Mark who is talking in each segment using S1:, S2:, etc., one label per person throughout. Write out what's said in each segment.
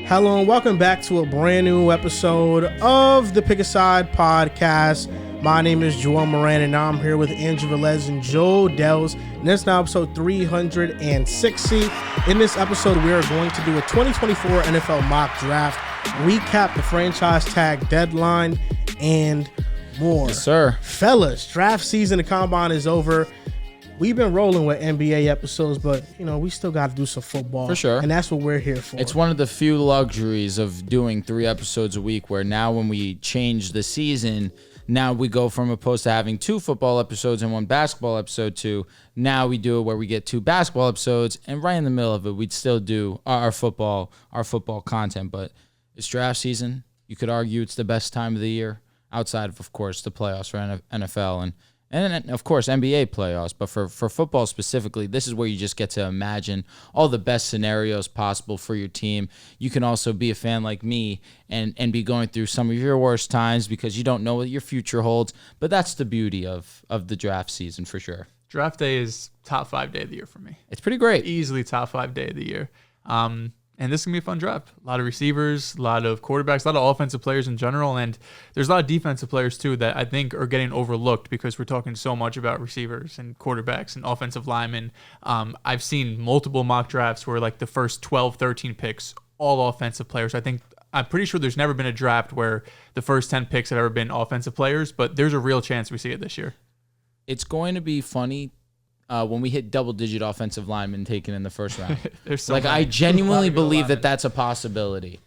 S1: Hello and welcome back to a brand new episode of the Pick a Side podcast. My name is Joel Moran and now I'm here with Andrew Velez and Joe Dehls. And this is now episode 360. In this episode, we are going to do a 2024 NFL mock draft, recap the franchise tag deadline, and more.
S2: Yes, sir.
S1: Fellas, draft season, the combine is over. We've been rolling with NBA episodes, but, we still got to do some football.
S2: For sure.
S1: And that's what we're here for.
S2: It's one of the few luxuries of doing 3 episodes a week where now when we change the season, now we go from opposed to having 2 football episodes and 1 basketball episode to now we do it where we get 2 basketball episodes, and right in the middle of it, we'd still do our football content. But it's draft season. You could argue it's the best time of the year outside of course, the playoffs for NFL and of course, NBA playoffs. But for football specifically, this is where you just get to imagine all the best scenarios possible for your team. You can also be a fan like me and be going through some of your worst times because you don't know what your future holds. But that's the beauty of the draft season for sure.
S3: Draft day is top 5 day of the year for me.
S2: It's pretty great.
S3: Easily top 5 day of the year. And this is going to be a fun draft. A lot of receivers, a lot of quarterbacks, a lot of offensive players in general. And there's a lot of defensive players, too, that I think are getting overlooked because we're talking so much about receivers and quarterbacks and offensive linemen. I've seen multiple mock drafts where, like, the first 12, 13 picks, all offensive players. I'm pretty sure there's never been a draft where the first 10 picks have ever been offensive players, but there's a real chance we see it this year.
S2: It's going to be funny when we hit double-digit offensive linemen taken in the first round. I genuinely believe that that's a possibility.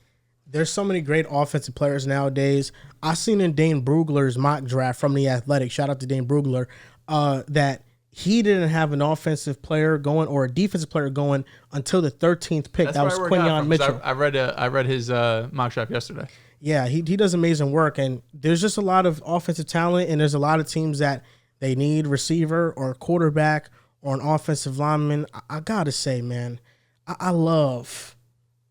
S1: There's so many great offensive players nowadays. I seen in Dane Brugler's mock draft from The Athletic, shout out to Dane Brugler, that he didn't have an offensive player going or a defensive player going until the 13th pick. That was Quinyon Mitchell.
S3: I read his mock draft yesterday.
S1: Yeah, he does amazing work, and there's just a lot of offensive talent, and there's a lot of teams that they need receiver or quarterback or an offensive lineman. I gotta say, man, I love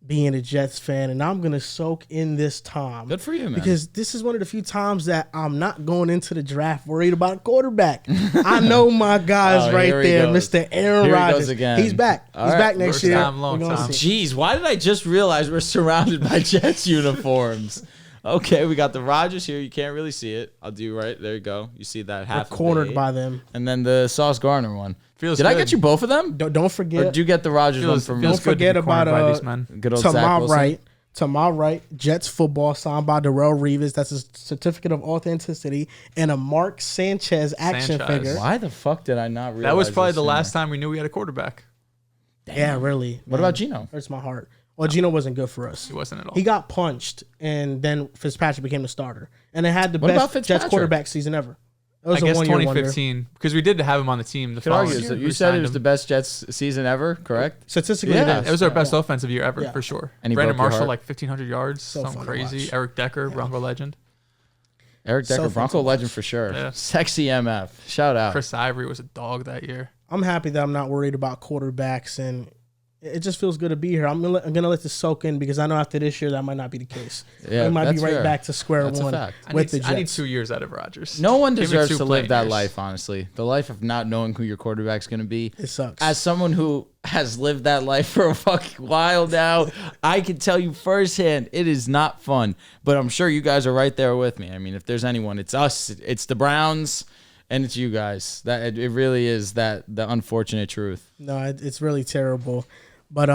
S1: being a Jets fan, and I'm gonna soak in this time.
S2: Good for you, man.
S1: Because this is one of the few times that I'm not going into the draft worried about a quarterback. I know my guy's right there, Mr. Aaron Rodgers. He's back. He's back next year.
S3: Long time.
S2: Jeez, why did I just realize we're surrounded by Jets uniforms? Okay, we got the Rodgers here. You can't really see it. I'll do right. There you go. You see that half.
S1: We're cornered by them.
S2: And then the Sauce Gardner one.
S3: Did
S2: I get you both of them?
S1: Don't forget.
S2: Or did you get the Rodgers one from me?
S1: Don't forget about
S3: these men.
S2: Good old
S1: to
S2: Zach
S1: my
S2: Wilson.
S1: right. To my right, Jets football signed by Darrell Reeves. That's a certificate of authenticity and a Mark Sanchez action figure.
S2: Why the fuck did I not realize
S3: that was probably
S2: this
S3: the
S2: sooner?
S3: last time we knew we had a quarterback.
S2: Damn.
S1: Yeah, really.
S2: What about Geno?
S1: Hurts my heart. Well, Geno wasn't good for us.
S3: He wasn't at all.
S1: He got punched, and then Fitzpatrick became the starter. And they had the
S2: What about
S1: best
S2: Fitzpatrick?
S1: Jets quarterback season ever. It was
S3: I guess
S1: 2015,
S3: because we did have him on the team. The
S2: Could argue,
S3: following year.
S2: you said it was the best Jets season ever, correct?
S1: Statistically,
S2: Yeah.
S1: it
S3: It was our best offensive year ever, for sure.
S2: And he
S3: Brandon
S2: broke your
S3: Marshall,
S2: heart.
S3: like 1,500 yards,
S1: So
S3: something
S1: fun to
S3: crazy.
S1: watch.
S3: Eric Decker, Bronco legend.
S2: Eric Decker,
S1: So fun
S2: Bronco
S1: to
S2: legend for sure.
S3: Yeah.
S2: Sexy MF. Shout out.
S3: Chris Ivory was a dog that year.
S1: I'm happy that I'm not worried about quarterbacks, and it just feels good to be here. I'm gonna let this soak in because I know after this year that might not be the case.
S2: Yeah,
S1: we might be
S2: that's
S1: right
S2: fair.
S1: back to square
S2: That's a
S1: one
S2: fact.
S1: with the Jets.
S3: I need 2 years out of Rodgers.
S2: No one
S3: Give me
S2: deserves
S3: 2
S2: to live
S3: playing
S2: that
S3: years.
S2: life, honestly. The life of not knowing who your quarterback's going to be.
S1: It sucks.
S2: As someone who has lived that life for a fucking while now, I can tell you firsthand, it is not fun. But I'm sure you guys are right there with me. I mean, if there's anyone, it's us. It's the Browns, and it's you guys. That it really is the unfortunate truth.
S1: No, it's really terrible. But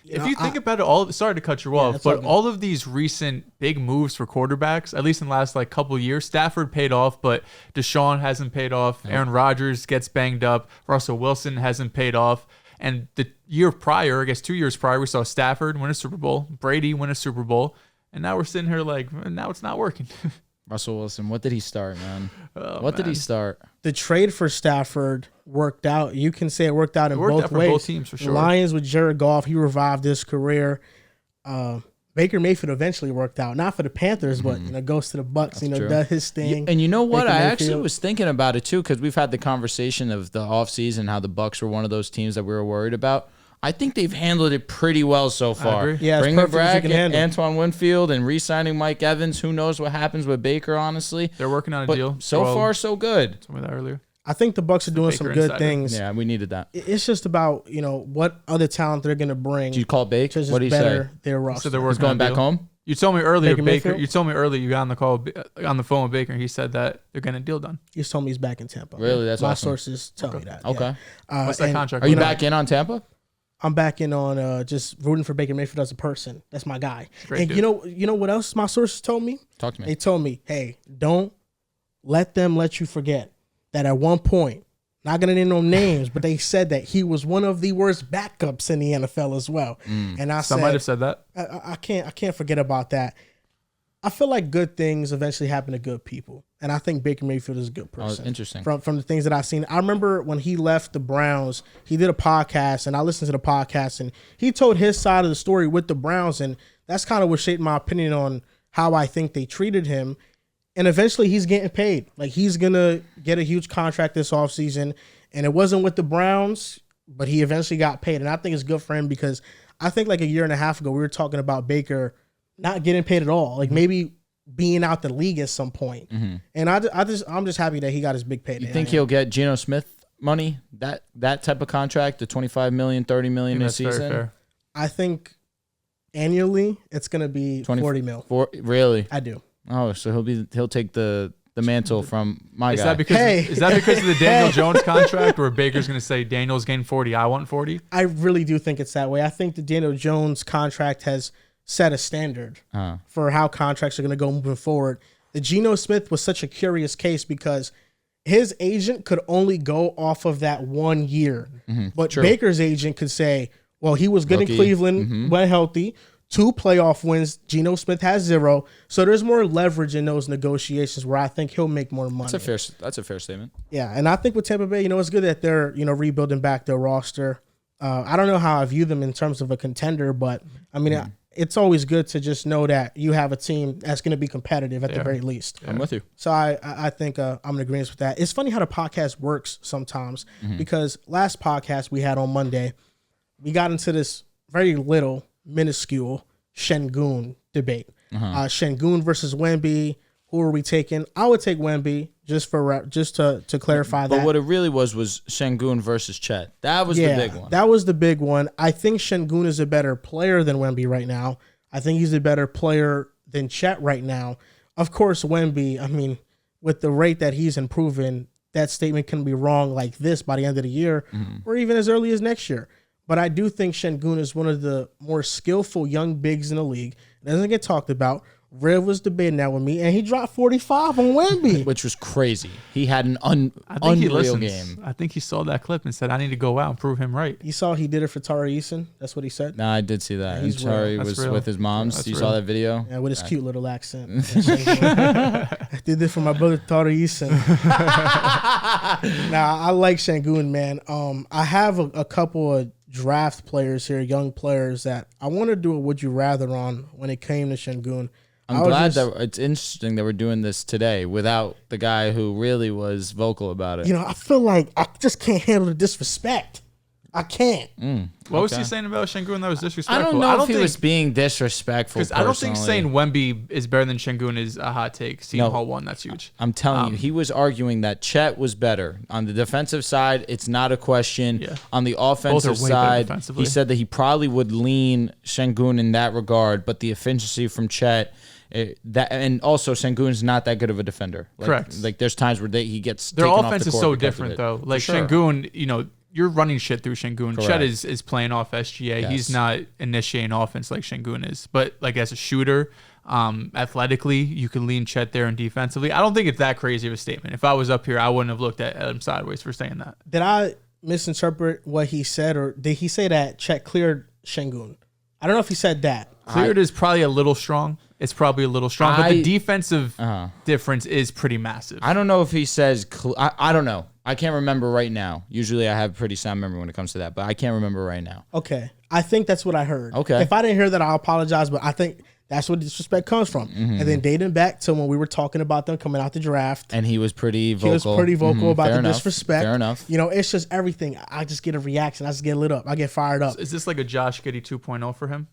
S3: If you think about it, sorry to cut you off,
S1: that's
S3: but
S1: okay.
S3: all of these recent big moves for quarterbacks, at least in the last couple of years, Stafford paid off, but Deshaun hasn't paid off. Aaron Rodgers gets banged up. Russell Wilson hasn't paid off. And the year prior, I guess 2 years prior, we saw Stafford win a Super Bowl, Brady win a Super Bowl, and now we're sitting here now it's not working.
S2: Russell Wilson, what did he start, man?
S3: Oh,
S2: What did he
S3: man.
S2: start?
S1: the trade for Stafford worked out. You can say it worked out in
S3: It worked
S1: both
S3: out for
S1: ways.
S3: both teams, for sure.
S1: Lions with Jared Goff, he revived his career. Baker Mayfield eventually worked out, not for the Panthers, but goes to the Bucks.
S2: That's true.
S1: Does his thing.
S2: And you know what?
S1: Baker
S2: I actually
S1: Mayfield.
S2: was thinking about it too, because we've had the conversation of the offseason, how the Bucks were one of those teams that we were worried about. I think they've handled it pretty well so far.
S3: agree.
S1: Yeah, it's
S2: Bringing
S1: perfect as you
S2: back
S1: can handle.
S2: Antoine Winfield and re-signing Mike Evans. Who knows what happens with Baker, honestly.
S3: They're working on a
S2: But
S3: deal.
S2: so far, so good.
S3: Told me that earlier.
S1: I think the Bucks are doing some
S3: Baker
S1: good
S3: insider.
S1: things.
S2: Yeah, we needed that.
S1: It's just about, what other talent they're going to bring
S2: Did you call Bake?
S1: to just
S2: What did he say?
S1: better their roster.
S3: So they're
S2: He's
S3: working
S2: going
S3: on a
S2: back
S3: deal.
S2: home?
S3: You told me earlier,
S1: Baker
S3: Baker.
S1: Mayfield?
S3: You told me earlier you got on the phone with Baker, and he said that they're getting a deal done.
S1: He's told me he's back in Tampa.
S2: Really? That's
S1: My
S2: awesome.
S1: sources tell me that.
S2: Okay.
S1: Yeah.
S3: What's that
S1: and
S3: contract?
S2: Are you
S3: look
S2: back in on Tampa?
S1: I'm back in on just rooting for Baker Mayfield as a person. That's my guy.
S3: Great
S1: And
S3: dude.
S1: you know what else my sources told me?
S2: Talk to
S1: They
S2: me.
S1: told me, hey, don't let them let you forget that at one point, not going to name no names, but they said that he was one of the worst backups in the NFL as well. And I
S3: Some might have said that.
S1: I can't forget about that. I feel like good things eventually happen to good people, and I think Baker Mayfield is a good person.
S2: Interesting.
S1: From the things that I've seen, I remember when he left the Browns, he did a podcast, and I listened to the podcast, and he told his side of the story with the Browns, and that's kind of what shaped my opinion on how I think they treated him. And eventually, he's getting paid. Like, he's gonna get a huge contract this offseason, and it wasn't with the Browns, but he eventually got paid, and I think it's good for him because I think like a year and a half ago we were talking about Baker not getting paid at all, like maybe being out the league at some point. And I'm just happy that he got his big payday.
S2: You think he'll get Geno Smith money? That type of contract, the $25 million, $30 million a
S3: That's very
S2: season?
S3: fair.
S1: I think annually it's gonna be 40 mil.
S2: Really?
S1: I do.
S2: Oh, so he'll take the mantle from my
S3: Is
S2: guy.
S3: that because is that because of the Daniel Jones contract, where Baker's going to say Daniel's getting 40, I want 40?
S1: I really do think it's that way. I think the Daniel Jones contract has set a standard for how contracts are going to go moving forward. The Geno Smith was such a curious case because his agent could only go off of that 1 year. But
S2: True.
S1: Baker's agent could say, well, he was good
S2: Rookie.
S1: in Cleveland, went healthy, 2 playoff wins. Geno Smith has 0. So there's more leverage in those negotiations where I think he'll make more money.
S2: That's a fair statement.
S1: Yeah, and I think with Tampa Bay, it's good that they're, rebuilding back their roster. I don't know how I view them in terms of a contender, but I mean, it's always good to just know that you have a team that's going to be competitive at the very least.
S2: I'm with you.
S1: So I think I'm in agreement with that. It's funny how the podcast works sometimes because last podcast we had on Monday, we got into this very minuscule Sengun debate. Sengun versus Wemby. Who are we taking? I would take Wemby just to clarify that.
S2: But what it really was Sengun versus Chet. That was the big one.
S1: That was the big one. I think Sengun is a better player than Wemby right now. I think he's a better player than Chet right now. Of course, Wemby, I mean, with the rate that he's improving, that statement can be wrong like this by the end of the year or even as early as next year. But I do think Sengun is one of the more skillful young bigs in the league. It doesn't get talked about. Rev was debating that with me, and he dropped 45 on Wemby.
S2: Which was crazy. He had an
S3: I think he
S2: unreal
S3: listens.
S2: game.
S3: I think he saw that clip and said, I need to go out and prove him right.
S1: You saw he did it for Tara Eason. That's what he said.
S2: Nah, I did see that.
S1: he's
S2: And Tari
S3: real. That's
S2: was
S3: real.
S2: with his mom's.
S3: That's
S2: You
S3: real.
S2: saw that video?
S1: Yeah, with his cute little accent. I did this for my brother Tara Eason. Nah, I like Sengun, man. I have a couple of draft players here, young players that I want to do a would you rather on when it came to Sengun.
S2: I'm glad that it's interesting that we're doing this today without the guy who really was vocal about it.
S1: I feel like I just can't handle the disrespect. I can't.
S3: What was he saying about Sengun that was
S2: I
S3: disrespectful?
S2: don't know if he was being disrespectful.
S3: Because I don't think
S2: personally.
S3: saying Wemby is better than Sengun is a hot take. Seeing Hall 1, that's huge.
S2: I'm telling you, he was arguing that Chet was better. On the defensive side, it's not a question.
S3: Yeah.
S2: On the
S3: Both
S2: offensive
S3: are way better
S2: side,
S3: defensively.
S2: he said that he probably would lean Sengun in that regard, but the efficiency from Chet, and also Sengun's not that good of a defender.
S3: Correct.
S2: Like there's times where he gets
S3: Their
S2: taken off
S3: offense
S2: the
S3: is
S2: court
S3: so
S2: because of
S3: different,
S2: it.
S3: though. Like
S2: For sure.
S3: Sengun, you're running shit through Sengun.
S2: Correct.
S3: Chet is playing off SGA.
S2: Yes.
S3: He's not initiating offense like Sengun is. But like as a shooter, athletically, you can lean Chet there and defensively. I don't think it's that crazy of a statement. If I was up here, I wouldn't have looked at him sideways for saying that.
S1: Did I misinterpret what he said, or did he say that Chet cleared Sengun? I don't know if he said that.
S3: Cleared is probably a little strong. It's probably a little strong, but the defensive difference is pretty massive.
S2: I don't know if he says. I don't know. I can't remember right now. Usually, I have pretty sound memory when it comes to that, but I can't remember right now.
S1: Okay. I think that's what I heard.
S2: Okay.
S1: If I didn't hear that, I'll apologize, but I think that's where disrespect comes from. And then dating back to when we were talking about them coming out the draft.
S2: And he was pretty vocal.
S1: He was pretty vocal about
S2: Fair
S1: the
S2: enough.
S1: disrespect.
S2: Fair enough.
S1: It's just everything. I just get a reaction. I just get lit up. I get fired up.
S3: Is this like a Josh Giddey 2.0 for him?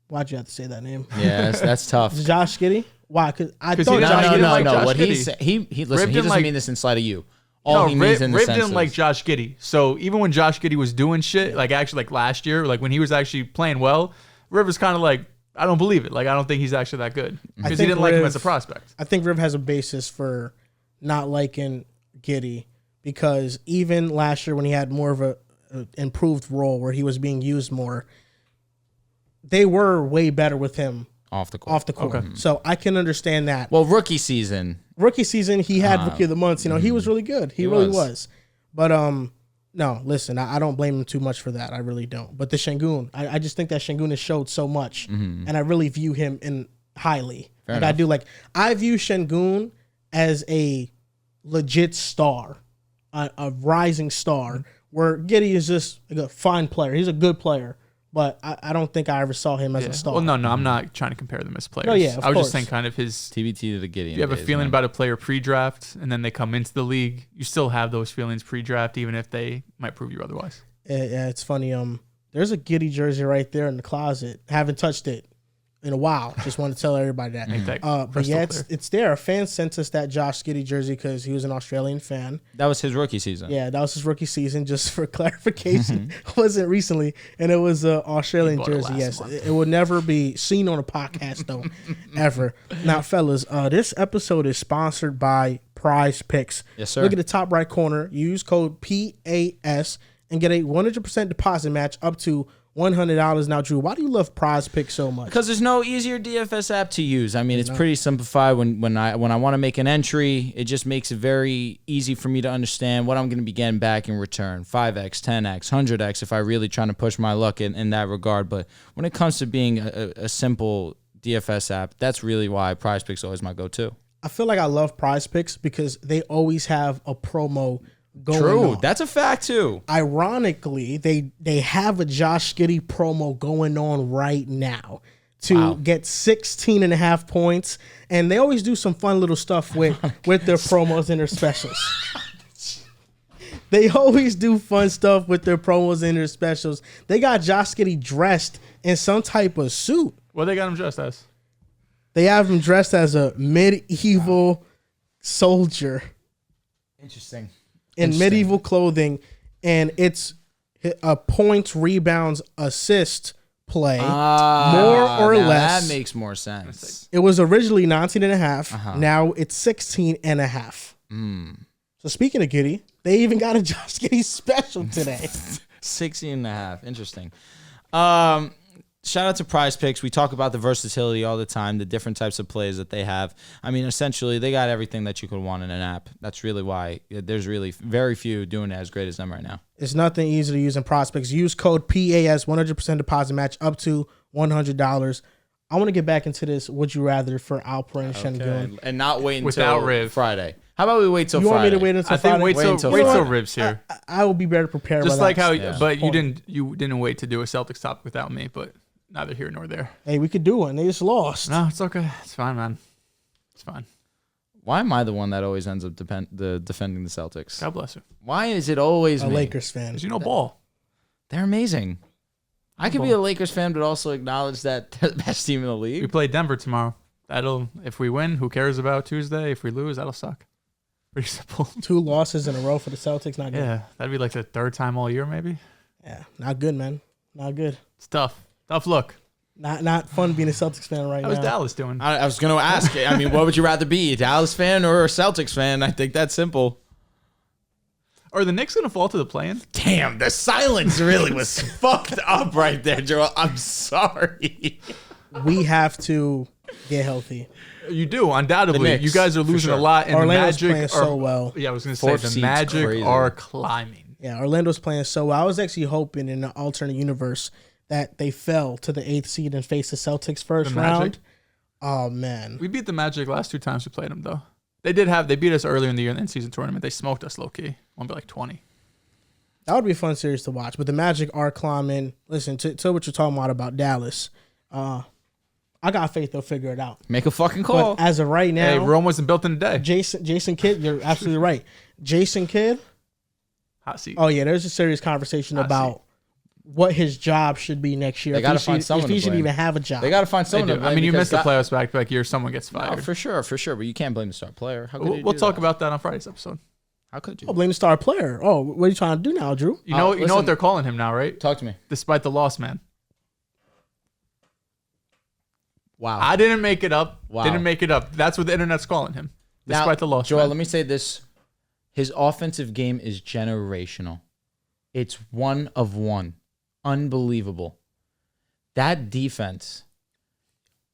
S1: Why'd you have to say that name?
S2: Yeah, that's tough.
S1: Josh Giddey? Why? Because I
S3: 'Cause
S1: thought
S3: he didn't
S1: Josh
S3: like-
S1: Giddey.
S3: like
S2: No.
S3: Josh
S2: What
S3: Giddey.
S2: he listen. He doesn't
S3: like-
S2: mean this inside of you. All he means in the
S3: Rib
S2: sense
S3: didn't like
S2: is-
S3: Josh Giddey. So even when Josh Giddey was doing shit, like actually like last year, like when he was actually playing well, Rib was kind of like, I don't believe it. Like I don't think he's actually that good because he
S1: think
S3: didn't like him
S1: Riv-
S3: as a prospect.
S1: I think Riv has a basis for not liking Giddey because even last year when he had more of a improved role where he was being used more, they were way better with him
S2: off the court.
S1: Okay. So I can understand that.
S2: Well, rookie season.
S1: Rookie season, he had Rookie of the Month. You know, he was really good. He really
S2: was.
S1: was. But no, listen, I don't blame him too much for that. I really don't. But the Sengun, I just think that Sengun has showed so much, and I really view him in highly.
S2: Fair
S1: like
S2: enough.
S1: I do. Like I view Sengun as a legit star, a rising star. Where Giddey is just like a fine player. He's a good player, but I don't think I ever saw him as a star.
S3: Well, no, I'm not trying to compare them as players.
S1: Oh, yeah, of
S3: I was
S1: course.
S3: just saying kind of his.
S2: TBT to the Gideon.
S3: You have a
S2: days,
S3: feeling
S2: man.
S3: about a player pre-draft, and then they come into the league. You still have those feelings pre-draft, even if they might prove you otherwise.
S1: Yeah, it's funny. There's a Giddey jersey right there in the closet. Haven't touched it in a while. Just want to tell everybody that.
S3: Ain't that
S1: But
S3: crystal
S1: yeah,
S3: clear.
S1: it's there. A fan sent us that Josh Giddey jersey because he was an Australian fan.
S2: That was his rookie season.
S1: Yeah, that was his rookie season. Just for clarification, it wasn't recently, and it was an Australian
S3: bought it
S1: jersey.
S3: last
S1: Yes,
S3: month.
S1: it will never be seen on a podcast though, ever. Now, fellas, this episode is sponsored by PrizePicks.
S2: Yes, sir.
S1: Look at the top right corner. Use code PAS and get a 100% deposit match up to $100. Now, Drew, why do you love PrizePicks so much?
S2: Because there's no easier DFS app to use. I mean, it's pretty simplified. When I want to make an entry, it just makes it very easy for me to understand what I'm going to be getting back in return. 5x, 10x, 100x if I really trying to push my luck in that regard. But when it comes to being a simple DFS app, that's really why PrizePicks is always my go-to.
S1: I feel like I love PrizePicks because they always have a promo going
S2: True,
S1: on.
S2: that's a fact too.
S1: Ironically, they have a Josh Giddey promo going on right now to get 16 and a half points. And they always do some fun little stuff with their promos and their specials. They always do fun stuff with their promos and their specials. They got Josh Giddey dressed in some type of suit.
S3: What they got him dressed as?
S1: They have him dressed as a medieval soldier
S2: Interesting.
S1: in medieval clothing, and it's a points, rebounds, assist play, more or
S2: now
S1: less.
S2: That makes more sense.
S1: It was originally 19 and a half. Now it's 16 and a half. So speaking of Giddey, they even got a Josh Giddey special today.
S2: 16 and a half. Interesting. Shout out to PrizePicks. We talk about the versatility all the time, the different types of plays that they have. I mean, essentially, they got everything that you could want in an app. That's really why there's really very few doing it as great as them right now.
S1: It's nothing easy to use in prospects. Use code PAS, 100% deposit match up to $100. I want to get back into this would you rather for Alperen Sengun.
S2: And not wait until
S3: Without Riv.
S2: Friday. How about we wait till
S1: You want
S2: Friday?
S1: me to wait until
S3: I think
S1: Friday?
S3: wait till
S2: until
S3: Riv's
S2: Friday.
S3: here.
S1: I will be better prepared.
S3: Just
S1: by
S3: like
S1: that
S3: how,
S2: Yeah.
S3: but you
S1: point.
S3: didn't wait to do a Celtics topic without me. But neither here nor there.
S1: Hey, we could do one. They just lost.
S3: No, it's okay. It's fine, man. It's fine.
S2: Why am I the one that always ends up defending the Celtics?
S3: God bless you.
S2: Why is it always
S1: A
S2: me?
S1: Lakers fan.
S3: Because you know ball.
S2: They're amazing. I could be a Lakers fan, but also acknowledge that they're the best team in the
S3: We
S2: league.
S3: play Denver tomorrow. If we win, who cares about Tuesday? If we lose, that'll suck. Pretty simple.
S1: 2 losses in a row for the Celtics. Not good.
S3: Yeah, that'd be like the third time all year, maybe.
S1: Yeah, not good, man. Not good.
S3: It's tough. Tough look.
S1: Not fun being a Celtics fan right
S3: How's
S1: now.
S3: Dallas doing?
S2: I was going to ask. I mean, what would you rather be, a Dallas fan or a Celtics fan? I think that's simple.
S3: Are the Knicks gonna fall to the play-in?
S2: Damn, the silence really was fucked up right there, Joel. I'm sorry.
S1: We have to get healthy.
S3: You do, undoubtedly.
S2: Knicks,
S3: You guys are
S2: for
S3: losing
S2: sure.
S3: a lot, and
S1: Orlando's
S3: the Magic
S1: playing
S3: are
S1: so well.
S3: Yeah, I was gonna say
S2: Fourth
S3: the
S2: seed's
S3: Magic
S2: crazy.
S3: are climbing.
S1: Yeah, Orlando's playing so well. I was actually hoping in an alternate universe that they fell to the 8th seed and faced the Celtics first
S3: The Magic?
S1: round. Oh, man.
S3: We beat the Magic last 2 times we played them, though. They beat us earlier in the year in the in-season tournament. They smoked us low key. Won by like 20.
S1: That would be a fun series to watch. But the Magic are climbing. Listen, to what you're talking about Dallas. I got faith they'll figure it out.
S2: Make a fucking call.
S1: But as of right now,
S3: Hey, Rome wasn't built in a day.
S1: Jason Kidd, you're absolutely right. Jason Kidd.
S3: Hot seat.
S1: Oh yeah, there's a serious conversation
S3: Hot
S1: about what his job should be next year.
S2: They got to find someone
S1: if he
S2: to
S1: should
S2: blame.
S1: even have a job.
S2: They got to find someone to blame.
S3: I mean, you
S2: because
S3: missed the playoffs back-to-back years. Someone gets fired.
S2: No, for sure. But you can't blame the star player. How could
S3: We'll talk about that on Friday's episode.
S2: How could you?
S1: Oh, blame the star player. Oh, what are you trying to do now, Drew?
S3: You know what they're calling him now, right?
S2: Talk to me.
S3: Despite the loss, man.
S2: Wow.
S3: I didn't make it up.
S2: Wow.
S3: Didn't make it up. That's what the internet's calling him. Despite the loss,
S2: Joel,
S3: man.
S2: let me say this. His offensive game is generational. It's one of one. Unbelievable. That defense,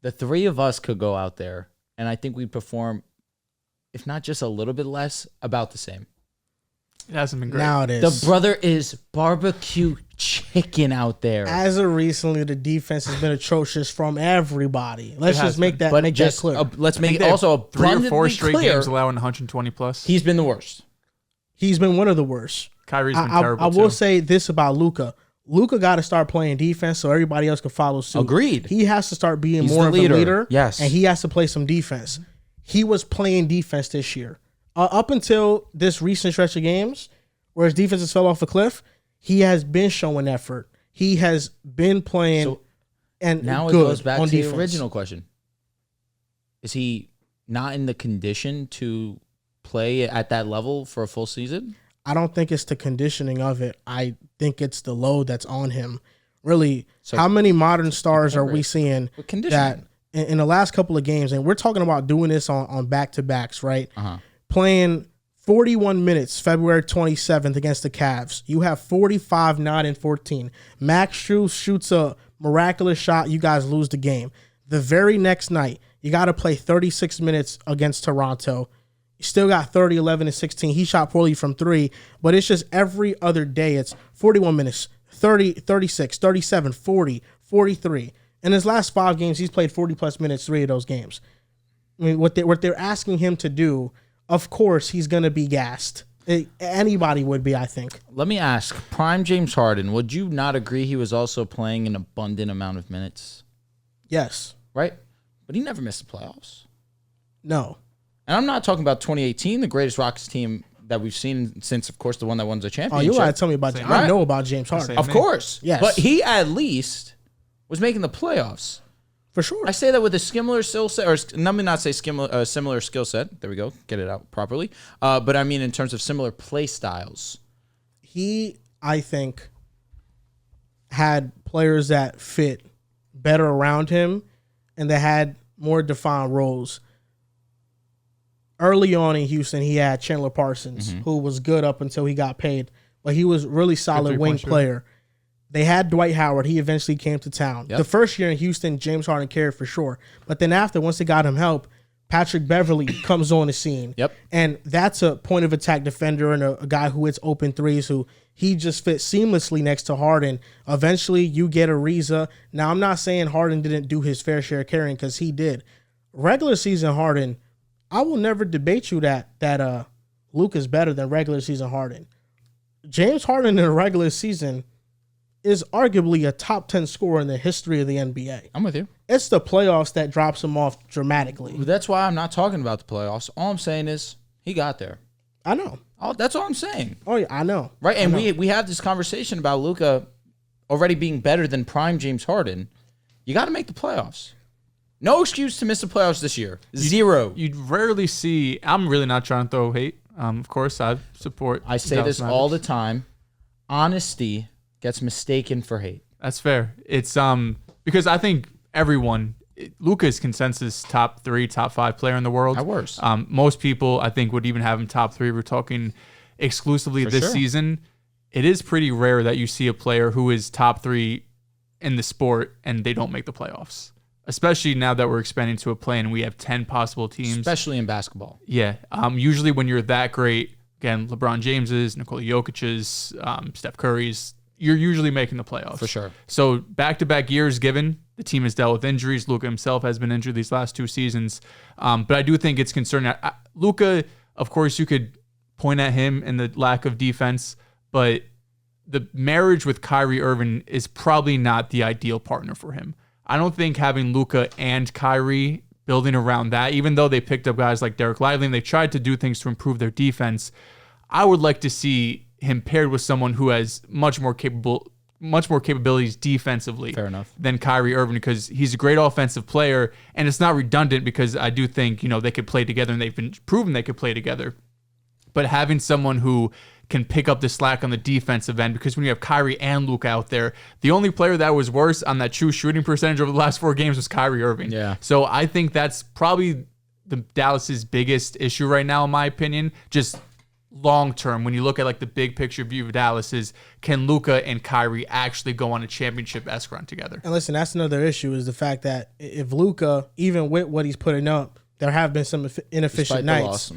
S2: the three of us could go out there, and I think we'd perform, if not just a little bit less, about the same.
S3: It hasn't been great.
S1: Now it is.
S2: The brother is barbecue chicken out there.
S1: As of recently, the defense has been atrocious from everybody. Let's just make that clear.
S2: Let's make it also
S3: 3 or
S2: abundantly
S3: 4 straight
S2: clear.
S3: games allowing 120 plus.
S2: He's been the worst.
S1: He's been one of the worst.
S3: Kyrie's been terrible.
S1: I will say this about Luka. Luka got to start playing defense so everybody else can follow suit.
S2: Agreed.
S1: He has to start being
S2: He's
S1: more
S2: the
S1: of
S2: leader.
S1: a leader.
S2: Yes.
S1: And he has to play some defense. He was playing defense this year. Up until this recent stretch of games where his defenses fell off a cliff, he has been showing effort. He has been playing and
S2: now it
S1: good
S2: goes back
S1: on
S2: to
S1: defense.
S2: the original question. Is he not in the condition to play at that level for a full season?
S1: I don't think it's the conditioning of it. I think it's the load that's on him. Really,
S2: So-
S1: how many modern stars are we seeing
S2: What conditioning?
S1: that in the last couple of games, and we're talking about doing this on back-to-backs, right? Playing 41 minutes February 27th against the Cavs. You have 45, 9, and 14. Max Strus shoots a miraculous shot. You guys lose the game. The very next night, you got to play 36 minutes against Toronto. You still got 30, 11, and 16. He shot poorly from 3, but it's just every other day. It's 41 minutes, 30, 36, 37, 40, 43. In his last 5 games, he's played 40-plus minutes 3 of those games. I mean, what they're asking him to do, of course, he's going to be gassed. Anybody would be, I think.
S2: Let me ask, prime James Harden, would you not agree he was also playing an abundant amount of minutes?
S1: Yes.
S2: Right? But he never missed the playoffs.
S1: No.
S2: And I'm not talking about 2018, the greatest Rockets team that we've seen since, of course, the one that won the
S1: Oh,
S2: championship.
S1: you got to tell me about James. I know about James Harden.
S2: Of course.
S1: Yes.
S2: But he at least was making the playoffs.
S1: For sure.
S2: I say that with a similar skill set, or let me not say similar skill set. There we go. Get it out properly. But I mean in terms of similar play styles.
S1: He, I think, had players that fit better around him and that had more defined roles. Early on in Houston, he had Chandler Parsons, who was good up until he got paid, but he was really solid wing player. They had Dwight Howard. He eventually came to town.
S2: Yep.
S1: The first year in Houston, James Harden carried for sure. But then after, once they got him help, Patrick Beverly comes on the scene.
S2: Yep.
S1: And that's a point of attack defender and a guy who hits open threes who he just fits seamlessly next to Harden. Eventually, you get Ariza. Now, I'm not saying Harden didn't do his fair share of carrying because he did. Regular season Harden, I will never debate you that Luke is better than regular season Harden. James Harden in a regular season is arguably a top 10 scorer in the history of the NBA.
S2: I'm with you.
S1: It's the playoffs that drops him off dramatically.
S2: That's why I'm not talking about the playoffs. All I'm saying is he got there.
S1: I know.
S2: That's all I'm saying.
S1: Oh, yeah, I know.
S2: Right, and we have this conversation about Luka already being better than prime James Harden. You got to make the playoffs. No excuse to miss the playoffs this year. Zero.
S3: You'd rarely see. I'm really not trying to throw hate. Of course, I support.
S2: I say
S3: Dallas
S2: this
S3: Mavericks.
S2: all the time. Honesty gets mistaken for hate.
S3: That's fair. It's because I think everyone, Luka's consensus top 3, top 5 player in the world.
S2: At worst.
S3: Most people I think would even have him top 3. We're talking exclusively
S2: For
S3: this
S2: sure.
S3: season. It is pretty rare that you see a player who is top 3 in the sport and they don't make the playoffs. Especially now that we're expanding to a play and we have 10 possible teams.
S2: Especially in basketball.
S3: Yeah. Usually when you're that great, again, LeBron James's, Nikola Jokic's, Steph Curry's, you're usually making the playoffs.
S2: For sure.
S3: So back-to-back years given, the team has dealt with injuries. Luka himself has been injured these last 2 seasons. But I do think it's concerning. Luka, of course, you could point at him and the lack of defense, but the marriage with Kyrie Irving is probably not the ideal partner for him. I don't think having Luka and Kyrie building around that, even though they picked up guys like Derek Lively and they tried to do things to improve their defense, I would like to see him paired with someone who has much more much more capabilities defensively
S2: Fair enough.
S3: than Kyrie Irving, because he's a great offensive player, and it's not redundant because I do think, they could play together, and they've been proven they could play together. But having someone who can pick up the slack on the defensive end, because when you have Kyrie and Luka out there, the only player that was worse on that true shooting percentage over the last 4 games was Kyrie Irving.
S2: Yeah.
S3: So I think that's probably the Dallas's biggest issue right now, in my opinion. Just long term, when you look at like the big picture view of Dallas, is can Luka and Kyrie actually go on a championship-esque run together?
S1: And listen, that's another issue, is the fact that if Luka, even with what he's putting up, there have been some inefficient nights.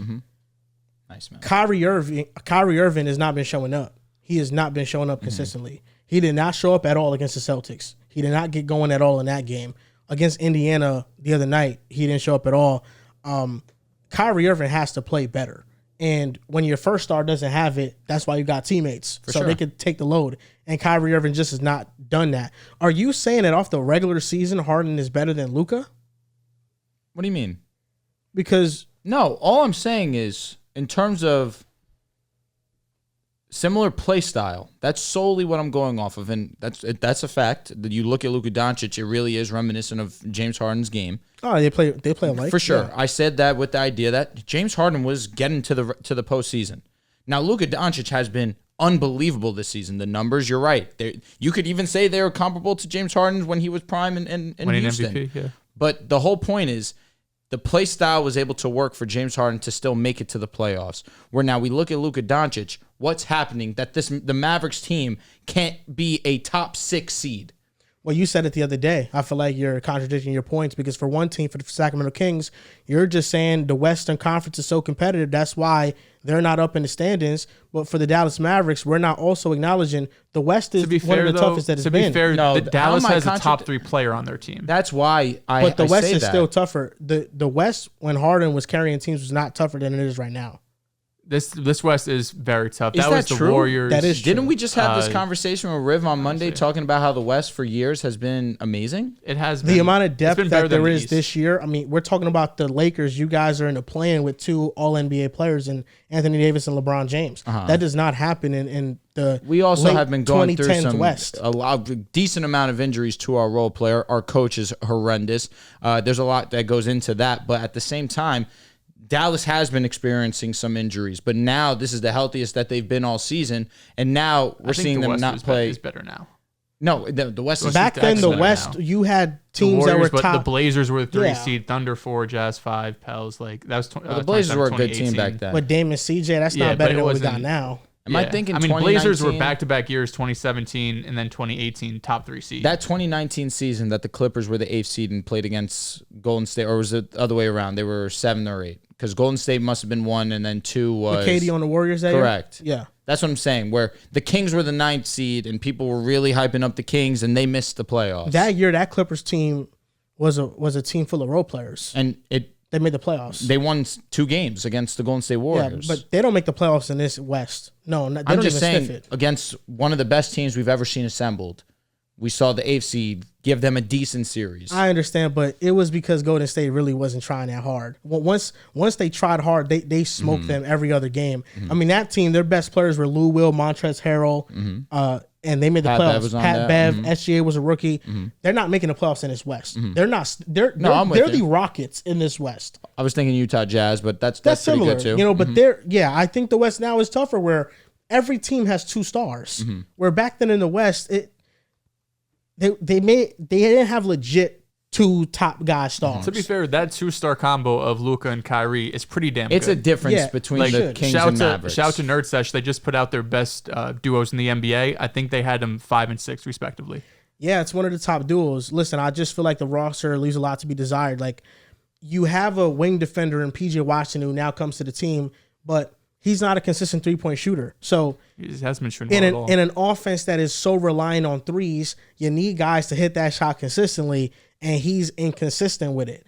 S2: Nice, man.
S1: Kyrie Irving has not been showing up. He has not been showing up consistently. He did not show up at all against the Celtics. He did not get going at all in that game. Against Indiana the other night, he didn't show up at all. Kyrie Irving has to play better. And when your first star doesn't have it, that's why you got teammates. So they could take the load. And Kyrie Irving just has not done that. Are you saying that off the regular season, Harden is better than Luka?
S2: What do you mean?
S1: Because
S2: No, all I'm saying is, in terms of similar play style, that's solely what I'm going off of. And that's a fact. That you look at Luka Doncic, it really is reminiscent of James Harden's game.
S1: oh, they play alike.
S2: For sure.
S1: Yeah.
S2: I said that with the idea that James Harden was getting to the postseason. Now, Luka Doncic has been unbelievable this season. The numbers, you're right. You could even say they were comparable to James Harden when he was prime in
S3: Winning
S2: Houston.
S3: MVP, yeah.
S2: But the whole point is the play style was able to work for James Harden to still make it to the playoffs. Where now we look at Luka Doncic, what's happening that the Mavericks team can't be a top 6 seed.
S1: Well, you said it the other day. I feel like you're contradicting your points, because for one team, for the Sacramento Kings, you're just saying the Western Conference is so competitive. That's why they're not up in the standings. But for the Dallas Mavericks, we're not also acknowledging the West is one of the toughest that it's been.
S3: To be fair,
S2: No,
S3: Dallas
S2: how am I
S3: has a top 3 player on their team.
S2: That's why
S1: But the West
S2: say
S1: is
S2: that.
S1: still tougher. The West, when Harden was carrying teams, was not tougher than it is right now.
S3: This West is very tough.
S2: Is
S3: that was
S2: that
S3: the
S2: true?
S3: Warriors.
S1: That is true.
S2: Didn't we just have this conversation with Riv on Monday talking about how the West for years has been amazing?
S3: It has been.
S1: The amount of depth
S3: been better
S1: that
S3: than
S1: there
S3: the
S1: is
S3: East.
S1: this year. I mean, we're talking about the Lakers. You guys are in a plan with 2 All-NBA players in Anthony Davis and LeBron James. That does not happen in the
S2: We also
S1: late
S2: have been going through
S1: 2010s West.
S2: a decent amount of injuries to our role player. Our coach is horrendous. There's a lot that goes into that, but at the same time, Dallas has been experiencing some injuries, but now this is the healthiest that they've been all season, and now we're seeing them not play.
S3: Is better now.
S2: No, the West is
S1: Back then, the
S2: excellent
S1: West,
S2: now.
S1: you had
S3: The
S1: teams that were
S3: Warriors, but
S1: top.
S3: the Blazers were the 3
S1: Yeah.
S3: seed, Thunder 4, Jazz 5, Pels. Like that was.
S2: The Blazers were a good team back then.
S1: But Damon CJ, that's
S3: Yeah,
S1: not
S3: but
S1: better
S3: it
S1: than what we got
S3: wasn't-
S1: now.
S2: Am I thinking
S3: I mean, Blazers were
S2: 2019?
S3: back-to-back years, 2017 and then 2018, top 3 seed.
S2: That 2019 season that the Clippers were the 8th seed and played against Golden State, or was it the other way around? They were 7 or 8 because Golden State must have been 1 and then 2 was
S1: With KD on the Warriors that year?
S2: correct.
S1: Yeah.
S2: That's what I'm saying. Where the Kings were the 9th seed and people were really hyping up the Kings and they missed the playoffs.
S1: That year, that Clippers team was a team full of role players.
S2: and
S1: They made the playoffs.
S2: they won 2 games against the Golden State
S1: Yeah,
S2: Warriors.
S1: but they don't make the playoffs in this West. No, they
S2: I'm
S1: don't
S2: just
S1: even sniff
S2: saying
S1: it.
S2: against one of the best teams we've ever seen assembled. We saw the 8th seed give them a decent series.
S1: I understand, but it was because Golden State really wasn't trying that hard. Once they tried hard, they smoked them every other game. I mean, that team, their best players were Lou Will, Montrezl Harrell, and they made the
S2: Pat Bev
S1: playoffs.
S2: was on
S1: Pat
S2: there.
S1: Bev, SGA was a rookie. They're not making the playoffs in this West. They're not. They're
S2: I'm with
S1: they're the
S2: you.
S1: Rockets in this West.
S2: I was thinking Utah Jazz, but that's pretty
S1: similar,
S2: good too.
S1: you know. But I think the West now is tougher, where every team has 2 stars. Where back then in the West, they didn't have legit 2 top guy stars.
S3: To be fair, that 2-star combo of Luka and Kyrie is pretty damn
S2: It's a
S3: good.
S2: difference
S1: Yeah,
S2: between
S1: like,
S2: the Kings
S3: shout
S2: and
S3: to
S2: Mavericks.
S3: shout to Nerd Sesh. They just put out their best duos in the NBA. I think they had them 5 and 6 respectively.
S1: Yeah, it's one of the top duos. Listen, I just feel like the roster leaves a lot to be desired. Like, you have a wing defender in PJ Washington who now comes to the team, but he's not a consistent 3-point shooter. So
S3: He just hasn't been shooting well at all.
S1: in an offense that is so reliant on threes, you need guys to hit that shot consistently, and he's inconsistent with it.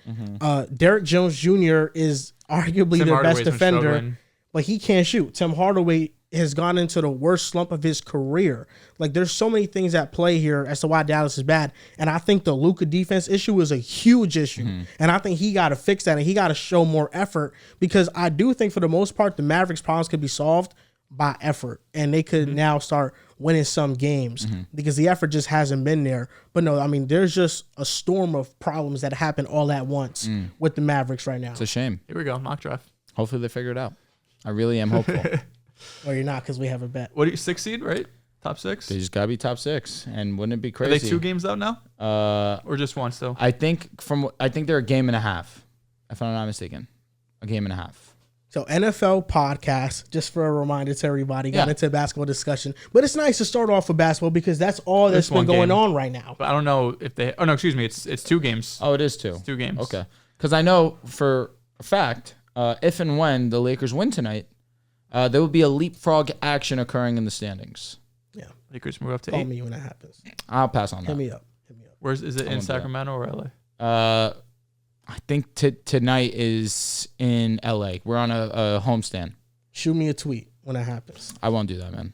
S1: Derrick Jones Jr. is arguably
S3: Tim
S1: their
S3: Hardaway's
S1: best
S3: been
S1: defender,
S3: struggling.
S1: but he can't shoot. Tim Hardaway has gone into the worst slump of his career. Like, there's so many things at play here as to why Dallas is bad. And I think the Luka defense issue is a huge issue. And I think he got to fix that, and he got to show more effort, because I do think for the most part the Mavericks' problems could be solved by effort, and they could now start winning some games because the effort just hasn't been there. But no, I mean, there's just a storm of problems that happen all at once with the Mavericks right now.
S2: It's a shame.
S3: Here we go, mock draft.
S2: Hopefully they figure it out. I really am hopeful.
S1: Or you're not, because we have a bet.
S3: What are you, 6 seed, right? Top 6?
S2: They just gotta be top 6, and wouldn't it be
S3: Are
S2: crazy?
S3: they 2 games out now? Or just one still?
S2: I think they're a game and a half, if I'm not mistaken. A game and a half.
S1: So NFL podcast, just for a reminder to everybody, got into a basketball discussion. But it's nice to start off with basketball because that's all that's been going on right now.
S3: But I don't know if they... Oh, no, excuse me. It's 2 games.
S2: Oh, it is 2.
S3: It's 2 games.
S2: Okay. Because I know for a fact, if and when the Lakers win tonight, there will be a leapfrog action occurring in the standings.
S1: Yeah.
S3: Lakers move up to 8.
S1: Call me when that happens.
S2: I'll pass on that.
S1: Hit me up.
S3: Is it in Sacramento or LA?
S2: I think tonight is in LA. We're on a homestand.
S1: Shoot me a tweet when that happens.
S2: I won't do that, man.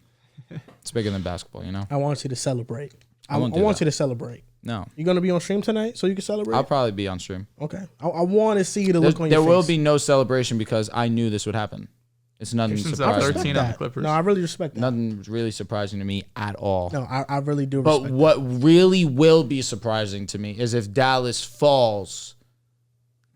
S2: It's bigger than basketball, you know?
S1: I want you to celebrate. I
S2: won't
S1: want
S2: do
S1: you to celebrate.
S2: No.
S1: You going to be on stream tonight so you can celebrate?
S2: I'll probably be on stream.
S1: Okay. I want to see the look on your face.
S2: There will be no celebration because I knew this would happen. It's nothing surprising.
S3: 13 on the Clippers.
S1: No, I really respect that.
S2: Nothing really surprising to me at all.
S1: No, I really do
S2: But
S1: respect
S2: what really will be surprising to me is if Dallas falls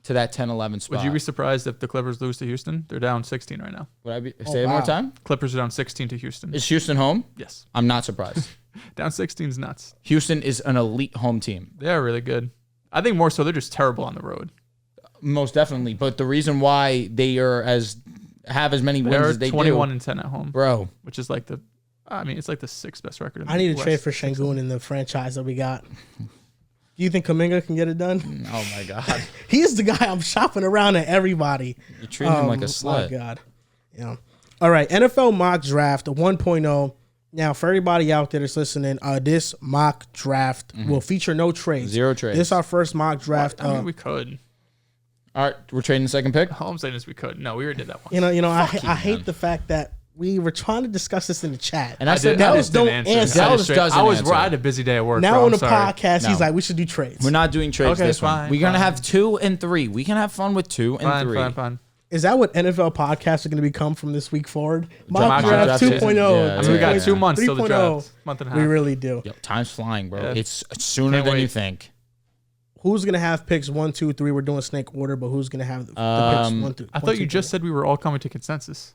S2: to that 10-11 spot.
S3: Would you be surprised if the Clippers lose to Houston? They're down 16 right now.
S2: Would I be? Say it one more time?
S3: Clippers are down 16 to Houston.
S2: Is Houston home?
S3: Yes.
S2: I'm not surprised.
S3: Down 16 is nuts.
S2: Houston is an elite home team.
S3: They are really good. I think more so they're just terrible on the road.
S2: Most definitely. But the reason why they have as many wins
S3: They're
S2: as they
S3: 21
S2: do,
S3: and 10 at home,
S2: bro,
S3: which is like it's like the 6th best record.
S1: I need to trade for Sengun in the franchise that we got. Do you think Kuminga can get it done?
S2: Oh my God.
S1: He's the guy I'm shopping around at everybody.
S2: You treat him like a slut.
S1: My God. Yeah. All right. NFL mock draft 1.0. Now, for everybody out there that's listening, this mock draft will feature no trades.
S2: 0 trades.
S1: This is our first mock draft.
S3: I mean, we could.
S2: All right, we're trading the second pick.
S3: All I'm saying is we could. No, we already did that one.
S1: I hate the fact that we were trying to discuss this in the chat.
S2: And I said,
S1: Dehls don't answer.
S3: I had a busy day at work.
S1: Now
S3: bro,
S1: on the
S3: sorry.
S1: podcast, he's like, we should do trades.
S2: We're not doing trades
S3: Okay,
S2: this one.
S3: fine,
S2: We're going to
S3: fine.
S2: have 2 and 3. We can have fun with 2 and 3.
S3: Fine.
S1: Is that what NFL podcasts are going to become from this week forward? Mock
S2: Mock
S1: draft
S2: draft
S1: 2.0.
S2: yeah,
S3: I mean, we got 2 months till the
S1: 3.0.
S3: draft. Month and a half.
S1: We really do.
S2: Yo, time's flying, bro.
S3: Yeah.
S2: It's sooner
S3: Can't
S2: than
S3: wait.
S2: you think.
S1: Who's going to have picks 1, 2, 3? We're doing snake order, but who's going to have the picks 1 through?
S3: I thought you just said we were all coming to consensus.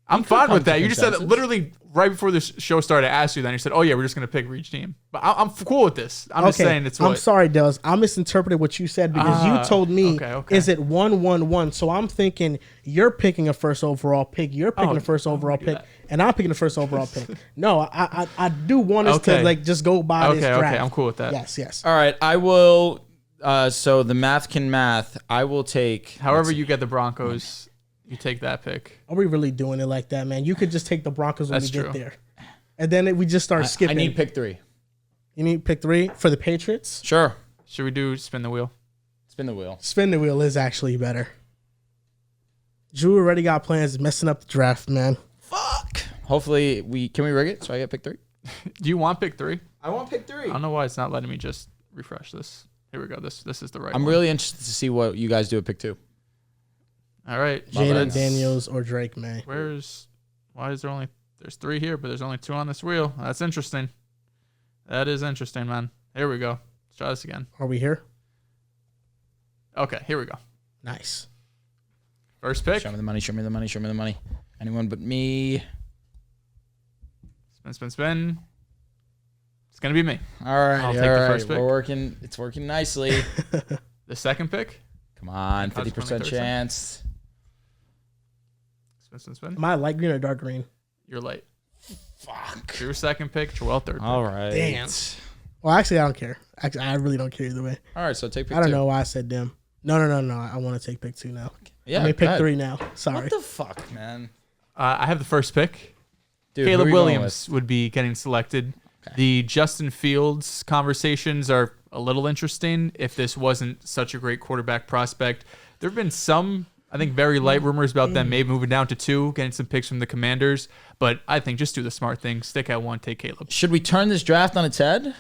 S3: I'm
S2: could
S3: fine
S2: come
S3: with
S2: to
S3: that. You just said
S2: consensus.
S3: literally right before this show started. I asked you, then you said, "Oh yeah, we're just gonna pick for each team." But I'm cool with this. I'm just saying it's. What,
S1: I'm sorry, Dehls. I misinterpreted what you said because you told me,
S3: okay.
S1: is it 1-1-1? So I'm thinking you're picking a first overall pick. You're picking the first overall
S3: do
S1: pick,
S3: that.
S1: and I'm picking the first overall pick. No, I do want us to just go by this draft.
S3: Okay, I'm cool with that.
S1: Yes.
S2: All right, I will. So the math can math. I will take.
S3: However, you get the Broncos, you take that pick.
S1: Are we really doing it like that, man? You could just take the Broncos when
S3: That's
S1: we
S3: true.
S1: get there, and then we just start
S2: I
S1: skipping.
S2: need pick 3.
S1: You need pick 3 for the Patriots.
S2: Sure.
S3: Should we do spin the wheel?
S2: Spin the wheel.
S1: Spin the wheel is actually better. Drew already got plans messing up the draft, man.
S2: Fuck. Hopefully can we rig it so I get pick 3?
S3: Do you want pick 3?
S2: I want pick 3.
S3: I don't know why it's not letting me just refresh this. Here we go. This is the right
S2: I'm
S3: one.
S2: really interested to see what you guys do at pick 2.
S3: All right.
S1: Jaden Daniels or Drake May.
S3: Why is there only, there's 3 here, but there's only 2 on this wheel. That's interesting. That is interesting, man. Here we go. Let's try this again.
S1: Are we here?
S3: Okay, here we go.
S1: Nice.
S3: First pick.
S2: Show me the money. Show me the money. Show me the money. Anyone but me.
S3: Spin. It's going to be me.
S2: All right.
S3: I'll take the first pick.
S2: We're working. It's working nicely.
S3: The second pick.
S2: Come on.
S3: College
S2: 50%
S3: 23rd.
S2: chance.
S3: Spin.
S1: Am I light green or dark green?
S3: You're late.
S2: Fuck.
S3: Drew second pick. Joel third pick.
S2: All right.
S1: Damn. Well, actually, I don't care. Actually, I really don't care either way.
S2: All right. So take pick 2.
S1: I don't know why I said them. No. I want to take pick 2 now.
S2: Yeah.
S1: I mean,
S2: go
S1: pick
S2: ahead.
S1: 3 now. Sorry.
S2: What the fuck, man?
S3: I have the first pick.
S2: Dude, who
S3: Caleb
S2: are you going
S3: Williams would be getting selected.
S2: Okay.
S3: The Justin Fields conversations are a little interesting if this wasn't such a great quarterback prospect. There have been some, I think, very light rumors about them maybe moving down to 2, getting some picks from the Commanders. But I think just do the smart thing. Stick at 1, take Caleb.
S2: Should we turn this draft on its head?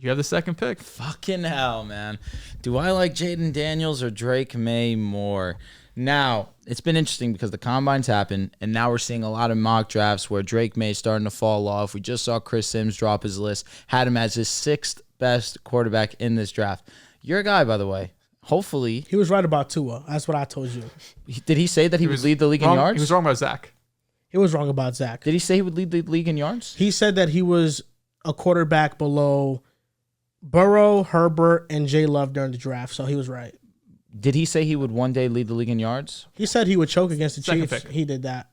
S3: You have the second pick.
S2: Fucking hell, man. Do I like Jaden Daniels or Drake May more? Now, it's been interesting because the combines happen, and now we're seeing a lot of mock drafts where Drake May is starting to fall off. We just saw Chris Sims drop his list, had him as his 6th best quarterback in this draft. You're a guy, by the way. Hopefully.
S1: He was right about Tua. That's what I told you.
S2: Did he say that he would lead the league in yards?
S3: He was wrong about Zach.
S1: He was wrong about Zach.
S2: Did he say he would lead the league in yards?
S1: He said that he was a quarterback below Burrow, Herbert, and Jay Love during the draft, so he was right.
S2: Did he say he would one day lead the league in yards?
S1: He said he would choke against the
S3: Second
S1: Chiefs.
S3: pick.
S1: He did that.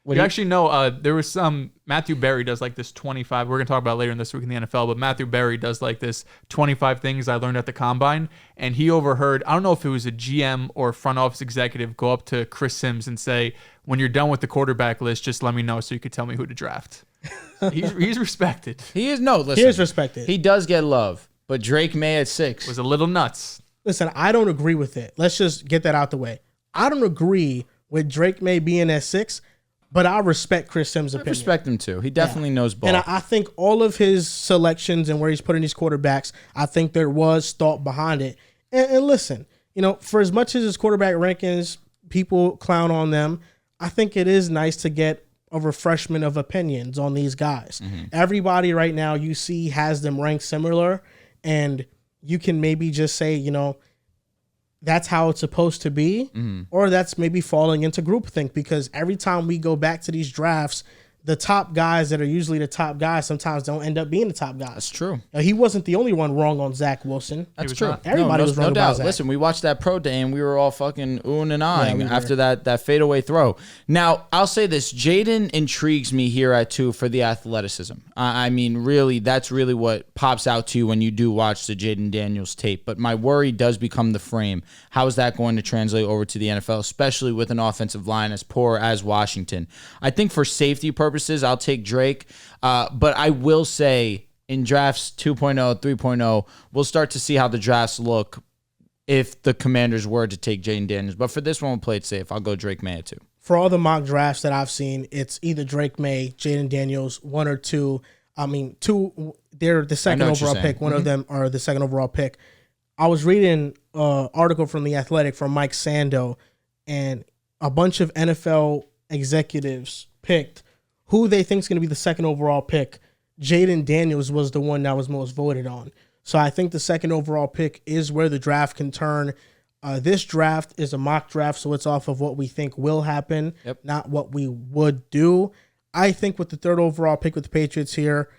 S3: You actually know there was some Matthew Berry does like this 25. We're gonna talk about it later in this week in the NFL, but Matthew Berry does like this 25 things I learned at the combine, and he overheard. I don't know if it was a GM or front office executive go up to Chris Sims and say, "When you're done with the quarterback list, just let me know so you could tell me who to draft." He's respected.
S2: He is listen.
S1: He is respected.
S2: He does get love, but Drake May at 6
S3: Was a little nuts.
S1: Listen, I don't agree with it. Let's just get that out the way. I don't agree with Drake May being at 6, but I respect Chris Sims' opinion.
S2: I respect him too. He definitely knows ball.
S1: And I think all of his selections and where he's putting these quarterbacks, I think there was thought behind it. And listen, for as much as his quarterback rankings, people clown on them, I think it is nice to get a refreshment of opinions on these guys. Mm-hmm. Everybody right now you see has them ranked similar, and you can maybe just say, that's how it's supposed to be, or that's maybe falling into groupthink, because every time we go back to these drafts, the top guys that are usually the top guys sometimes don't end up being the top guys.
S2: That's true.
S1: Now, he wasn't the only one wrong on Zach Wilson.
S2: That's true.
S1: Everybody was wrong
S2: no
S1: about
S2: doubt.
S1: Zach.
S2: Listen, we watched that pro day and we were all fucking oohing and ahhing
S1: we
S2: after that fadeaway throw. Now, I'll say this. Jaden intrigues me here at 2 for the athleticism. I mean, really, that's really what pops out to you when you do watch the Jaden Daniels tape. But my worry does become the frame. How is that going to translate over to the NFL, especially with an offensive line as poor as Washington? I think for safety purposes, I'll take Drake. But I will say in drafts 2.0, 3.0, we'll start to see how the drafts look if the Commanders were to take Jaden Daniels. But for this one, we'll play it safe. I'll go Drake May at 2.
S1: For all the mock drafts that I've seen, it's either Drake May, Jaden Daniels, 1 or 2. I mean, 2, they're the second overall pick. One of them are the second overall pick. I was reading an article from The Athletic from Mike Sando, and a bunch of NFL executives picked who they think is going to be the second overall pick. Jaden Daniels was the one that was most voted on. So I think the second overall pick is where the draft can turn. This draft is a mock draft, so it's off of what we think will happen, not what we would do. I think with the third overall pick with the Patriots here,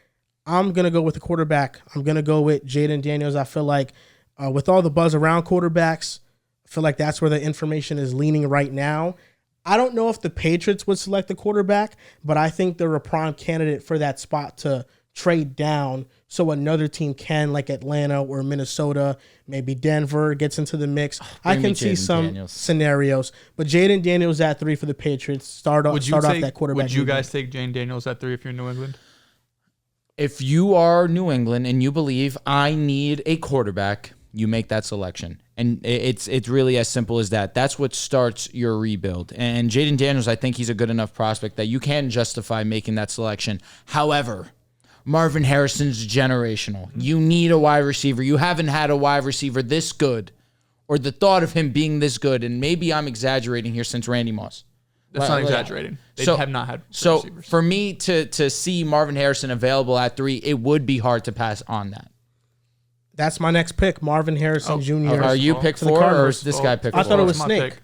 S1: I'm going to go with the quarterback. I'm going to go with Jaden Daniels. I feel like with all the buzz around quarterbacks, I feel like that's where the information is leaning right now. I don't know if the Patriots would select the quarterback, but I think they're a prime candidate for that spot to trade down so another team can, like Atlanta or Minnesota, maybe Denver gets into the mix. I can see some scenarios. But Jaden Daniels at 3 for the Patriots. Start off that quarterback.
S3: Would you guys take Jaden Daniels at 3 if you're in New England?
S2: If you are New England and you believe I need a quarterback, you make that selection. And it's really as simple as that. That's what starts your rebuild. And Jaden Daniels, I think he's a good enough prospect that you can justify making that selection. However, Marvin Harrison's generational. You need a wide receiver. You haven't had a wide receiver this good, or the thought of him being this good, and maybe I'm exaggerating here since Randy Moss.
S3: That's not exaggerating. They have not had receivers.
S2: For me to see Marvin Harrison available at 3, it would be hard to pass on that.
S1: That's my next pick, Marvin Harrison Jr.
S2: Are you pick 4 or is this guy pick 4?
S1: I thought it was Snake.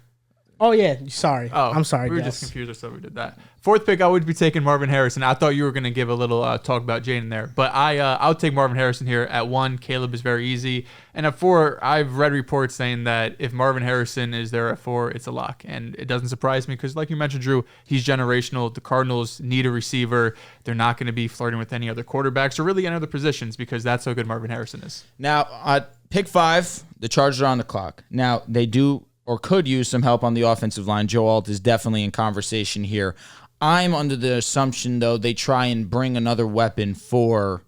S1: Oh, yeah. Sorry. I'm sorry.
S3: We were just confused ourselves. We did that. 4th pick, I would be taking Marvin Harrison. I thought you were going to give a little talk about Jaden there. But I'll take Marvin Harrison here. At 1, Caleb is very easy. And at 4, I've read reports saying that if Marvin Harrison is there at 4, it's a lock. And it doesn't surprise me because, like you mentioned, Drew, he's generational. The Cardinals need a receiver. They're not going to be flirting with any other quarterbacks or really any other positions because that's how good Marvin Harrison is.
S2: Now, at pick 5, the Chargers are on the clock. Now, they do or could use some help on the offensive line. Joe Alt is definitely in conversation here. I'm under the assumption, though, they try and bring another weapon for,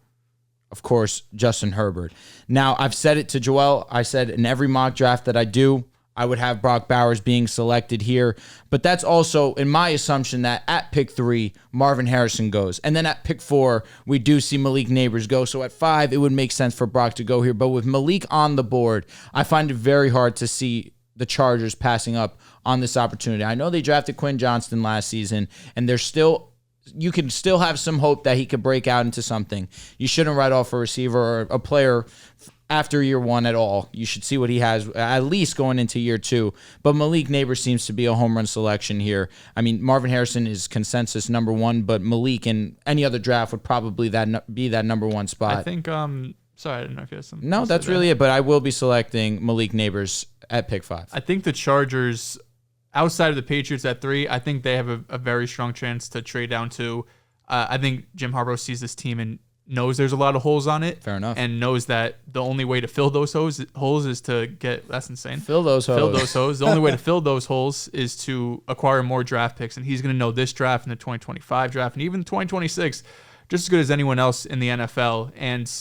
S2: of course, Justin Herbert. Now, I've said it to Joel. I said in every mock draft that I do, I would have Brock Bowers being selected here. But that's also in my assumption that at pick 3, Marvin Harrison goes. And then at pick 4, we do see Malik Neighbors go. So at 5, it would make sense for Brock to go here. But with Malik on the board, I find it very hard to see the Chargers passing up on this opportunity. I know they drafted Quinn Johnston last season, and you can still have some hope that he could break out into something. You shouldn't write off a receiver or a player after year 1 at all. You should see what he has at least going into year 2. But Malik Neighbors seems to be a home run selection here. I mean, Marvin Harrison is consensus number 1, but Malik in any other draft would probably be that number 1 spot.
S3: I think, sorry, I didn't know if you had something.
S2: No, that's really it. But I will be selecting Malik Neighbors at pick 5.
S3: I think the Chargers, outside of the Patriots at 3, I think they have a very strong chance to trade down to. I think Jim Harbaugh sees this team and knows there's a lot of holes on it.
S2: Fair enough.
S3: And knows that the only way to fill those holes is to get, that's insane.
S2: Fill those holes.
S3: The only way to fill those holes is to acquire more draft picks. And he's going to know this draft and the 2025 draft and even 2026 just as good as anyone else in the NFL. And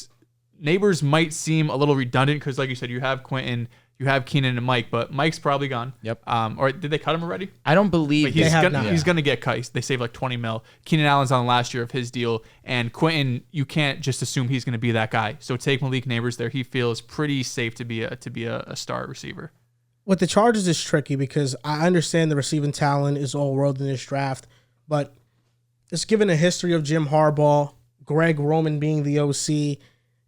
S3: Neighbors might seem a little redundant because, like you said, you have Quentin, you have Keenan and Mike, but Mike's probably gone.
S2: Yep.
S3: Or did they cut him already?
S2: I don't believe
S3: he's going to get cut. They saved like $20 million. Keenan Allen's on the last year of his deal, and Quentin, you can't just assume he's going to be that guy. So take Malik Neighbors there. He feels pretty safe to be a star receiver.
S1: With the Chargers, it's tricky because I understand the receiving talent is all world in this draft, but it's given a history of Jim Harbaugh, Greg Roman being the OC.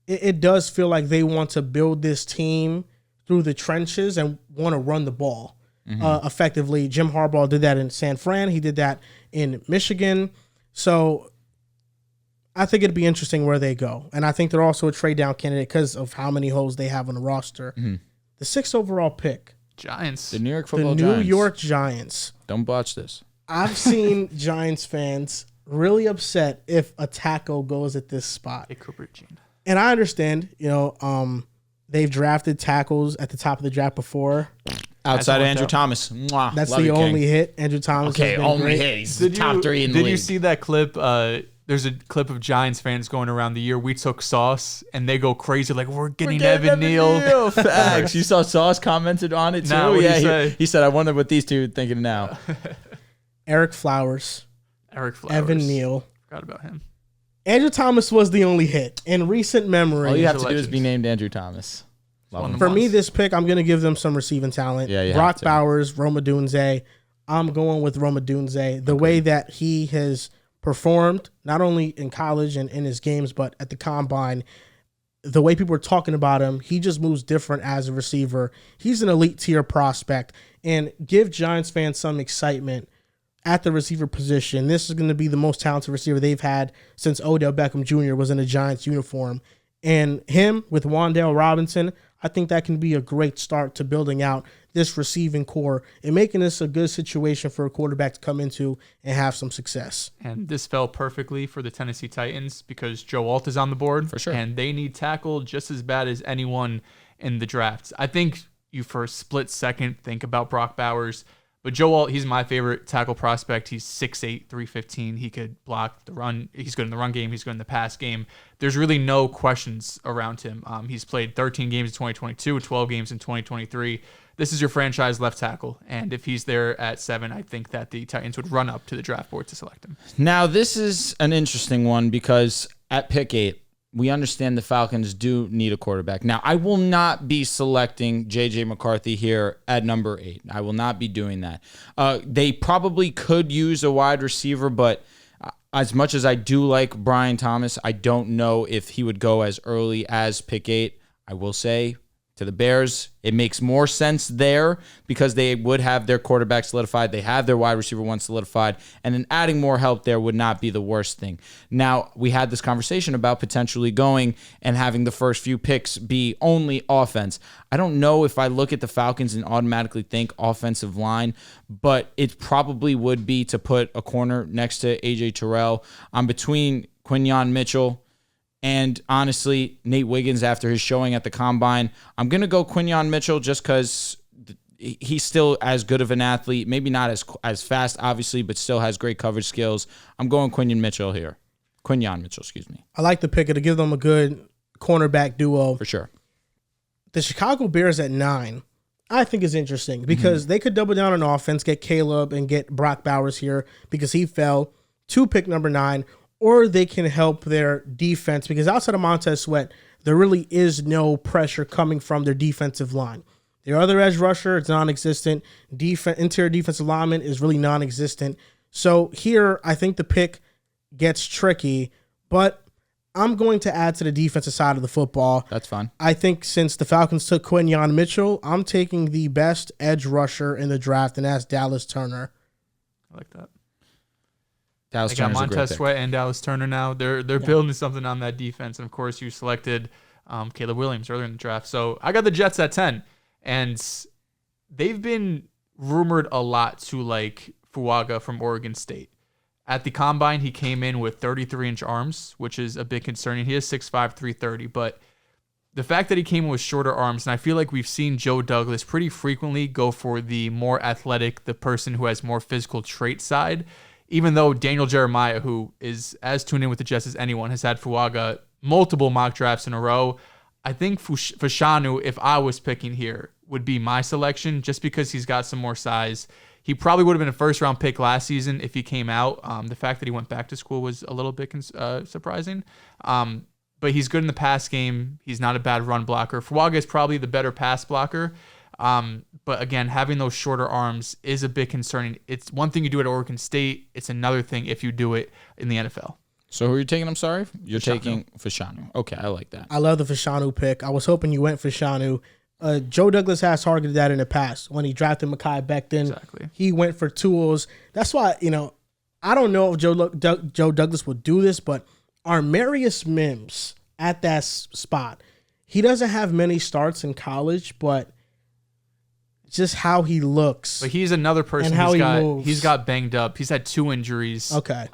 S1: It does feel like they want to build this team through the trenches and want to run the ball effectively. Jim Harbaugh did that in San Fran. He did that in Michigan. So I think it'd be interesting where they go. And I think they're also a trade down candidate because of how many holes they have on the roster. Mm-hmm. The 6th overall pick.
S3: Giants.
S2: The New York
S1: Giants.
S2: Don't botch this.
S1: I've seen Giants fans really upset if a tackle goes at this spot.
S3: Hey, Cooper Gene.
S1: And I understand, they've drafted tackles at the top of the draft before.
S2: Outside of Andrew Thomas. Mwah.
S1: That's the only hit. Andrew Thomas.
S2: Okay, only hit. He's the top 3 in the league.
S3: Did you see that clip? There's a clip of Giants fans going around the year. We took Sauce, and they go crazy like, we're getting Evan Neal.
S2: Facts. You saw Sauce commented on it, too?
S3: Nah,
S2: he said, I wonder what these two are thinking now.
S1: Eric Flowers. Evan Neal.
S3: Forgot about him.
S1: Andrew Thomas was the only hit. In recent memory.
S2: All you have to do is be named Andrew Thomas.
S1: For me, this pick, I'm going to give them some receiving talent.
S2: Yeah,
S1: Brock Bowers, Rome Odunze. I'm going with Rome Odunze. The way that he has performed, not only in college and in his games, but at the combine, the way people are talking about him, he just moves different as a receiver. He's an elite tier prospect. And give Giants fans some excitement at the receiver position. This is going to be the most talented receiver they've had since Odell Beckham Jr. was in a Giants uniform. And him with Wan'Dale Robinson, I think that can be a great start to building out this receiving core and making this a good situation for a quarterback to come into and have some success.
S3: And this fell perfectly for the Tennessee Titans because Joe Alt is on the board.
S2: For sure.
S3: And they need tackle just as bad as anyone in the draft. I think you for a split second think about Brock Bowers. But Joe Alt, he's my favorite tackle prospect. He's 6'8", 315. He could block the run. He's good in the run game. He's good in the pass game. There's really no questions around him. He's played 13 games in 2022, 12 games in 2023. This is your franchise left tackle. And if he's there at 7, I think that the Titans would run up to the draft board to select him.
S2: Now, this is an interesting one because at pick 8, we understand the Falcons do need a quarterback. Now, I will not be selecting J.J. McCarthy here at number 8. I will not be doing that. They probably could use a wide receiver, but as much as I do like Brian Thomas, I don't know if he would go as early as pick 8. I will say to the Bears, it makes more sense there because they would have their quarterback solidified. They have their wide receiver 1 solidified, and then adding more help there would not be the worst thing. Now, we had this conversation about potentially going and having the first few picks be only offense. I don't know if I look at the Falcons and automatically think offensive line, but it probably would be to put a corner next to A.J. Terrell. I'm between Quinyon Mitchell and honestly, Nate Wiggins, after his showing at the Combine, I'm going to go Quinyon Mitchell just because he's still as good of an athlete. Maybe not as fast, obviously, but still has great coverage skills. I'm going Quinyon Mitchell here. Quinyon Mitchell, excuse me.
S1: I like the pick to give them a good cornerback duo.
S2: For sure.
S1: The Chicago Bears at 9. I think is interesting because they could double down on offense, get Caleb and get Brock Bowers here because he fell to pick number 9, or they can help their defense because outside of Montez Sweat, there really is no pressure coming from their defensive line. Their other edge rusher is non-existent. Interior defensive lineman is really non-existent. So here, I think the pick gets tricky, but I'm going to add to the defensive side of the football.
S2: That's fine.
S1: I think since the Falcons took Quinyon Mitchell, I'm taking the best edge rusher in the draft, and that's Dallas Turner.
S3: I like that.
S2: Dallas
S3: I got
S2: Turner's a great
S3: Montez
S2: pick.
S3: Sweat and Dallas Turner now. They're building something on that defense. And, of course, you selected Caleb Williams earlier in the draft. So I got the Jets at 10. And they've been rumored a lot to like Fuaga from Oregon State. At the combine, he came in with 33-inch arms, which is a bit concerning. He is 6'5", 330, but the fact that he came in with shorter arms, and I feel like we've seen Joe Douglas pretty frequently go for the more athletic, the person who has more physical trait side, even though Daniel Jeremiah, who is as tuned in with the Jets as anyone, has had Fuaga multiple mock drafts in a row. I think Fashanu, if I was picking here, would be my selection just because he's got some more size. He probably would have been a first-round pick last season if he came out. The fact that he went back to school was a little bit surprising. But he's good in the pass game. He's not a bad run blocker. Fuaga is probably the better pass blocker. But again, having those shorter arms is a bit concerning. It's one thing you do at Oregon State. It's another thing if you do it in the NFL.
S2: So who are you taking? I'm sorry? You're taking Fashanu. Okay, I like that.
S1: I love the Fashanu pick. I was hoping you went Fashanu. Joe Douglas has targeted that in the past. When he drafted Mekhi Becton,
S3: Exactly.
S1: He went for tools. That's why, I don't know if Joe Douglas would do this, but Armarius Mims at that spot, he doesn't have many starts in college, but just how he looks.
S3: But he's another person he's got banged up. He's had 2 injuries.
S1: Okay.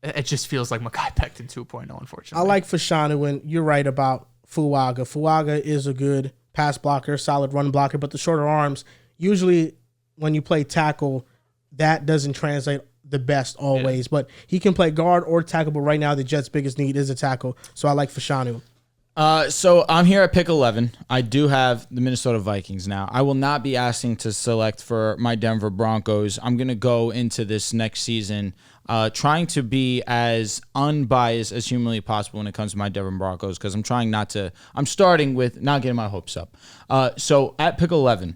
S3: It just feels like Mekhi Becton 2.0, unfortunately.
S1: I like Fashanu, and you're right about Fuaga. Fuaga is a good pass blocker, solid run blocker, but the shorter arms, usually when you play tackle, that doesn't translate the best always. Yeah. But he can play guard or tackle, but right now the Jets' biggest need is a tackle. So I like Fashanu.
S2: So I'm here at pick 11. I do have the Minnesota Vikings now. I will not be asking to select for my Denver Broncos. I'm going to go into this next season trying to be as unbiased as humanly possible when it comes to my Denver Broncos because I'm starting with not getting my hopes up. So at pick 11,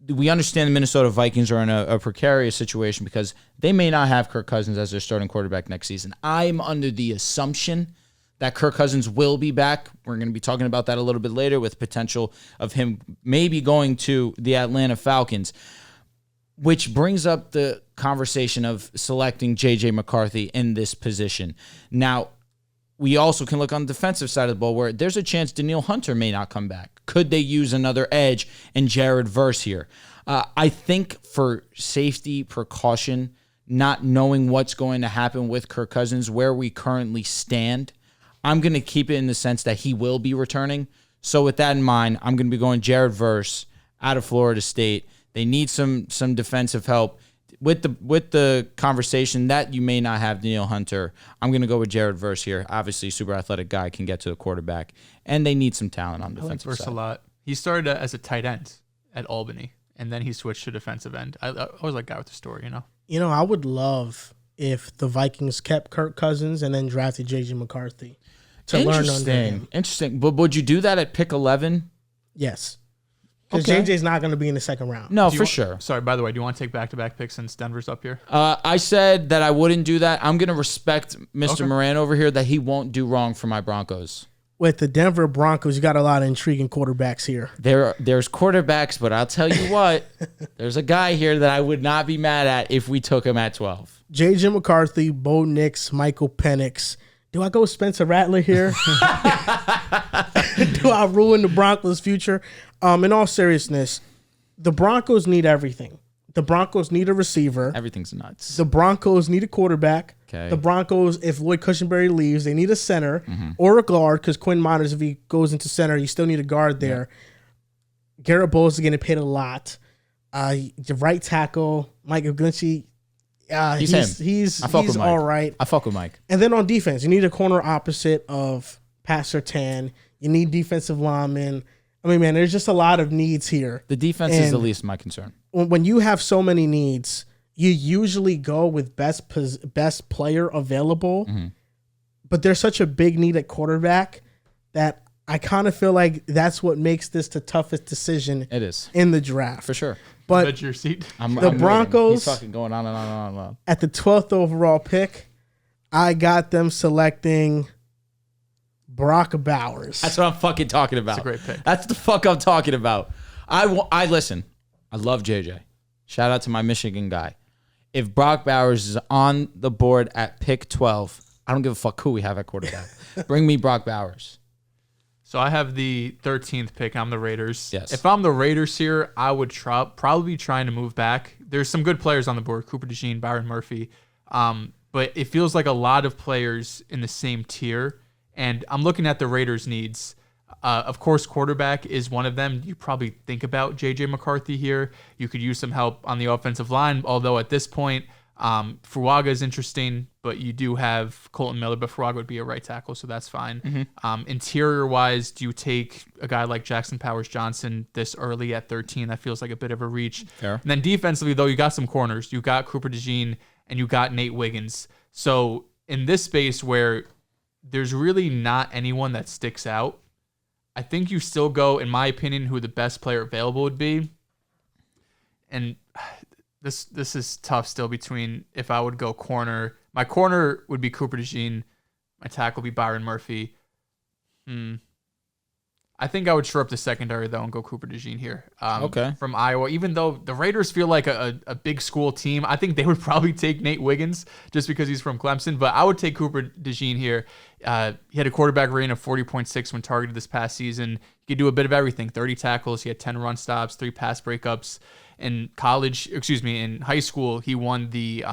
S2: we understand the Minnesota Vikings are in a precarious situation because they may not have Kirk Cousins as their starting quarterback next season. I'm under the assumption that Kirk Cousins will be back. We're going to be talking about that a little bit later with potential of him maybe going to the Atlanta Falcons, which brings up the conversation of selecting J.J. McCarthy in this position. Now, we also can look on the defensive side of the ball where there's a chance Danielle Hunter may not come back. Could they use another edge and Jared Verse here? I think for safety precaution, not knowing what's going to happen with Kirk Cousins, where we currently stand, I'm going to keep it in the sense that he will be returning. So with that in mind, I'm going to be going Jared Verse out of Florida State. They need some defensive help. With the conversation that you may not have Danielle Hunter, I'm going to go with Jared Verse here. Obviously, super athletic guy, can get to the quarterback, and they need some talent on the defensive
S3: I like Verse
S2: side.
S3: a lot. He started as a tight end at Albany, and then he switched to defensive end. I always like guy with the story,
S1: I would love if the Vikings kept Kirk Cousins and then drafted J.J. McCarthy to learn under him.
S2: Interesting. But would you do that at pick 11?
S1: Yes. Because
S2: Okay.
S1: J.J.'s not going to be in the second round.
S2: No, for sure.
S3: Sorry, by the way, do you want to take back-to-back picks since Denver's up here?
S2: I said that I wouldn't do that. I'm going to respect Mr. Moran over here that he won't do wrong for my Broncos.
S1: With the Denver Broncos, you got a lot of intriguing quarterbacks here.
S2: There's quarterbacks, but I'll tell you what, there's a guy here that I would not be mad at if we took him at 12.
S1: J.J. McCarthy, Bo Nix, Michael Penix. Do I go Spencer Rattler here? Do I ruin the Broncos' future? In all seriousness, the Broncos need everything. The Broncos need a receiver.
S2: Everything's nuts.
S1: The Broncos need a quarterback.
S2: Okay.
S1: The Broncos, if Lloyd Cushenberry leaves, they need a center or a guard because Quinn Miners, if he goes into center, you still need a guard there. Yeah. Garrett Bowles is getting paid a lot. The right tackle, Mike Glinchy, he's all right.
S2: I fuck with Mike.
S1: And then on defense, you need a corner opposite of Pat Surtain. You need defensive linemen. I mean, man, there's just a lot of needs here.
S2: The defense is the least of my concern.
S1: When you have so many needs, you usually go with best player available. Mm-hmm. But there's such a big need at quarterback that I kind of feel like that's what makes this the toughest decision.
S2: It is
S1: in the draft
S2: for sure.
S1: But
S3: that's your seat.
S1: The Broncos,
S2: he's fucking going on and on and on.
S1: At the 12th overall pick, I got them selecting Brock Bowers.
S2: That's what I'm fucking talking about.
S3: That's a great pick.
S2: That's the fuck I'm talking about. I listen. I love JJ. Shout out to my Michigan guy. If Brock Bowers is on the board at pick 12, I don't give a fuck who we have at quarterback. Bring me Brock Bowers.
S3: So I have the 13th pick. I'm the Raiders.
S2: Yes.
S3: If I'm the Raiders here, I would probably be trying to move back. There's some good players on the board: Cooper DeJean, Byron Murphy. But it feels like a lot of players in the same tier. And I'm looking at the Raiders' needs. Of course, quarterback is one of them. You probably think about J.J. McCarthy here. You could use some help on the offensive line, although at this point, Fuaga is interesting, but you do have Colton Miller, but Fuaga would be a right tackle, so that's fine. Mm-hmm. Interior-wise, do you take a guy like Jackson Powers-Johnson this early at 13? That feels like a bit of a reach.
S2: Fair.
S3: And then defensively, though, you got some corners. You got Cooper DeJean, and you got Nate Wiggins. So in this space where there's really not anyone that sticks out, I think you still go, in my opinion, who the best player available would be. And this is tough still between if I would go corner. My corner would be Cooper DeJean. My tackle would be Byron Murphy. I think I would shore up the secondary, though, and go Cooper DeJean here.
S2: Okay.
S3: From Iowa. Even though the Raiders feel like a big school team, I think they would probably take Nate Wiggins just because he's from Clemson. But I would take Cooper DeJean here. He had a quarterback rating of 40.6 when targeted this past season. He could do a bit of everything. 30 tackles. He had 10 run stops, 3 pass breakups. In high school, he won the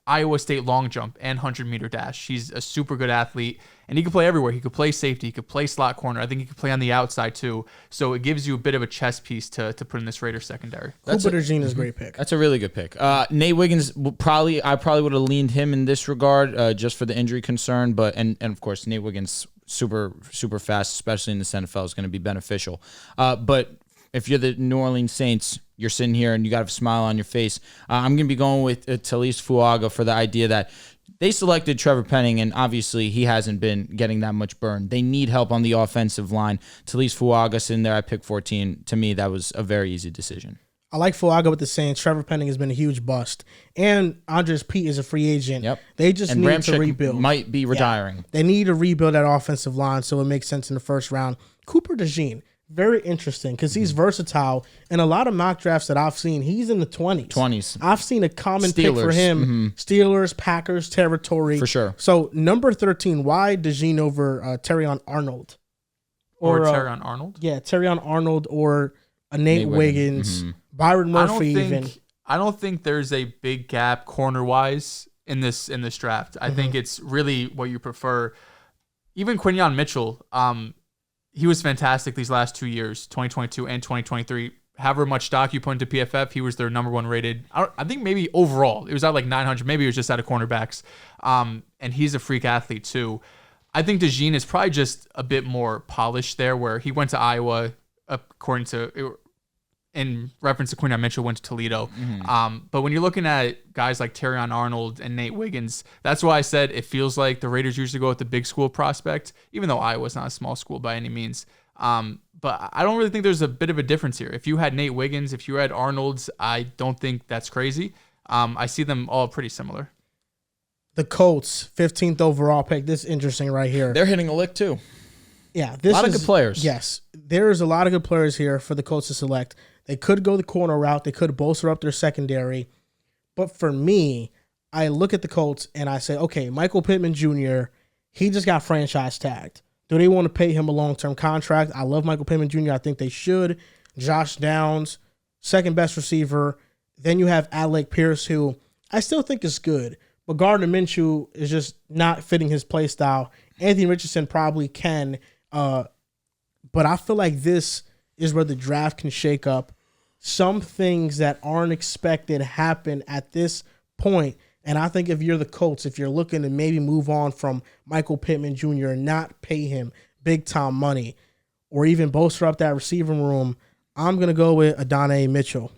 S3: Iowa State long jump and 100-meter dash. He's a super good athlete, and he can play everywhere. He could play safety. He could play slot corner. I think he could play on the outside, too. So it gives you a bit of a chess piece to put in this Raiders secondary.
S1: Cooper DeJean is a great pick.
S2: That's a really good pick. Nate Wiggins, I probably would have leaned him in this regard just for the injury concern. But and of course, Nate Wiggins, super, super fast, especially in this NFL, is going to be beneficial. But if you're the New Orleans Saints, you're sitting here and you got a smile on your face. I'm going to be going with Talise Fuaga for the idea that they selected Trevor Penning, and obviously he hasn't been getting that much burn. They need help on the offensive line. Talise Fuaga sitting there at pick 14. To me, that was a very easy decision.
S1: I like Fuaga with the Saints. Trevor Penning has been a huge bust. And Andres Pete is a free agent.
S2: Yep.
S1: They just need to rebuild.
S2: Might be retiring.
S1: Yeah. They need to rebuild that offensive line, so it makes sense in the first round. Cooper DeJean, very interesting because he's versatile. And a lot of mock drafts that I've seen, he's in the 20s. I've seen a common pick for him. Steelers, Packers, territory.
S2: For sure.
S1: So number 13, why DeJean over Terrion Arnold?
S3: Or Terrion Arnold?
S1: Yeah, Terrion Arnold or Nate Wiggins. Byron Murphy
S3: I don't think there's a big gap corner-wise in this draft. I think it's really what you prefer. Even Quinyon Mitchell, he was fantastic these last 2 years, 2022 and 2023. However much stock you put into PFF, he was their number one rated. I think maybe overall, it was at like 900. Maybe it was just out of cornerbacks. And he's a freak athlete too. I think DeJean is probably just a bit more polished there, where he went to Iowa, in reference to Quinyon Mitchell, went to Toledo. But when you're looking at guys like Terrion Arnold and Nate Wiggins, that's why I said it feels like the Raiders usually go with the big school prospect, even though Iowa's not a small school by any means. But I don't really think there's a bit of a difference here. If you had Nate Wiggins, if you had Arnold's, I don't think that's crazy. I see them all pretty similar.
S1: The Colts, 15th overall pick. This is interesting right here.
S2: They're hitting a lick too.
S1: Yeah.
S2: A lot of good players.
S1: Yes. There's a lot of good players here for the Colts to select. They could go the corner route. They could bolster up their secondary. But for me, I look at the Colts and I say, okay, Michael Pittman Jr., he just got franchise tagged. Do they want to pay him a long-term contract? I love Michael Pittman Jr. I think they should. Josh Downs, second best receiver. Then you have Alec Pierce, who I still think is good. But Gardner Minshew is just not fitting his play style. Anthony Richardson probably can. But I feel like this is where the draft can shake up. Some things that aren't expected happen at this point. And I think if you're the Colts, if you're looking to maybe move on from Michael Pittman Jr. and not pay him big-time money, or even bolster up that receiving room, I'm going to go with Adonai Mitchell.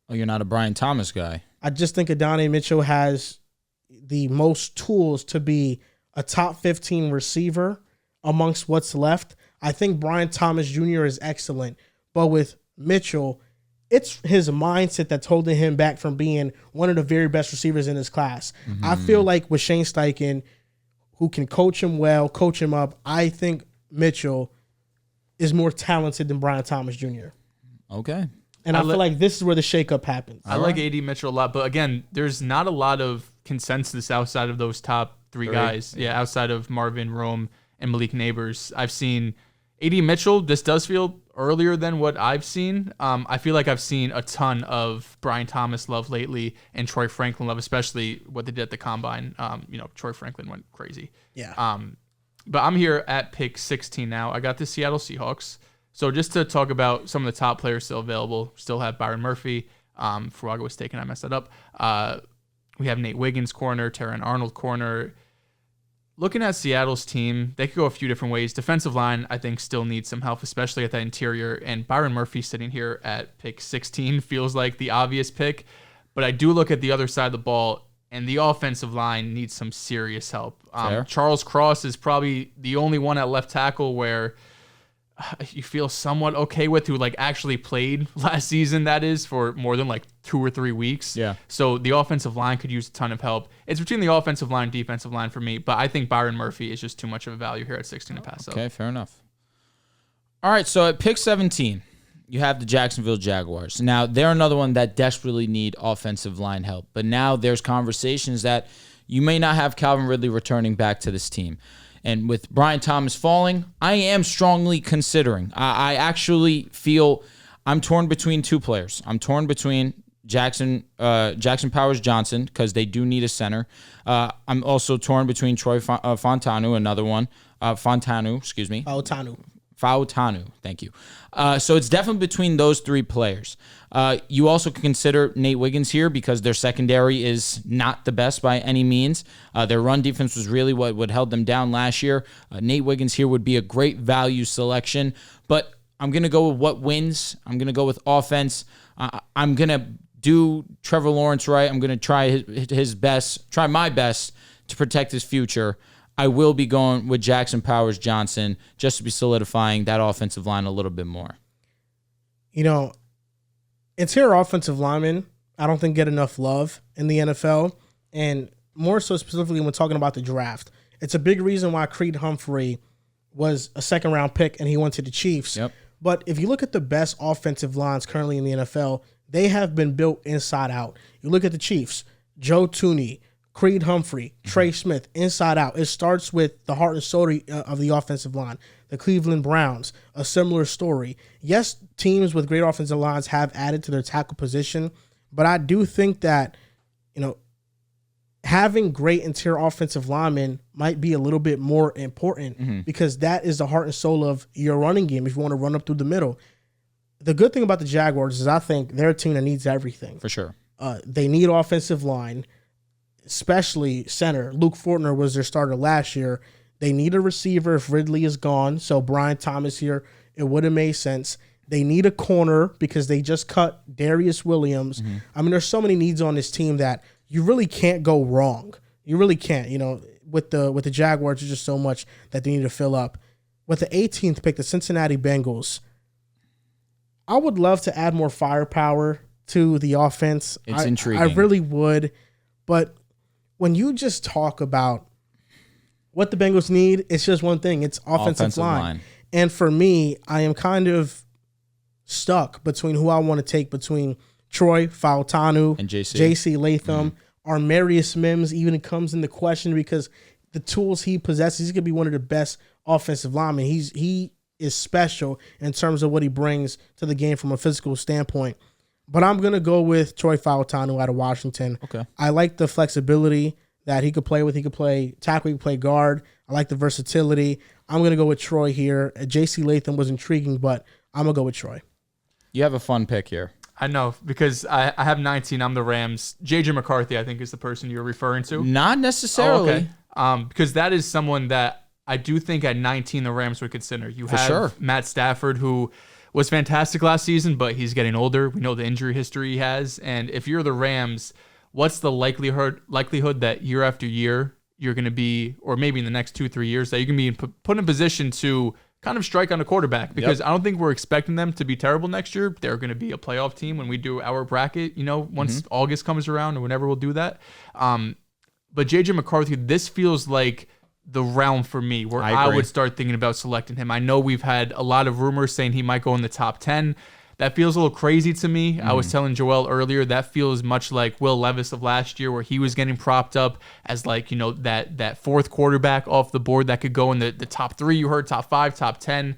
S2: Oh, you're not a Brian Thomas guy.
S1: I just think Adonai Mitchell has the most tools to be a top 15 receiver amongst what's left. I think Brian Thomas Jr. is excellent, but with Mitchell, it's his mindset that's holding him back from being one of the very best receivers in his class. Mm-hmm. I feel like with Shane Steichen, who can coach him well, coach him up, I think Mitchell is more talented than Brian Thomas Jr.
S2: Okay.
S1: And I feel like this is where the shakeup happens.
S3: I like AD Mitchell a lot, but again, there's not a lot of consensus outside of those top three guys. Yeah, outside of Marvin, Rome, and Malik Neighbors. I've seen AD Mitchell. This does feel earlier than what I've seen. I feel like I've seen a ton of Brian Thomas love lately and Troy Franklin love, especially what they did at the Combine. Troy Franklin went crazy.
S1: Yeah.
S3: But I'm here at pick 16 now. I got the Seattle Seahawks. So just to talk about some of the top players still available, still have Byron Murphy. Faraga was taken. I messed that up. We have Nate Wiggins corner, Terran Arnold corner. Looking at Seattle's team, they could go a few different ways. Defensive line, I think, still needs some help, especially at that interior. And Byron Murphy sitting here at pick 16 feels like the obvious pick. But I do look at the other side of the ball, and the offensive line needs some serious help. Charles Cross is probably the only one at left tackle where you feel somewhat okay with, who like actually played last season, that is, for more than like 2 or 3 weeks.
S2: Yeah.
S3: So the offensive line could use a ton of help. It's between the offensive line and defensive line for me, but I think Byron Murphy is just too much of a value here at 16 to pass up.
S2: Okay, fair enough. All right, so at pick 17, you have the Jacksonville Jaguars. Now, they're another one that desperately need offensive line help, but now there's conversations that you may not have Calvin Ridley returning back to this team. And with Brian Thomas falling, I am strongly considering. I actually feel I'm torn between two players. I'm torn between Jackson Powers Johnson, because they do need a center. I'm also torn between Troy Fautanu, another one. Fautanu, thank you. So it's definitely between those three players. You also can consider Nate Wiggins here because their secondary is not the best by any means. Their run defense was really what held them down last year. Nate Wiggins here would be a great value selection, but I'm going to go with what wins. I'm going to go with offense. I'm going to do Trevor Lawrence right. I'm going to try his best, try my best to protect his future. I will be going with Jackson Powers Johnson just to be solidifying that offensive line a little bit more.
S1: Interior offensive linemen, I don't think get enough love in the NFL, and more so specifically when talking about the draft. It's a big reason why Creed Humphrey was a second-round pick and he went to the Chiefs.
S2: Yep.
S1: But if you look at the best offensive lines currently in the NFL, they have been built inside out. You look at the Chiefs, Joe Thuney, Creed Humphrey, Trey Smith, inside out. It starts with the heart and soul of the offensive line. The Cleveland Browns, a similar story. Yes, teams with great offensive lines have added to their tackle position, but I do think that, having great interior offensive linemen might be a little bit more important because that is the heart and soul of your running game if you want to run up through the middle. The good thing about the Jaguars is I think they're a team that needs everything.
S2: For sure.
S1: They need offensive line, especially center. Luke Fortner was their starter last year. They need a receiver if Ridley is gone. So Brian Thomas here, it would have made sense. They need a corner because they just cut Darius Williams. I mean, there's so many needs on this team that you really can't go wrong. You really can't. With the Jaguars, there's just so much that they need to fill up. With the 18th pick, the Cincinnati Bengals, I would love to add more firepower to the offense.
S2: It's intriguing.
S1: I really would. But when you just talk about what the Bengals need, it's just one thing. It's offensive line. And for me, I am kind of stuck between who I want to take between Troy Fautanu
S2: and
S1: JC Latham. Armarius Mims even comes into question because the tools he possesses, he's going to be one of the best offensive linemen. He is special in terms of what he brings to the game from a physical standpoint. But I'm going to go with Troy Fautanu out of Washington.
S2: Okay.
S1: I like the flexibility that he could play with. He could play tackle, he could play guard. I like the versatility. I'm going to go with Troy here. JC Latham was intriguing, but I'm going to go with Troy.
S2: You have a fun pick here.
S3: I know, because I have 19. I'm the Rams. J.J. McCarthy, I think, is the person you're referring to.
S2: Not necessarily.
S3: Oh, okay. Because that is someone that I do think at 19 the Rams would consider. You have
S2: sure.
S3: Matt Stafford, who was fantastic last season, but he's getting older. We know the injury history he has. And if you're the Rams, what's the likelihood that year after year you're going to be, or maybe in the next 2-3 years, that you can be put in position to kind of strike on a quarterback? Because I don't think we're expecting them to be terrible next year. They're going to be a playoff team when we do our bracket, once August comes around or whenever we'll do that. But J.J. McCarthy, this feels like the realm for me where I would start thinking about selecting him. I know we've had a lot of rumors saying he might go in the top 10. That feels a little crazy to me. I was telling Joel earlier, that feels much like Will Levis of last year, where he was getting propped up as that fourth quarterback off the board that could go in the top 3. You heard top 5, top 10.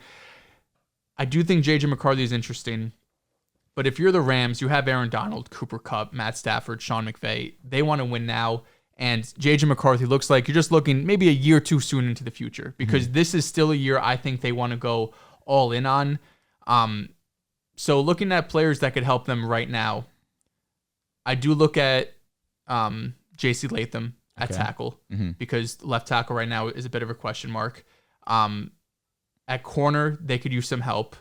S3: I do think J.J. McCarthy is interesting. But if you're the Rams, you have Aaron Donald, Cooper Kupp, Matt Stafford, Sean McVay. They want to win now. And J.J. McCarthy looks like you're just looking maybe a year too soon into the future, because this is still a year I think they want to go all in on. So looking at players that could help them right now, I do look at J.C. Latham at tackle, because left tackle right now is a bit of a question mark. At corner, they could use some help.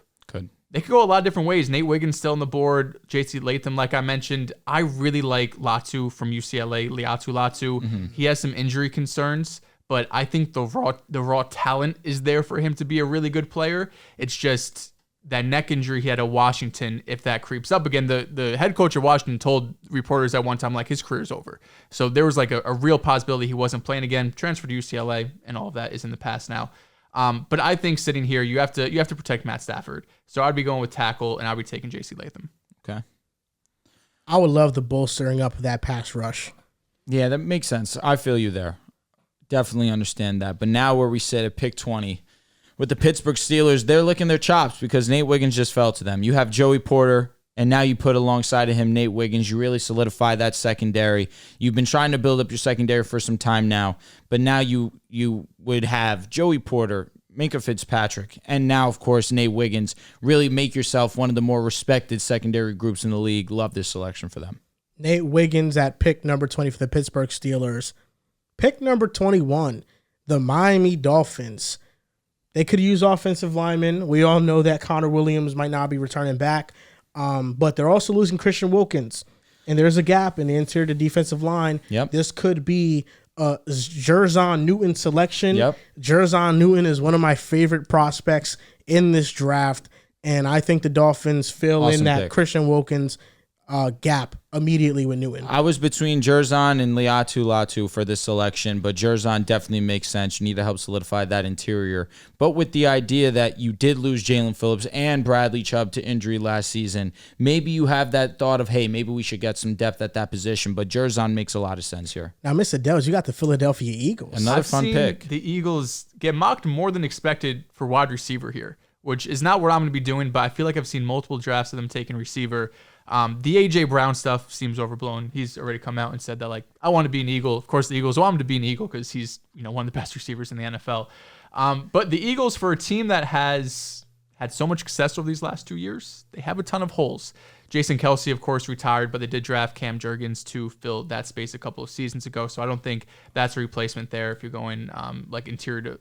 S3: They could go a lot of different ways. Nate Wiggins still on the board. J.C. Latham, like I mentioned. I really like Latu from UCLA, Liatu Latu. He has some injury concerns, but I think the raw talent is there for him to be a really good player. It's just that neck injury he had at Washington, if that creeps up again. The head coach of Washington told reporters at one time, like, his career's over. So there was like a real possibility he wasn't playing again. Transferred to UCLA, and all of that is in the past now. But I think sitting here, you have to protect Matt Stafford. So I'd be going with tackle, and I'd be taking J.C. Latham.
S2: Okay.
S1: I would love the bolstering up of that pass rush.
S2: Yeah, that makes sense. I feel you there. Definitely understand that. But now where we sit at pick 20 with the Pittsburgh Steelers, they're licking their chops because Nate Wiggins just fell to them. You have Joey Porter, and now you put alongside of him Nate Wiggins. You really solidify that secondary. You've been trying to build up your secondary for some time now, but now you would have Joey Porter, Minkah Fitzpatrick, and now, of course, Nate Wiggins. Really make yourself one of the more respected secondary groups in the league. Love this selection for them.
S1: Nate Wiggins at pick number 20 for the Pittsburgh Steelers. Pick number 21, the Miami Dolphins. They could use offensive linemen. We all know that Connor Williams might not be returning back, but they're also losing Christian Wilkins. And there's a gap in the interior to defensive line.
S2: Yep.
S1: This could be Jerzon Newton selection.
S2: Yep.
S1: Jerzon Newton is one of my favorite prospects in this draft, and I think the Dolphins fill in that pick. Christian Wilkins gap immediately with Newton.
S2: I was between Jerzon and Liatu Latu for this selection, but Jerzon definitely makes sense. You need to help solidify that interior. But with the idea that you did lose Jalen Phillips and Bradley Chubb to injury last season, maybe you have that thought of, hey, maybe we should get some depth at that position. But Jerzon makes a lot of sense here.
S1: Now, Mr. Dehls, you got the Philadelphia Eagles.
S2: Another fun pick.
S3: The Eagles get mocked more than expected for wide receiver here, which is not what I'm going to be doing, but I feel like I've seen multiple drafts of them taking receiver. The A.J. Brown stuff seems overblown. He's already come out and said that, like, I want to be an Eagle. Of course, the Eagles want him to be an Eagle because he's, one of the best receivers in the NFL. But the Eagles, for a team that has had so much success over these last 2 years, they have a ton of holes. Jason Kelce, of course, retired, but they did draft Cam Jurgens to fill that space a couple of seasons ago. So I don't think that's a replacement there if you're going like interior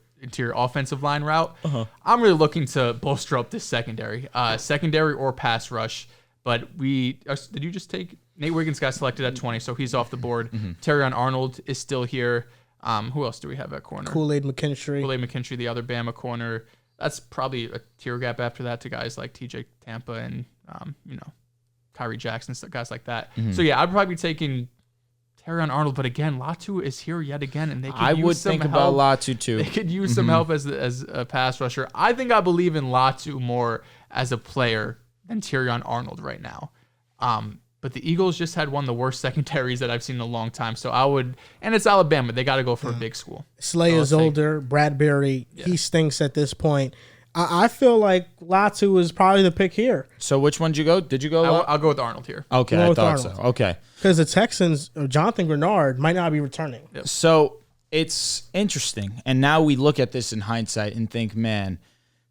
S3: offensive line route. I'm really looking to bolster up this secondary or pass rush. But did you just take Nate Wiggins got selected at 20, so he's off the board. Terrion Arnold is still here. Who else do we have at corner?
S1: Kool-Aid McKinstry, the other Bama corner. That's probably a tier gap after that to guys like TJ Tampa and Kyrie Jackson, guys like that. So yeah, I'd probably be taking Terrion Arnold, but again, Latu is here yet again, and they could use some help.
S2: About Latu too.
S3: They could use some help as a pass rusher. I think I believe in Latu more as a player than Terrion Arnold right now. But the Eagles just had one of the worst secondaries that I've seen in a long time. So and it's Alabama. They got to go for a big school.
S1: Slay is older. Bradbury, he stinks at this point. I feel like Latu is probably the pick here.
S2: So which one did you go? Did you go?
S3: I'll go with Arnold here.
S2: Okay, I thought so. Okay.
S1: Because the Texans, Jonathan Grenard, might not be returning.
S2: Yep. So it's interesting. And now we look at this in hindsight and think, man,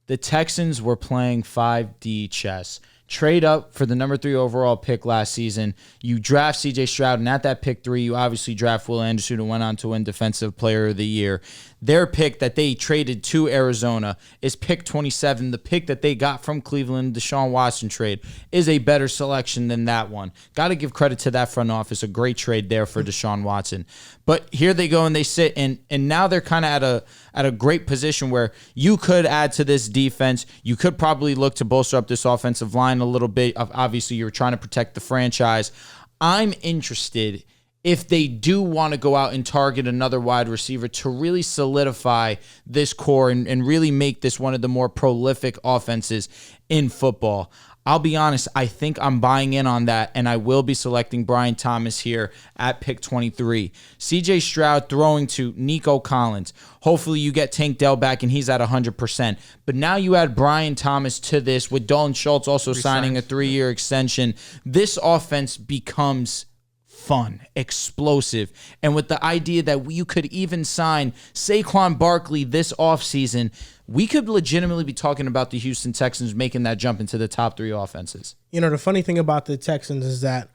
S2: the Texans were playing 5D chess. Trade up for the number 3 overall pick last season. You draft C.J. Stroud, and at that pick 3, you obviously draft Will Anderson, who went on to win Defensive Player of the Year. their pick that they traded to Arizona is pick 27. The pick that they got from Cleveland, Deshaun Watson trade, is a better selection than that one. Got to give credit to that front office. A great trade there for Deshaun Watson. But here they go and they sit, and now they're kind of at a great position where you could add to this defense. You could probably look to bolster up this offensive line a little bit. Obviously, you're trying to protect the franchise. I'm interested if they do want to go out and target another wide receiver to really solidify this core and really make this one of the more prolific offenses in football. I'll be honest, I think I'm buying in on that, and I will be selecting Brian Thomas here at pick 23. CJ Stroud throwing to Nico Collins. Hopefully you get Tank Dell back, and he's at 100%. But now you add Brian Thomas to this, with Dalton Schultz also signing a 3-year extension. This offense becomes fun, explosive, and with the idea that you could even sign Saquon Barkley this offseason, we could legitimately be talking about the Houston Texans making that jump into the top 3 offenses.
S1: You know, the funny thing about the Texans is that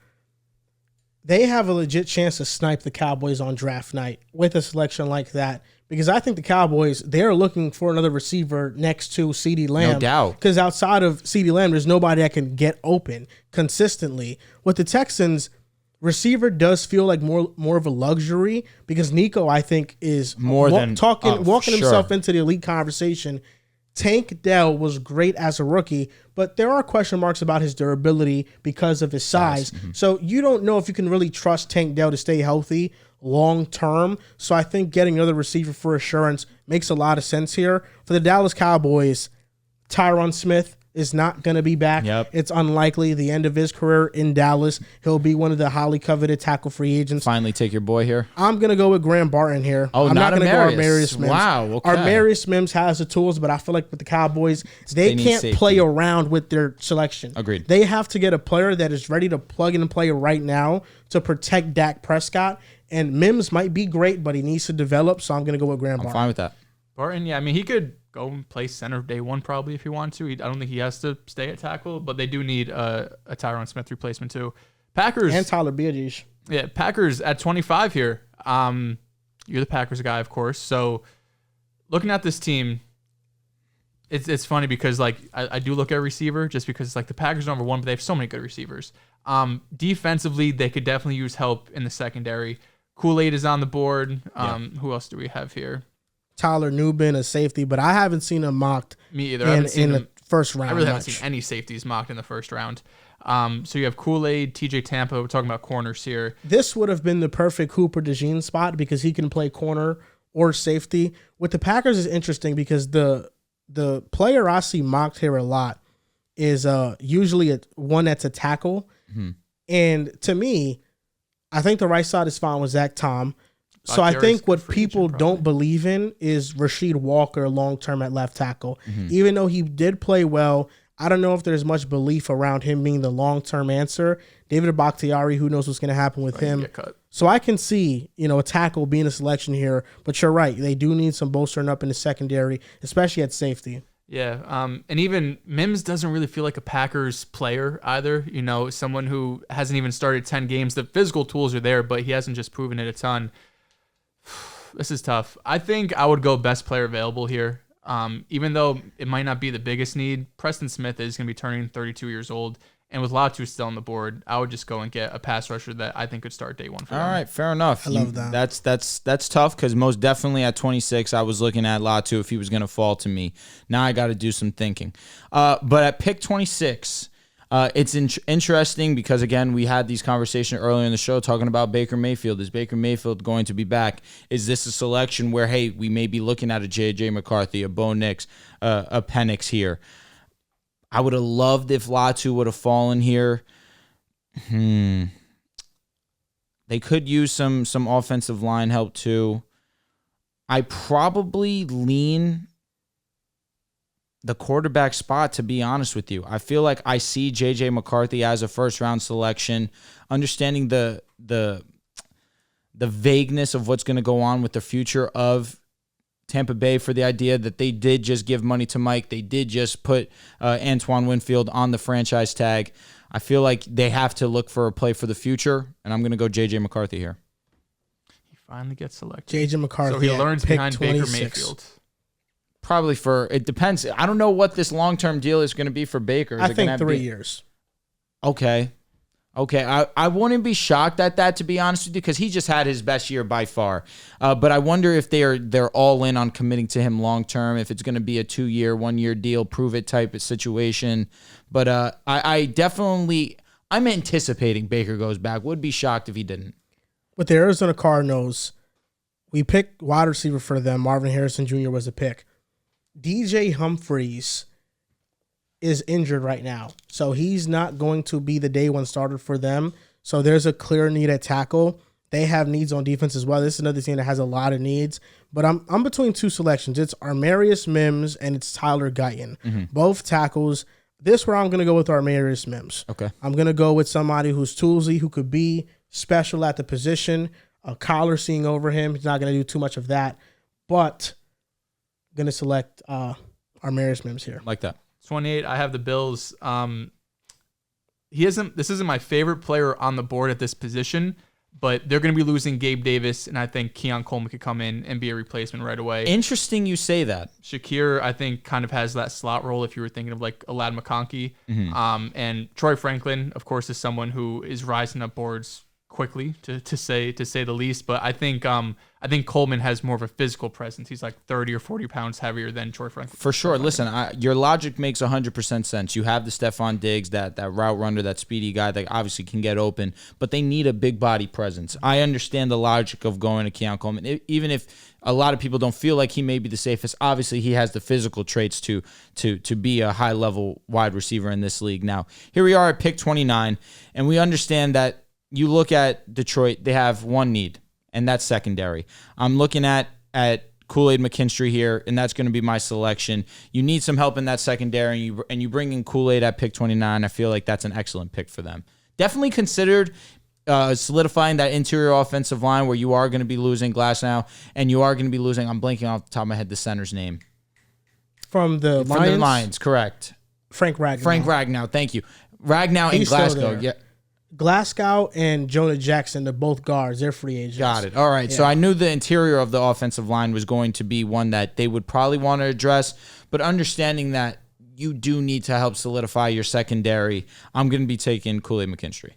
S1: they have a legit chance to snipe the Cowboys on draft night with a selection like that, because I think the Cowboys, they're looking for another receiver next to CeeDee Lamb.
S2: No doubt.
S1: Because outside of CeeDee Lamb, there's nobody that can get open consistently. With the Texans, receiver does feel like more of a luxury, because Nico, I think, is walking himself into the elite conversation. Tank Dell was great as a rookie, but there are question marks about his durability because of his size. Mm-hmm. So you don't know if you can really trust Tank Dell to stay healthy long term. So I think getting another receiver for assurance makes a lot of sense here. For the Dallas Cowboys, Tyron Smith is not going to be back.
S2: Yep.
S1: It's unlikely. The end of his career in Dallas. He'll be one of the highly coveted tackle free agents.
S2: Finally take your boy here.
S1: I'm going to go with Graham Barton here.
S2: Oh,
S1: I'm not going to go Armarius Mims.
S2: Wow, okay.
S1: Armarius Mims has the tools, but I feel like with the Cowboys, they can't play around with their selection.
S2: Agreed.
S1: They have to get a player that is ready to plug in and play right now to protect Dak Prescott. And Mims might be great, but he needs to develop, so I'm going to go with Graham Barton.
S2: I'm fine with that.
S3: Barton, yeah, I mean, he could go and play center day one probably if he wants to. I don't think he has to stay at tackle, but they do need a Tyron Smith replacement too. Packers
S1: and Tyler Biadasz.
S3: Yeah, Packers at 25 here. You're the Packers guy, of course. So looking at this team, it's funny because like I do look at receiver just because it's like the Packers are number one, but they have so many good receivers. Defensively, they could definitely use help in the secondary. Kool-Aid is on the board. Who else do we have here?
S1: Tyler Nubin, a safety, but I haven't seen him mocked.
S3: Me either. I haven't seen
S1: in
S3: him,
S1: the first round.
S3: I really haven't seen any safeties mocked in the first round. So you have Kool-Aid, TJ Tampa. We're talking about corners here.
S1: This would have been the perfect Cooper DeJean spot because he can play corner or safety. With the Packers is interesting because the player I see mocked here a lot is usually one that's a tackle. Mm-hmm. And to me, I think the right side is fine with Zach Tom. So I think what people don't believe in is Rasheed Walker long-term at left tackle. Mm-hmm. Even though he did play well, I don't know if there's much belief around him being the long-term answer. David Bakhtiari, who knows what's going to happen with him. So I can see, a tackle being a selection here. But you're right. They do need some bolstering up in the secondary, especially at safety.
S3: Yeah, and even Mims doesn't really feel like a Packers player either. Someone who hasn't even started 10 games. The physical tools are there, but he hasn't just proven it a ton. This is tough. I think I would go best player available here. Even though it might not be the biggest need, Preston Smith is going to be turning 32 years old. And with Latu still on the board, I would just go and get a pass rusher that I think could start day one for them.
S2: All right, fair enough.
S1: I love that.
S2: That's tough because most definitely at 26, I was looking at Latu if he was going to fall to me. Now I got to do some thinking. But at pick 26, it's interesting because, again, we had these conversations earlier in the show talking about Baker Mayfield. Is Baker Mayfield going to be back? Is this a selection where, hey, we may be looking at a J.J. McCarthy, a Bo Nix, a Penix here? I would have loved if Latu would have fallen here. They could use some offensive line help too. I probably lean the quarterback spot, to be honest with you. I feel like I see J.J. McCarthy as a first-round selection, understanding the vagueness of what's going to go on with the future of Tampa Bay for the idea that they did just give money to Mike. They did just put Antoine Winfield on the franchise tag. I feel like they have to look for a play for the future, and I'm going to go J.J. McCarthy here.
S3: finally gets selected.
S1: J.J. McCarthy.
S3: So he learns
S1: pick
S3: behind
S1: 26.
S3: Baker Mayfield.
S2: Probably it depends. I don't know what this long-term deal is going to be for Baker.
S1: I think 3 years.
S2: Okay. I wouldn't be shocked at that, to be honest with you, because he just had his best year by far. But I wonder if they're all in on committing to him long-term, if it's going to be a 2-year, 1-year deal, prove it type of situation. But I'm anticipating Baker goes back. Would be shocked if he didn't.
S1: With the Arizona Cardinals, we picked wide receiver for them. Marvin Harrison Jr. was a pick. DJ Humphries is injured right now, so he's not going to be the day one starter for them. So there's a clear need at tackle. They have needs on defense as well. This is another team that has a lot of needs. But I'm between two selections. It's Armarius Mims and it's Tyler Guyton. Mm-hmm. Both tackles. This where I'm going to go with Armarius Mims.
S2: Okay.
S1: I'm going to go with somebody who's toolsy, who could be special at the position. A collar seeing over him. He's not going to do too much of that. But going to select Armarius Mims here.
S2: Like that.
S3: 28, I have the Bills. This isn't my favorite player on the board at this position, but they're going to be losing Gabe Davis, and I think Keon Coleman could come in and be a replacement right away.
S2: Interesting you say that.
S3: Shakir, I think, kind of has that slot role if you were thinking of like a Ladd McConkey. Mm-hmm. And Troy Franklin, of course, is someone who is rising up boards quickly, to say the least. But I think Coleman has more of a physical presence. He's like 30 or 40 pounds heavier than Troy Franklin.
S2: For sure. Listen, your logic makes 100% sense. You have the Stephon Diggs, that route runner, that speedy guy that obviously can get open, but they need a big body presence. I understand the logic of going to Keon Coleman, even if a lot of people don't feel like he may be the safest. Obviously, he has the physical traits to be a high-level wide receiver in this league. Now, here we are at pick 29, and we understand that you look at Detroit, they have one need, and that's secondary. I'm looking at Kool-Aid McKinstry here, and that's going to be my selection. You need some help in that secondary, and you bring in Kool-Aid at pick 29. I feel like that's an excellent pick for them. Definitely considered solidifying that interior offensive line where you are going to be losing Glasnow, and you are going to be losing, I'm blanking off the top of my head, the center's name.
S1: From the
S2: Lions, correct.
S1: Frank Ragnow,
S2: thank you. Ragnow and Glasgow, yeah.
S1: Glasgow and Jonah Jackson, they're both guards. They're free agents.
S2: Got it. All right. Yeah. So I knew the interior of the offensive line was going to be one that they would probably want to address, but understanding that you do need to help solidify your secondary, I'm going to be taking Kool-Aid McKinstry.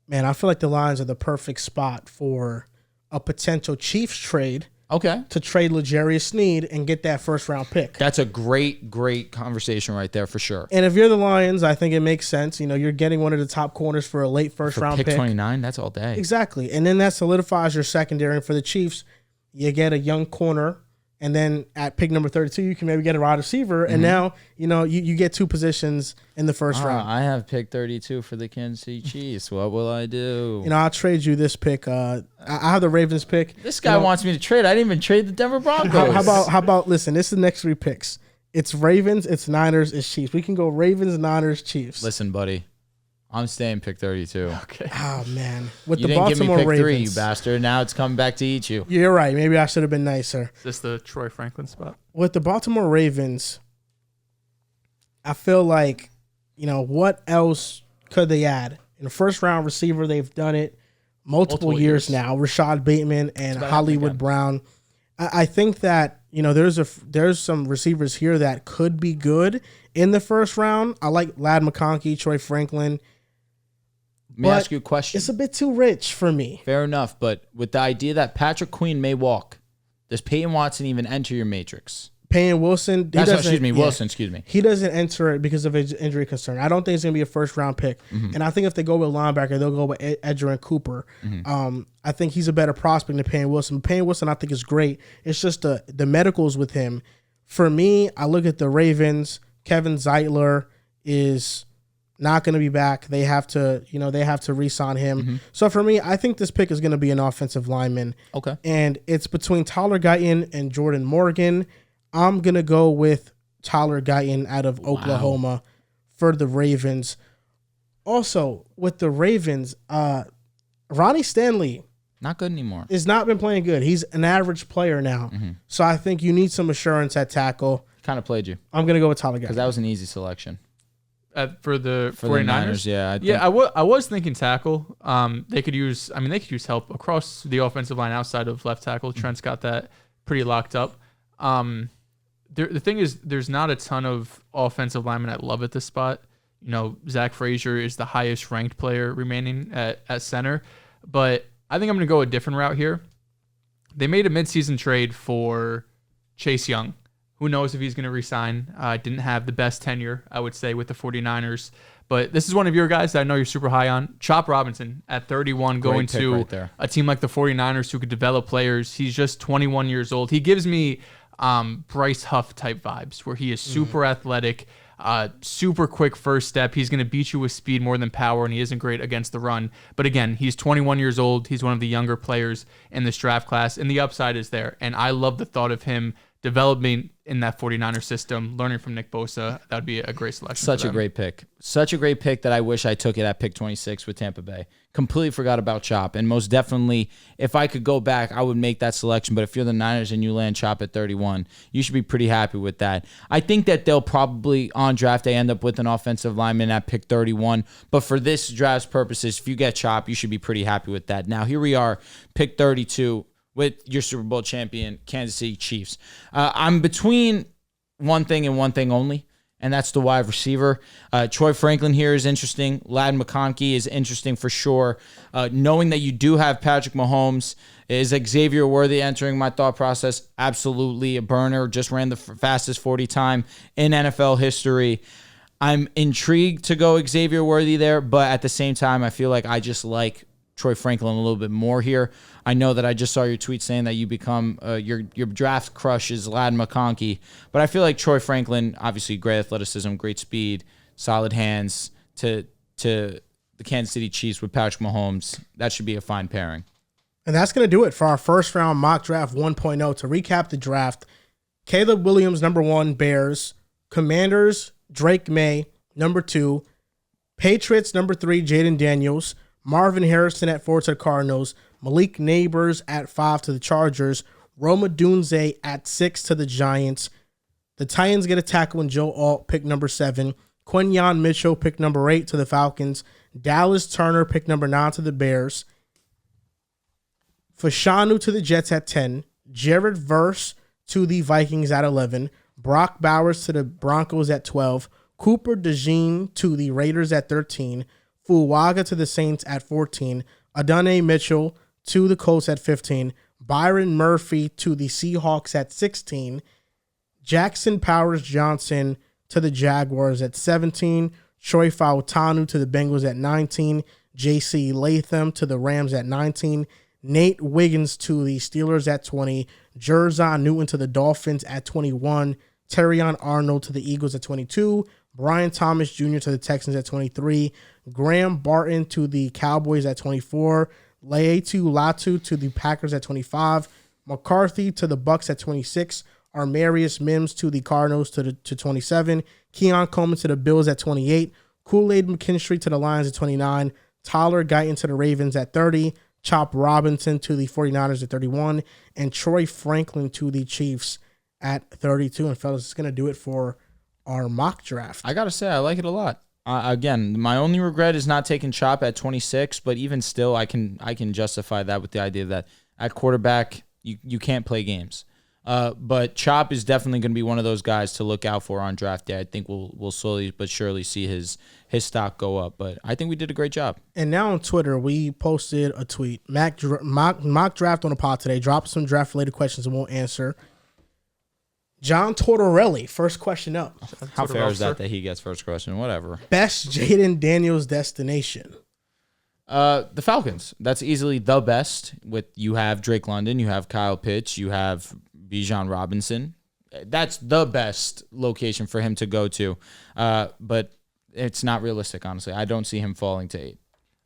S2: Man,
S1: I feel like the Lions are the perfect spot for a potential Chiefs trade.
S2: Okay.
S1: To trade L'Jarius Sneed and get that first-round pick.
S2: That's a great conversation right there for sure.
S1: And if you're the Lions, I think it makes sense. You know, you're getting one of the top corners for a late first-round pick.
S2: Pick 29, that's all day.
S1: Exactly. And then that solidifies your secondary. And for the Chiefs, you get a young corner. And then at pick number 32, you can maybe get a wide receiver. Mm-hmm. And now, you get two positions in the first round.
S2: I have pick 32 for the Kansas City Chiefs. What will I do?
S1: I'll trade you this pick. I have the Ravens pick.
S2: This guy wants me to trade. I didn't even trade the Denver Broncos.
S1: How about, listen, this is the next three picks. It's Ravens, it's Niners, it's Chiefs. We can go Ravens, Niners, Chiefs.
S2: Listen, buddy. I'm staying pick 32.
S3: Okay.
S1: Oh, man. With
S2: you
S1: the
S2: didn't
S1: Baltimore
S2: give me pick
S1: Ravens.
S2: 3, you bastard. Now it's coming back to eat you.
S1: You're right. Maybe I should have been nicer.
S3: Is this the Troy Franklin spot?
S1: With the Baltimore Ravens, I feel like, what else could they add? In the first-round receiver, they've done it multiple years now. Rashad Bateman and Hollywood Brown. I think that, there's some receivers here that could be good in the first round. I like Ladd McConkey, Troy Franklin.
S2: Let me ask you a question.
S1: It's a bit too rich for me.
S2: Fair enough, but with the idea that Patrick Queen may walk, does Peyton Watson even enter your matrix?
S1: Peyton Wilson.
S2: Wilson.
S1: He doesn't enter it because of his injury concern. I don't think it's going to be a first-round pick. Mm-hmm. And I think if they go with linebacker, they'll go with Edgerrin Cooper. Mm-hmm. I think he's a better prospect than Peyton Wilson. Peyton Wilson, I think, is great. It's just the medicals with him. For me, I look at the Ravens. Kevin Zeitler is not going to be back. They have to re-sign him. Mm-hmm. So for me, I think this pick is going to be an offensive lineman.
S2: Okay.
S1: And it's between Tyler Guyton and Jordan Morgan. I'm going to go with Tyler Guyton out of Oklahoma for the Ravens. Also, with the Ravens, Ronnie Stanley.
S2: Not good anymore.
S1: Has not been playing good. He's an average player now. Mm-hmm. So I think you need some assurance at tackle.
S2: Kind of played you.
S1: I'm going to go with Tyler Guyton.
S2: Because that was an easy selection.
S3: for the
S2: For
S3: 49ers.
S2: the Niners, yeah.
S3: I was thinking tackle. They could use help across the offensive line outside of left tackle. Trent's got that pretty locked up. The thing is, there's not a ton of offensive linemen I love at this spot. Zach Frazier is the highest ranked player remaining at center, but I think I'm going to go a different route here. They made a midseason trade for Chase Young. Who knows if he's going to resign? Didn't have the best tenure, I would say, with the 49ers. But this is one of your guys that I know you're super high on. Chop Robinson at 31, going to
S2: right
S3: a team like the 49ers who could develop players. He's just 21 years old. He gives me Bryce Huff type vibes, where he is super athletic, super quick first step. He's going to beat you with speed more than power, and he isn't great against the run. But again, he's 21 years old. He's one of the younger players in this draft class, and the upside is there. And I love the thought of him developing in that 49er system, learning from Nick Bosa. That would be a great selection.
S2: Such a great pick. Such a great pick that I wish I took it at pick 26 with Tampa Bay. Completely forgot about Chop. And most definitely, if I could go back, I would make that selection. But if you're the Niners and you land Chop at 31, you should be pretty happy with that. I think that they'll probably, on draft day, end up with an offensive lineman at pick 31. But for this draft's purposes, if you get Chop, you should be pretty happy with that. Now, here we are, pick 32. With your Super Bowl champion, Kansas City Chiefs. I'm between one thing and one thing only, and that's the wide receiver. Troy Franklin here is interesting. Ladd McConkey is interesting for sure. Knowing that you do have Patrick Mahomes, is Xavier Worthy entering my thought process? Absolutely. A burner, just ran the fastest 40 time in NFL history. I'm intrigued to go Xavier Worthy there, but at the same time, I feel like I just like Troy Franklin a little bit more here. I know that I just saw your tweet saying that you become your draft crush is Ladd McConkey, but I feel like Troy Franklin, obviously great athleticism, great speed, solid hands to the Kansas City Chiefs with Patrick Mahomes. That should be a fine pairing.
S1: And that's going to do it for our first round mock draft 1.0. To recap the draft, Caleb Williams, number 1, Bears. Commanders, Drake May, number 2. Patriots, number 3, Jaden Daniels. Marvin Harrison at 4 to the Cardinals. Malik Neighbors at 5 to the Chargers. Roma Dunze at 6 to the Giants. The Titans get a tackle in Joe Alt, pick number 7. Quinyon Mitchell, pick number 8 to the Falcons. Dallas Turner, pick number 9 to the Bears. Fashanu to the Jets at 10. Jared Verse to the Vikings at 11. Brock Bowers to the Broncos at 12. Cooper DeJean to the Raiders at 13. Fuaga to the Saints at 14. Adonai Mitchell to the Colts at 15. Byron Murphy to the Seahawks at 16. Jackson Powers Johnson to the Jaguars at 17. Troy Fautanu to the Bengals at 19. J.C. Latham to the Rams at 19. Nate Wiggins to the Steelers at 20. Jerzon Newton to the Dolphins at 21. Terrion Arnold to the Eagles at 22. Brian Thomas Jr. to the Texans at 23. Graham Barton to the Cowboys at 24. Leatu Latu to the Packers at 25. McCarthy to the Bucks at 26. Armarius Mims to the Cardinals to 27. Keon Coleman to the Bills at 28. Kool-Aid McKinstry to the Lions at 29. Tyler Guyton to the Ravens at 30. Chop Robinson to the 49ers at 31. And Troy Franklin to the Chiefs at 32. And fellas, it's going to do it for our mock draft.
S2: I got to say, I like it a lot. Again, my only regret is not taking Chop at 26, but even still, I can justify that with the idea that at quarterback, you can't play games. But Chop is definitely going to be one of those guys to look out for on draft day. I think we'll slowly but surely see his stock go up. But I think we did a great job.
S1: And now on Twitter, we posted a tweet. Mock draft on the pod today. Drop some draft-related questions and we'll answer. John Tortorelli, first question up.
S2: How fair is that he gets first question? Whatever.
S1: Best Jaden Daniels destination?
S2: The Falcons. That's easily the best. You have Drake London, you have Kyle Pitts, you have Bijan Robinson. That's the best location for him to go to. But it's not realistic, honestly. I don't see him falling to 8.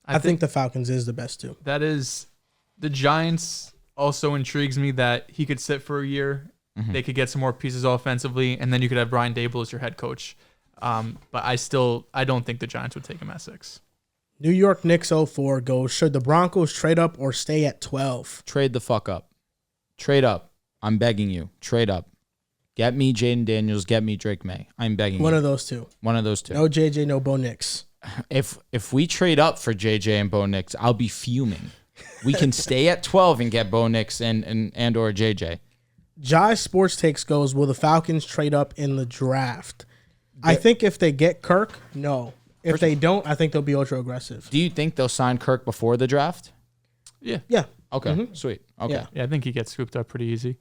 S1: I think the Falcons is the best too.
S3: That is, the Giants also intrigues me that he could sit for a year. Mm-hmm. They could get some more pieces offensively, and then you could have Brian Dable as your head coach. But I don't think the Giants would take him at 6.
S1: New York Knicks 04 goes, should the Broncos trade up or stay at 12?
S2: Trade the fuck up. Trade up. I'm begging you. Trade up. Get me Jaden Daniels. Get me Drake May. I'm begging
S1: One
S2: you.
S1: of those two.
S2: One of those two.
S1: No JJ, no Bo Nix.
S2: If we trade up for JJ and Bo Nix, I'll be fuming. We can stay at 12 and get Bo Nix and or JJ.
S1: Jai Sports Takes goes, will the Falcons trade up in the draft? I think if they get Kirk, no. If they don't, I think they'll be ultra aggressive.
S2: Do you think they'll sign Kirk before the draft?
S3: Yeah.
S1: Yeah.
S2: Okay, sweet. Okay.
S1: Yeah.
S3: Yeah, I think he gets scooped up pretty easy.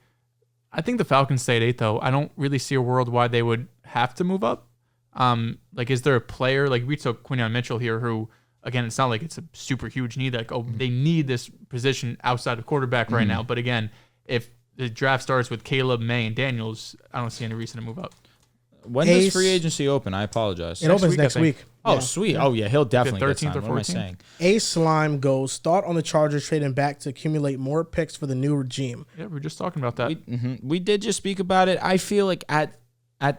S3: I think the Falcons stay at 8, though. I don't really see a world why they would have to move up. Like, is there a player, like we took Quinyon Mitchell here, who, again, it's not like it's a super huge need. Like, they need this position outside of quarterback right now. But again, if the draft starts with Caleb, May, and Daniels, I don't see any reason to move up.
S2: When does free agency open? I apologize.
S1: It opens
S3: week, I
S1: next
S3: think.
S1: week.
S2: Oh,
S1: Yeah.
S2: sweet. Oh, yeah, he'll definitely get
S3: 13th
S2: signed.
S3: or
S2: What am I
S3: 14th?
S2: saying?
S1: A Slime goes, thought on the Chargers trading back to accumulate more picks for the new regime.
S3: Yeah, we were just talking about that.
S2: We did just speak about it. I feel like at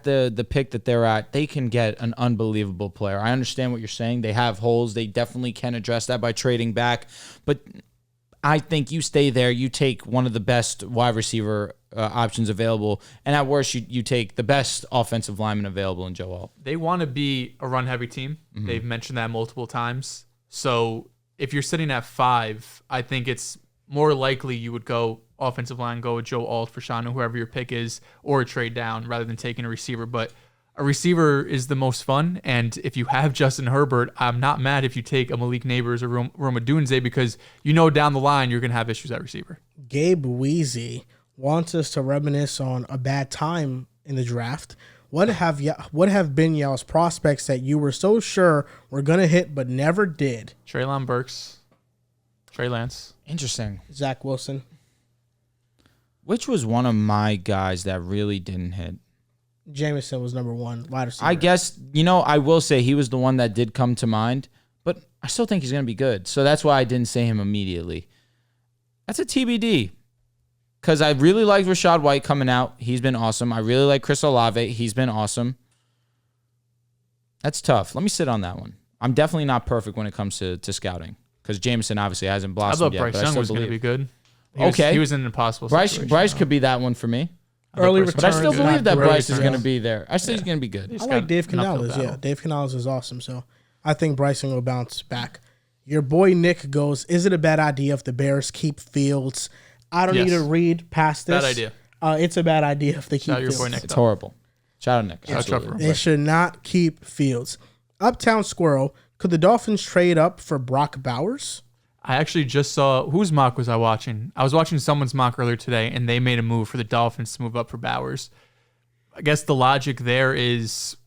S2: the pick that they're at, they can get an unbelievable player. I understand what you're saying. They have holes. They definitely can address that by trading back. But I think you stay there. You take one of the best wide receiver options available, and at worst, you take the best offensive lineman available in Joe Alt.
S3: They want to be a run-heavy team. They've mentioned that multiple times. So if you're sitting at 5, I think it's more likely you would go offensive line, go with Joe Alt for Shanu, whoever your pick is, or a trade down rather than taking a receiver. But a receiver is the most fun, and if you have Justin Herbert, I'm not mad if you take a Malik Neighbors or Roma Dunze, because you know down the line you're going to have issues at receiver.
S1: Gabe Weezy wants us to reminisce on a bad time in the draft. What have been y'all's prospects that you were so sure were going to hit but never did?
S3: Treylon Burks, Trey Lance.
S2: Interesting.
S1: Zach Wilson.
S2: Which was one of my guys that really didn't hit?
S1: Jameson was number 1 wide receiver.
S2: I guess, I will say he was the one that did come to mind, but I still think he's going to be good. So that's why I didn't say him immediately. That's a TBD. Because I really like Rachaad White coming out. He's been awesome. I really like Chris Olave. He's been awesome. That's tough. Let me sit on that one. I'm definitely not perfect when it comes to scouting. Because Jameson obviously hasn't
S3: I
S2: blossomed
S3: thought
S2: yet.
S3: Bryce
S2: But I
S3: Young
S2: still
S3: was going to
S2: believe.
S3: be good. He was in an impossible situation.
S2: Bryce could be that one for me.
S1: Early
S3: Bryce-
S1: returns.
S2: But I still
S1: not
S2: believe that
S1: great.
S2: Bryce is going to be there. I still think he's going to be good.
S1: I like Dave
S3: got an uphill
S1: Canales. Yeah,
S3: battle.
S1: Dave Canales is awesome. So I think Bryson will bounce back. Your boy Nick goes, is it a bad idea if the Bears keep Fields? I don't
S3: Yes.
S1: need to read past this.
S3: Bad idea.
S1: It's a bad idea if they keep
S3: Shout out your
S1: Fields.
S3: boy Nick.
S2: It's horrible. Shout out Nick.
S3: Shout out
S2: Absolutely.
S3: Trevor.
S1: They should not keep Fields. Uptown Squirrel, could the Dolphins trade up for Brock Bowers?
S3: I actually just saw, whose mock was I watching? I was watching someone's mock earlier today, and they made a move for the Dolphins to move up for Bowers. I guess the logic there is,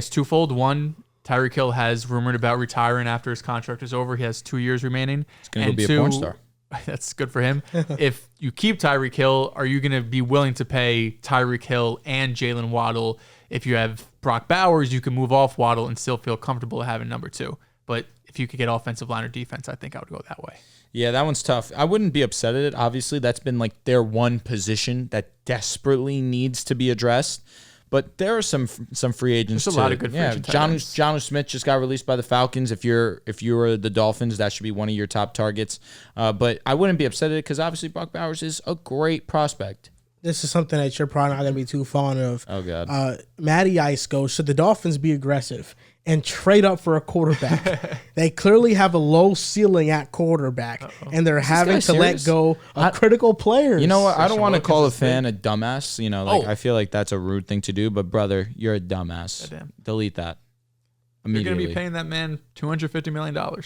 S3: twofold. One, Tyreek Hill has rumored about retiring after his contract is over. He has 2 years remaining.
S2: He's going to go be a porn star.
S3: That's good for him. If you keep Tyreek Hill, are you going to be willing to pay Tyreek Hill and Jalen Waddle? If you have Brock Bowers, you can move off Waddle and still feel comfortable having number 2. But if you could get offensive line or defense, I think I would go that way.
S2: Yeah, that one's tough. I wouldn't be upset at it. Obviously, that's been like their one position that desperately needs to be addressed. But there are some free agents.
S3: There's a lot of good free agent tight ends.
S2: John Smith just got released by the Falcons. If you were the Dolphins, that should be one of your top targets. But I wouldn't be upset at it because obviously Brock Bowers is a great prospect.
S1: This is something that you're probably not going to be too fond of.
S2: Oh, God.
S1: Matty Ice goes, should the Dolphins be aggressive and trade up for a quarterback? They clearly have a low ceiling at quarterback, and they're having
S2: guy
S1: to let
S2: serious?
S1: go of critical players.
S2: You know what? I don't
S3: Christian
S2: want to call a
S3: Wilkins is
S2: fan a dumbass. I feel like that's a rude thing to do. But, brother, you're a dumbass.
S3: Goddamn.
S2: Delete that
S3: You're
S2: immediately.
S3: going to be paying that man $250 million.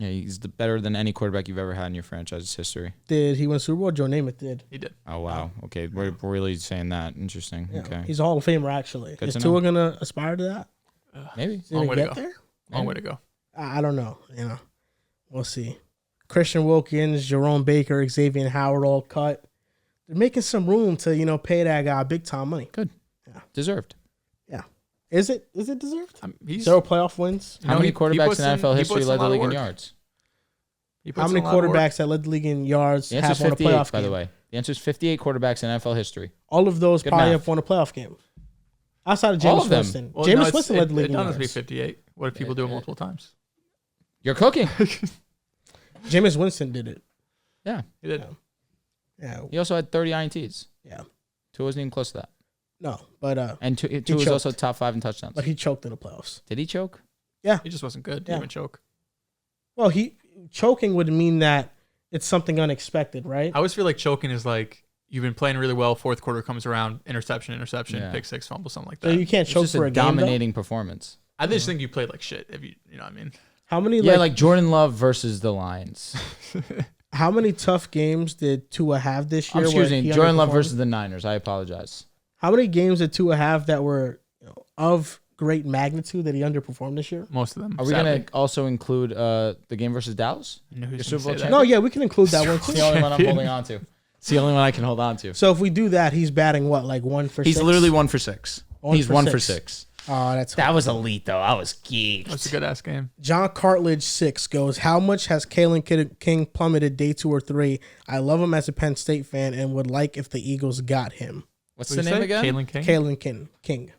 S2: Yeah, he's better than any quarterback you've ever had in your franchise's history.
S1: Did he win Super Bowl? Joe Namath did.
S3: He did.
S2: Oh, wow. Okay, we're really saying that. Interesting.
S1: Yeah.
S2: Okay.
S1: He's a Hall of Famer, actually.
S2: Good
S1: Is
S2: to
S1: Tua
S2: know.
S1: going to aspire to that?
S2: Maybe.
S1: Is he
S3: Long
S1: going
S3: way
S1: to
S3: to
S1: get
S3: go.
S1: there?
S3: Long way to go.
S1: I don't know. We'll see. Christian Wilkins, Jerome Baker, Xavier Howard all cut. They're making some room to, pay that guy big time money.
S2: Good.
S1: Yeah.
S2: Deserved.
S1: Yeah. Is it deserved?
S3: He's
S1: 0 playoff wins.
S2: How many
S3: he
S2: quarterbacks
S3: puts
S2: in
S3: in-
S2: NFL
S3: he
S2: history
S3: puts in
S2: led
S3: a lot
S2: the
S3: of
S2: league in
S3: work.
S2: yards?
S3: He puts
S1: How
S3: in
S1: many
S3: a lot of work.
S1: quarterbacks that led the league in yards
S2: The
S1: have
S2: answer's
S1: won a
S2: 58,
S1: playoff
S2: by
S1: game?
S2: the way. The answer's 58 quarterbacks in NFL history.
S1: All of those
S2: Good
S1: probably
S2: math.
S1: have won a playoff game. Outside of
S2: All
S1: Jameis
S2: of them.
S1: Winston.
S3: Well,
S1: Jameis
S3: no,
S1: Winston led the league
S3: it
S1: in
S3: doesn't have to be
S1: yards.
S3: 58. What if people do it multiple times?
S2: You're cooking.
S1: Jameis Winston did it.
S2: Yeah.
S3: He did.
S1: Yeah.
S2: He also had 30 INTs.
S1: Yeah.
S2: Tua wasn't even close to that.
S1: No, but
S2: And Tua was also top 5 in touchdowns.
S1: But he choked in the playoffs.
S2: Did he choke?
S1: Yeah.
S3: He just wasn't good. He
S1: Yeah.
S3: didn't even choke.
S1: Well, choking would mean that it's something unexpected, right?
S3: I always feel like choking is like you've been playing really well. Fourth quarter comes around, interception, pick six, fumble, something like that.
S1: So you can't
S2: It's
S1: choke
S2: just
S1: for
S2: a
S1: a game,
S2: dominating performance.
S3: I just think you played like shit. If you know what I mean.
S1: How many?
S2: Like Jordan Love versus the Lions.
S1: How many tough games did Tua have this year?
S2: Excuse
S1: where
S2: me,
S1: he
S2: Jordan Love
S1: underperformed?
S2: versus the Niners. I apologize.
S1: How many games did Tua have that were of great magnitude that he underperformed this year?
S3: Most of them.
S2: Are we going to also include the game versus Dallas?
S3: I know who's
S2: Super Bowl
S3: gonna say that.
S1: No, yeah, we can include that one
S2: It's the
S1: too.
S2: only one I'm holding on to. It's the only one I can hold on to.
S1: So if we do that, he's batting what, like 1 for 6?
S2: He's literally 1 for 6. He's 1 for 6.
S1: Oh, that's
S2: That was elite, though. I was geeked.
S3: That's a good ass game.
S1: John Cartledge 6 goes, how much has Kalen King plummeted day 2 or 3? I love him as a Penn State fan and would like if the Eagles got him.
S2: What's
S3: What
S2: the
S3: did you
S2: name
S3: say?
S2: again?
S3: Kalen King.
S1: Kalen King.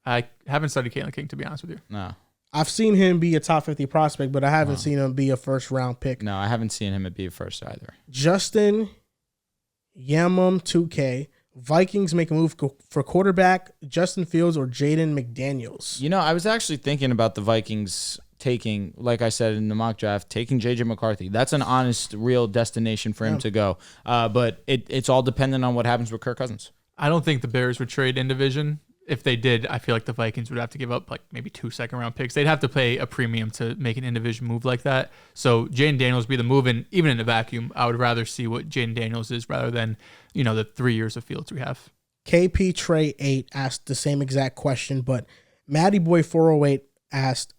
S3: I haven't studied Kalen King, to be honest with you.
S2: No.
S1: I've seen him be a top 50 prospect, but I haven't seen him be a first round pick.
S2: No, I haven't seen him at be first either.
S1: Justin Yamum 2K. Vikings make a move for quarterback, Justin Fields or Jaden McDaniels.
S2: You know, I was actually thinking about the Vikings taking, like I said in the mock draft, taking J.J. McCarthy. That's an honest, real destination for him to go. But it's all dependent on what happens with Kirk Cousins.
S3: I don't think the Bears would trade in division. If they did, I feel like the Vikings would have to give up like maybe 2 second-round picks. They'd have to pay a premium to make an in-division move like that. So Jaden Daniels be the move, and even in a vacuum, I would rather see what Jaden Daniels is rather than, the 3 years of Fields we have.
S1: KP Trey 8 asked the same exact question, but Matty Boy 408 asked,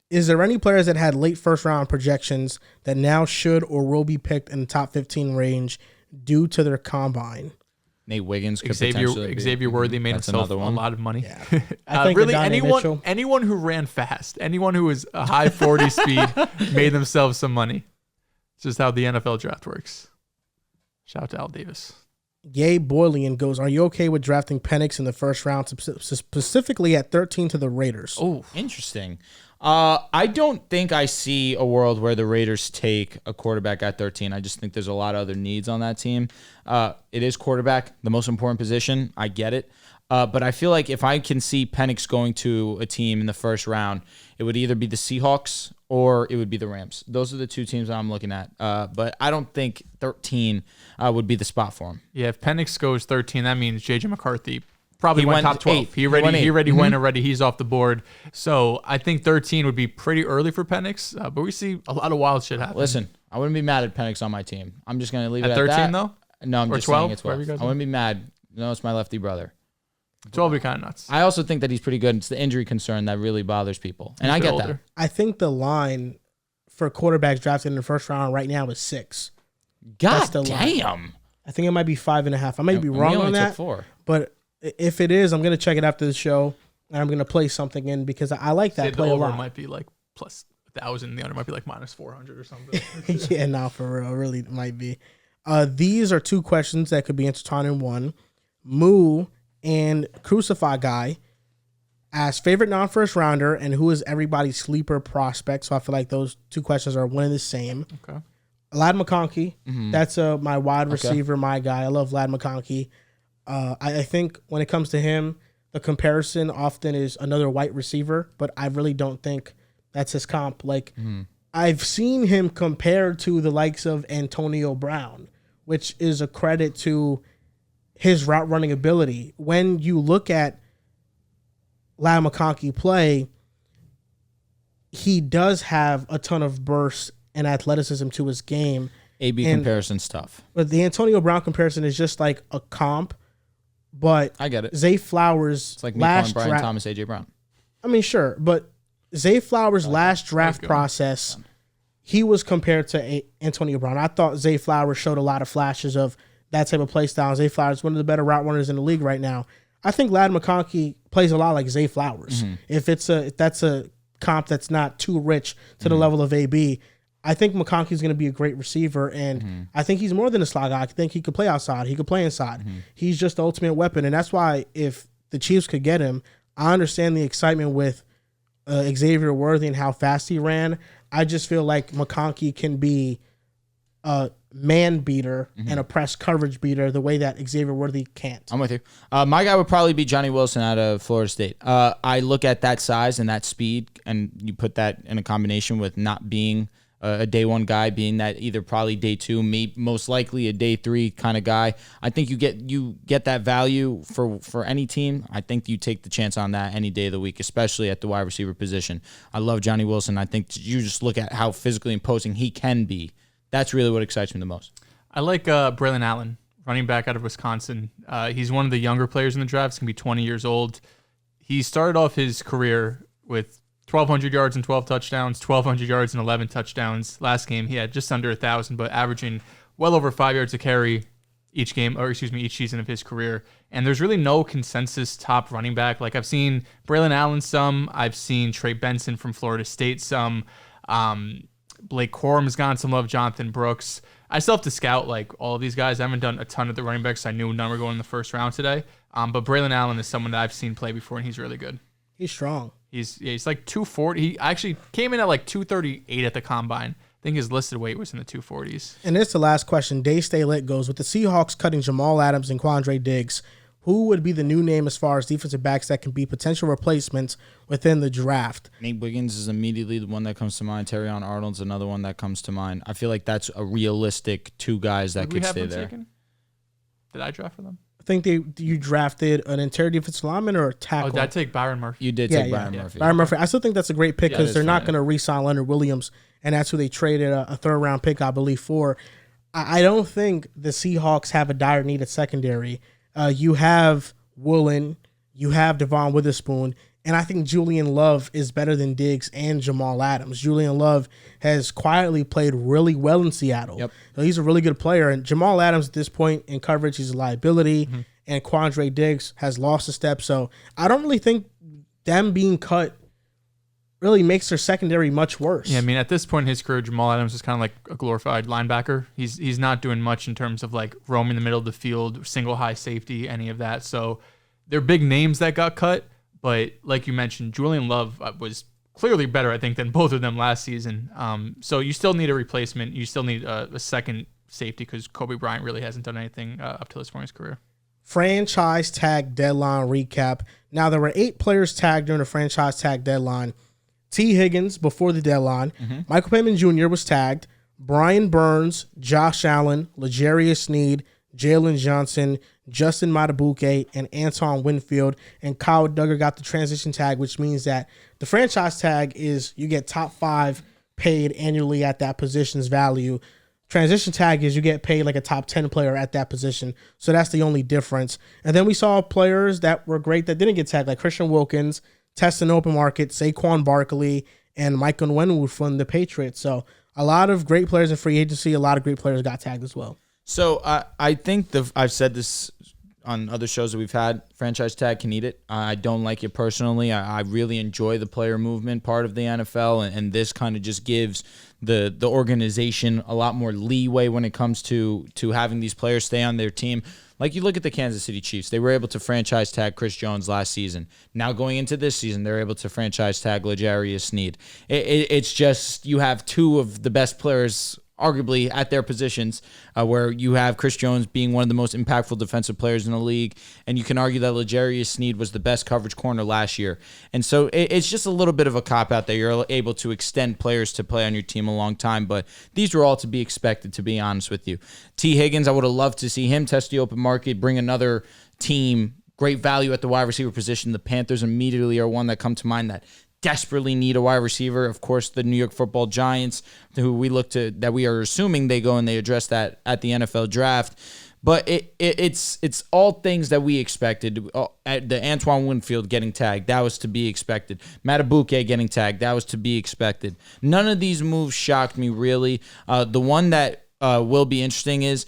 S1: is there any players that had late first-round projections that now should or will be picked in the top 15 range due to their combine?
S2: Nate Wiggins could potentially be.
S3: Xavier Worthy made
S2: That's
S3: himself a
S2: another one.
S3: lot of money.
S1: Yeah. I think
S3: really,
S1: Adonai Mitchell.
S3: anyone who ran fast, anyone who was a high 40 speed, made themselves some money. It's just how the NFL draft works. Shout out to Al Davis.
S1: Yay Boylian goes, are you okay with drafting Penix in the first round, specifically at 13 to the Raiders?
S2: Oh, interesting. I don't think I see a world where the Raiders take a quarterback at 13. I just think there's a lot of other needs on that team. It is quarterback, the most important position. I get it. But I feel like if I can see Penix going to a team in the first round, it would either be the Seahawks or it would be the Rams. Those are the 2 teams that I'm looking at. But I don't think 13 would be the spot for him.
S3: Yeah, if Penix goes 13, that means J.J. McCarthy probably went top 12.
S2: 8th.
S3: He already went already. He's off the board. So I think 13 would be pretty early for Penix. But we see a lot of wild shit happen.
S2: Listen, I wouldn't be mad at Penix on my team. I'm just going to leave it
S3: At
S2: at
S3: 13
S2: that.
S3: though?
S2: No, I'm
S3: Or
S2: just
S3: 12?
S2: saying it's 12.
S3: Whatever you guys
S2: I wouldn't be mad. No, it's my lefty brother.
S3: 12 would be kind of nuts.
S2: I also think that he's pretty good. It's the injury concern that really bothers people. And
S3: He's
S2: I
S3: a bit
S2: get
S3: older.
S2: that.
S1: I think the line for quarterbacks drafted in the first round right now is 6.
S2: God
S1: the line.
S2: damn.
S1: I think it might be 5.5. I may be
S2: And
S1: wrong
S2: we only
S1: on
S2: took
S1: that,
S2: 4.
S1: but if it is, I'm going to check it after the show, and I'm going to play something in because I like that
S3: Say
S1: play
S3: the
S1: a
S3: over
S1: lot.
S3: might be like plus 1,000. The under might be like minus 400 or something.
S1: Yeah, no, for real, really it might be. These are 2 questions that could be intertwined in one. Moo and Crucify Guy asked favorite non-first rounder and who is everybody's sleeper prospect. So I feel like those 2 questions are one and the same.
S3: Okay.
S1: Lad McConkey, that's my wide receiver, my guy. I love Lad McConkey. I think when it comes to him, the comparison often is another white receiver, but I really don't think that's his comp. Like, I've seen him compared to the likes of Antonio Brown, which is a credit to his route running ability. When you look at Lad McConkey play, he does have a ton of bursts and athleticism to his game.
S2: AB
S1: And-
S2: comparison's tough.
S1: But the Antonio Brown comparison is just like a comp. But
S2: I get it.
S1: Zay Flowers
S2: It's like me calling
S1: last
S2: Brian
S1: draft.
S2: Thomas AJ Brown.
S1: I mean, sure, but Zay Flowers' last draft
S3: good.
S1: process, he was compared to Antonio Brown. I thought Zay Flowers showed a lot of flashes of that type of play style. Zay Flowers is one of the better route runners in the league right now. I think Lad McConkey plays a lot like Zay Flowers. If that's a comp that's not too rich to the level of AB, I think McConkey's going to be a great receiver, and I think he's more than a slot guy. I think he could play outside. He could play inside. He's just the ultimate weapon, and that's why if the Chiefs could get him, I understand the excitement with Xavier Worthy and how fast he ran. I just feel like McConkey can be a man beater and a press coverage beater the way that Xavier Worthy can't.
S2: I'm with you. My guy would probably be Johnny Wilson out of Florida State. I look at that size and that speed, and you put that in a combination with not being a day one guy, being that either probably day two, most likely a day three kind of guy. I think you get that value for any team. I think you take the chance on that any day of the week, especially at the wide receiver position. I love Johnny Wilson. I think you just look at how physically imposing he can be. That's really what excites me the most.
S3: I like Braylon Allen, running back out of Wisconsin. He's one of the younger players in the draft. He's going to be 20 years old. He started off his career with 1,200 yards and 12 touchdowns, 1,200 yards and 11 touchdowns. Last game, he had just under 1,000, but averaging well over 5 yards a carry each season of his career. And there's really no consensus top running back. Like, I've seen Braylon Allen some. I've seen Trey Benson from Florida State some. Blake Corum's gotten some love. Jonathan Brooks. I still have to scout like all of these guys. I haven't done a ton of the running backs. I knew none were going in the first round today. But Braylon Allen is someone that I've seen play before, and he's really good.
S1: He's strong.
S3: He's like 240. He actually came in at like 238 at the combine. I think his listed weight was in the 240s.
S1: And this is the last question. Day Stay Lit goes, with the Seahawks cutting Jamal Adams and Quandre Diggs, who would be the new name as far as defensive backs that can be potential replacements within the draft?
S2: Nate Wiggins is immediately the one that comes to mind. Terrion Arnold's another one that comes to mind. I feel like that's a realistic two guys that could stay there.
S3: Taken? Did I draft for them?
S1: I think you drafted an interior defensive lineman or a tackle.
S3: Oh, did I take Byron Murphy?
S2: You did take Byron Murphy.
S1: Byron Murphy. I still think that's a great pick because they're not going to re-sign Leonard Williams, and that's who they traded a third-round pick, I believe, for. I don't think the Seahawks have a dire need at secondary. You have Woolen, you have Devon Witherspoon, and I think Julian Love is better than Diggs and Jamal Adams. Julian Love has quietly played really well in Seattle.
S2: Yep.
S1: So he's a really good player. And Jamal Adams at this point in coverage, he's a liability. Mm-hmm. And Quandre Diggs has lost a step. So I don't really think them being cut really makes their secondary much worse.
S3: Yeah, I mean, at this point in his career, Jamal Adams is kind of like a glorified linebacker. He's not doing much in terms of like roaming the middle of the field, single high safety, any of that. So they're big names that got cut. But like you mentioned, Julian Love was clearly better, I think, than both of them last season. So you still need a replacement. You still need a second safety because Kobe Bryant really hasn't done anything up to this point in his career.
S1: Franchise tag deadline recap. Now, there were 8 players tagged during the franchise tag deadline. T. Higgins before the deadline. Mm-hmm. Michael Pittman Jr. was tagged. Brian Burns, Josh Allen, L'Jarius Sneed, Jalen Johnson, Justin Matabuke, and Antoine Winfield. And Kyle Duggar got the transition tag, which means that the franchise tag is you get top 5 paid annually at that position's value. Transition tag is you get paid like a top 10 player at that position. So that's the only difference. And then we saw players that were great that didn't get tagged, like Christian Wilkins, Test in open market, Saquon Barkley, and Mike Onwenu from the Patriots. So a lot of great players in free agency, a lot of great players got tagged as well.
S2: So I think I've said this on other shows that we've had, franchise tag can eat it. I don't like it personally. I really enjoy the player movement part of the NFL, and this kind of just gives the organization a lot more leeway when it comes to having these players stay on their team. Like you look at the Kansas City Chiefs, they were able to franchise tag Chris Jones last season. Now going into this season, they're able to franchise tag L'Jarius Sneed. It's just you have two of the best players arguably at their positions, where you have Chris Jones being one of the most impactful defensive players in the league, and you can argue that L'Jarius Sneed was the best coverage corner last year. And so it's just a little bit of a cop-out that you're able to extend players to play on your team a long time, but these were all to be expected, to be honest with you. T. Higgins, I would have loved to see him test the open market, bring another team great value at the wide receiver position. The Panthers immediately are one that come to mind that desperately need a wide receiver. Of course, the New York Football Giants, who we look to, that we are assuming they go and they address that at the NFL draft. But it's all things that we expected. At the Antoine Winfield getting tagged, that was to be expected. Matabuke getting tagged, that was to be expected. None of these moves shocked me, really. The one that will be interesting is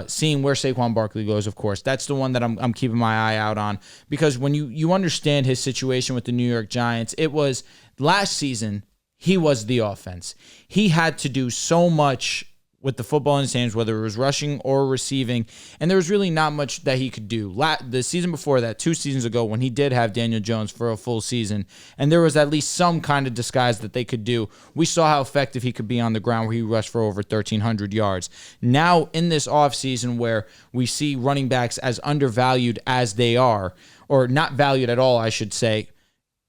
S2: seeing where Saquon Barkley goes, of course. That's the one that I'm keeping my eye out on, because when you understand his situation with the New York Giants, it was last season, he was the offense. He had to do so much with the football in his hands, whether it was rushing or receiving, and there was really not much that he could do. The season before that, 2 seasons ago, when he did have Daniel Jones for a full season, and there was at least some kind of disguise that they could do, we saw how effective he could be on the ground, where he rushed for over 1,300 yards. Now, in this offseason where we see running backs as undervalued as they are, or not valued at all, I should say,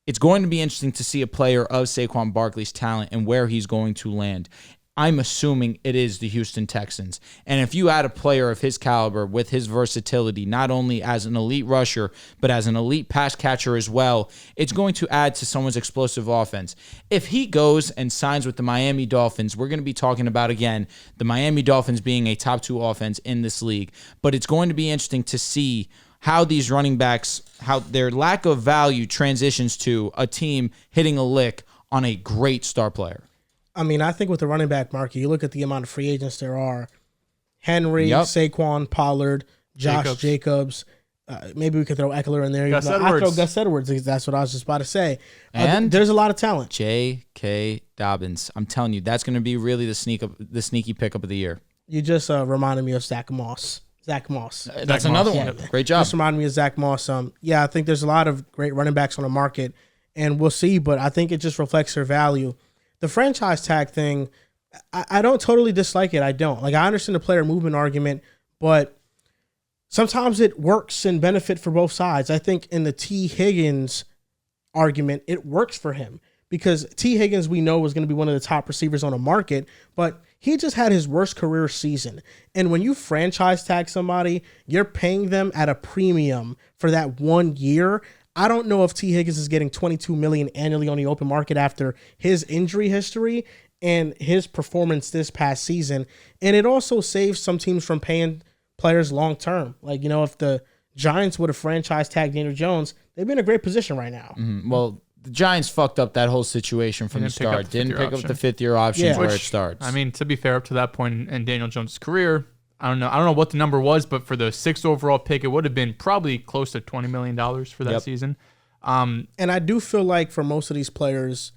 S2: it's going to be interesting to see a player of Saquon Barkley's talent and where he's going to land. I'm assuming it is the Houston Texans. And if you add a player of his caliber with his versatility, not only as an elite rusher, but as an elite pass catcher as well, it's going to add to someone's explosive offense. If he goes and signs with the Miami Dolphins, we're going to be talking about, again, the Miami Dolphins being a top 2 offense in this league. But it's going to be interesting to see how these running backs, how their lack of value transitions to a team hitting a lick on a great star player.
S1: I mean, I think with the running back market, you look at the amount of free agents there are. Henry, Saquon, Pollard, Josh Jacobs. Maybe we could throw Eckler in there.
S3: Gus Edwards.
S1: I throw Gus Edwards. That's what I was just about to say.
S2: And
S1: there's a lot of talent.
S2: J.K. Dobbins. I'm telling you, that's going to be really the sneaky pickup of the year.
S1: You just reminded me of Zach Moss.
S2: That's another one.
S1: Yeah.
S2: Great job.
S1: Just reminded me of Zach Moss. I think there's a lot of great running backs on the market, and we'll see, but I think it just reflects their value. The franchise tag thing, I don't totally dislike it. I don't. I understand the player movement argument, but sometimes it works and benefit for both sides. I think in the T. Higgins argument, it works for him because T. Higgins, we know, was going to be one of the top receivers on the market, but he just had his worst career season. And when you franchise tag somebody, you're paying them at a premium for that 1 year. I don't know if T. Higgins is getting $22 million annually on the open market after his injury history and his performance this past season. And it also saves some teams from paying players long term. If the Giants would have franchise tagged Daniel Jones, they'd be in a great position right now.
S2: Mm-hmm. Well, the Giants fucked up that whole situation from the start. Didn't pick up the 5th-year options where it starts.
S3: I mean, to be fair, up to that point in Daniel Jones' career, I don't know what the number was, but for the 6th overall pick, it would have been probably close to $20 million for that season.
S1: And I do feel like for most of these players,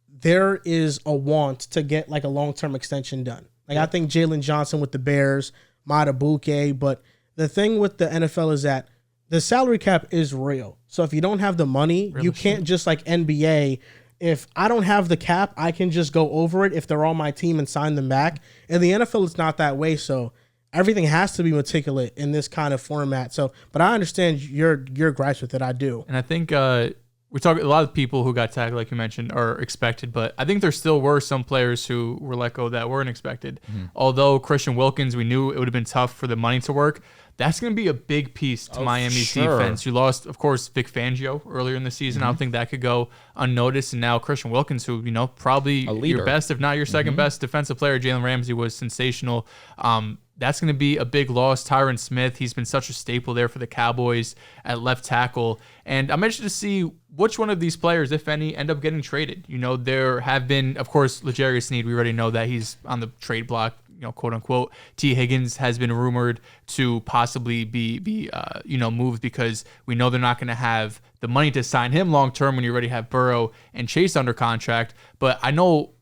S1: there is a want to get a long-term extension done. I think Jalen Johnson with the Bears, Matabuke, but the thing with the NFL is that the salary cap is real. So if you don't have the money, you can't just like NBA. If I don't have the cap, I can just go over it if they're on my team and sign them back. In the NFL, it's not that way. So everything has to be meticulous in this kind of format. So, but I understand your gripes with it. I do.
S3: And I think we talk a lot of people who got tagged, like you mentioned, are expected, but I think there still were some players who were let go that weren't expected. Mm-hmm. Although Christian Wilkins, we knew it would have been tough for the money to work. That's going to be a big piece to Miami's defense. You lost, of course, Vic Fangio earlier in the season. Mm-hmm. I don't think that could go unnoticed. And now Christian Wilkins, who, probably your best, if not your second best defensive player. Jalen Ramsey was sensational. That's going to be a big loss. Tyron Smith, he's been such a staple there for the Cowboys at left tackle. And I'm interested to see which one of these players, if any, end up getting traded. There have been, of course, L'Jarius Sneed. We already know that he's on the trade block, quote unquote. T. Higgins has been rumored to possibly be moved because we know they're not going to have the money to sign him long term when you already have Burrow and Chase under contract. But I know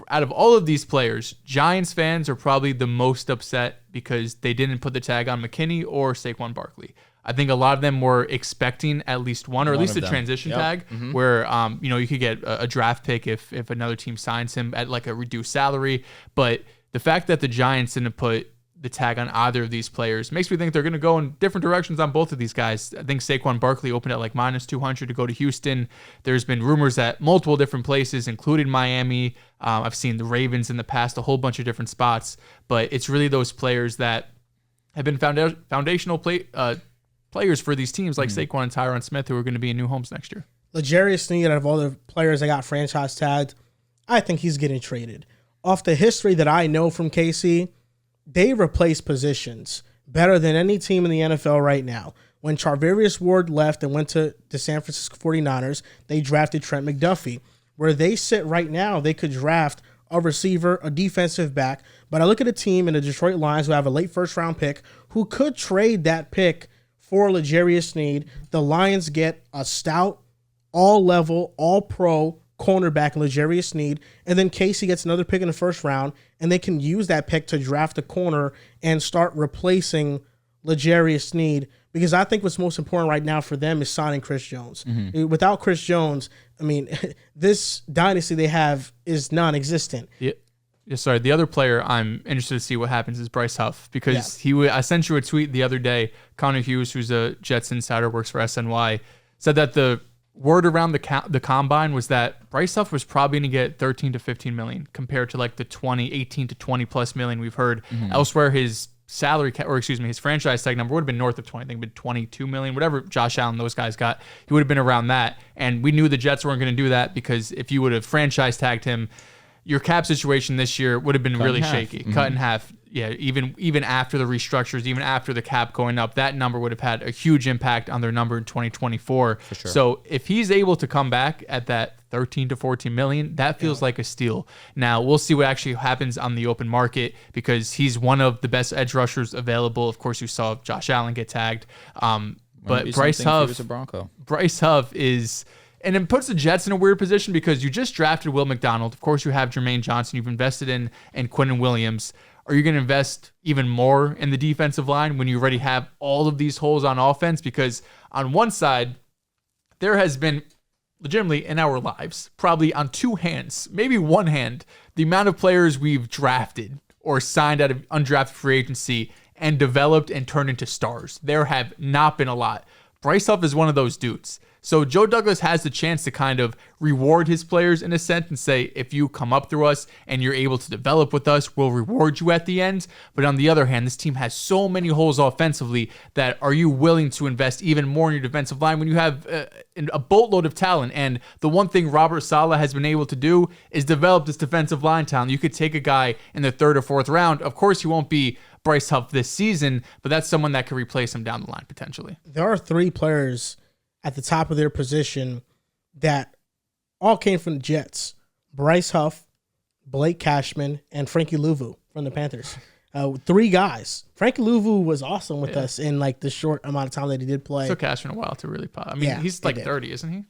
S3: out of all of these players, Giants fans are probably the most upset because they didn't put the tag on McKinney or Saquon Barkley. I think a lot of them were expecting at least one or at least a transition tag where, you could get a draft pick if another team signs him at like a reduced salary. But the fact that the Giants didn't put the tag on either of these players makes me think they're going to go in different directions on both of these guys. I think Saquon Barkley opened at like -200 to go to Houston. There's been rumors at multiple different places, including Miami. I've seen the Ravens in the past, a whole bunch of different spots. But it's really those players that have been foundational players for these teams like Saquon and Tyron Smith who are going to be in new homes next year.
S1: L'Jarius Sneed, out of all the players that got franchise tagged, I think he's getting traded. Off the history that I know from KC, they replace positions better than any team in the NFL right now. When Charvarius Ward left and went to the San Francisco 49ers, they drafted Trent McDuffie. Where they sit right now, they could draft a receiver, a defensive back. But I look at a team in the Detroit Lions who have a late first-round pick who could trade that pick for L'Jarius Sneed. The Lions get a stout, all-level, all-pro cornerback L'Jarius Sneed, and then Casey gets another pick in the first round, and they can use that pick to draft a corner and start replacing L'Jarius Sneed, because I think what's most important right now for them is signing Chris Jones. Without Chris Jones, I mean, this dynasty they have is non-existent.
S3: Yeah, sorry. The other player I'm interested to see what happens is Bryce Huff, because I sent you a tweet the other day. Connor Hughes, who's a Jets insider, works for SNY, said that the word around the combine was that Bryce Huff was probably going to get 13 to 15 million compared to like the 18 to 20 plus million we've heard elsewhere. His his franchise tag number would have been north of 20. I think it'd been 22 million, whatever Josh Allen, those guys got. He would have been around that. And we knew the Jets weren't going to do that, because if you would have franchise tagged him, your cap situation this year would have been really shaky. Cut in half. Yeah, even after the restructures, even after the cap going up, that number would have had a huge impact on their number in 2024. For sure. So if he's able to come back at that 13 to 14 million, that feels like a steal. Now, we'll see what actually happens on the open market, because he's one of the best edge rushers available. Of course, you saw Josh Allen get tagged. But Bryce Huff is... And it puts the Jets in a weird position, because you just drafted Will McDonald. Of course, you have Jermaine Johnson. You've invested in Quinnen Williams. Are you going to invest even more in the defensive line when you already have all of these holes on offense? Because on one side, there has been legitimately in our lives, probably on two hands, maybe one hand, the amount of players we've drafted or signed out of undrafted free agency and developed and turned into stars. There have not been a lot. Bryce Huff is one of those dudes. So Joe Douglas has the chance to kind of reward his players in a sense and say, if you come up through us and you're able to develop with us, we'll reward you at the end. But on the other hand, this team has so many holes offensively that are you willing to invest even more in your defensive line when you have a boatload of talent? And the one thing Robert Saleh has been able to do is develop this defensive line talent. You could take a guy in the third or fourth round. Of course, he won't be Bryce Huff this season, but that's someone that could replace him down the line potentially.
S1: There are three players at the top of their position that all came from the Jets: Bryce Huff, Blake Cashman, and Frankie Louvu from the Panthers. Three guys. Frankie Louvu was awesome with us in like the short amount of time that he did play.
S3: It took Cashman a while to really pop. I mean, he's like 30, isn't he?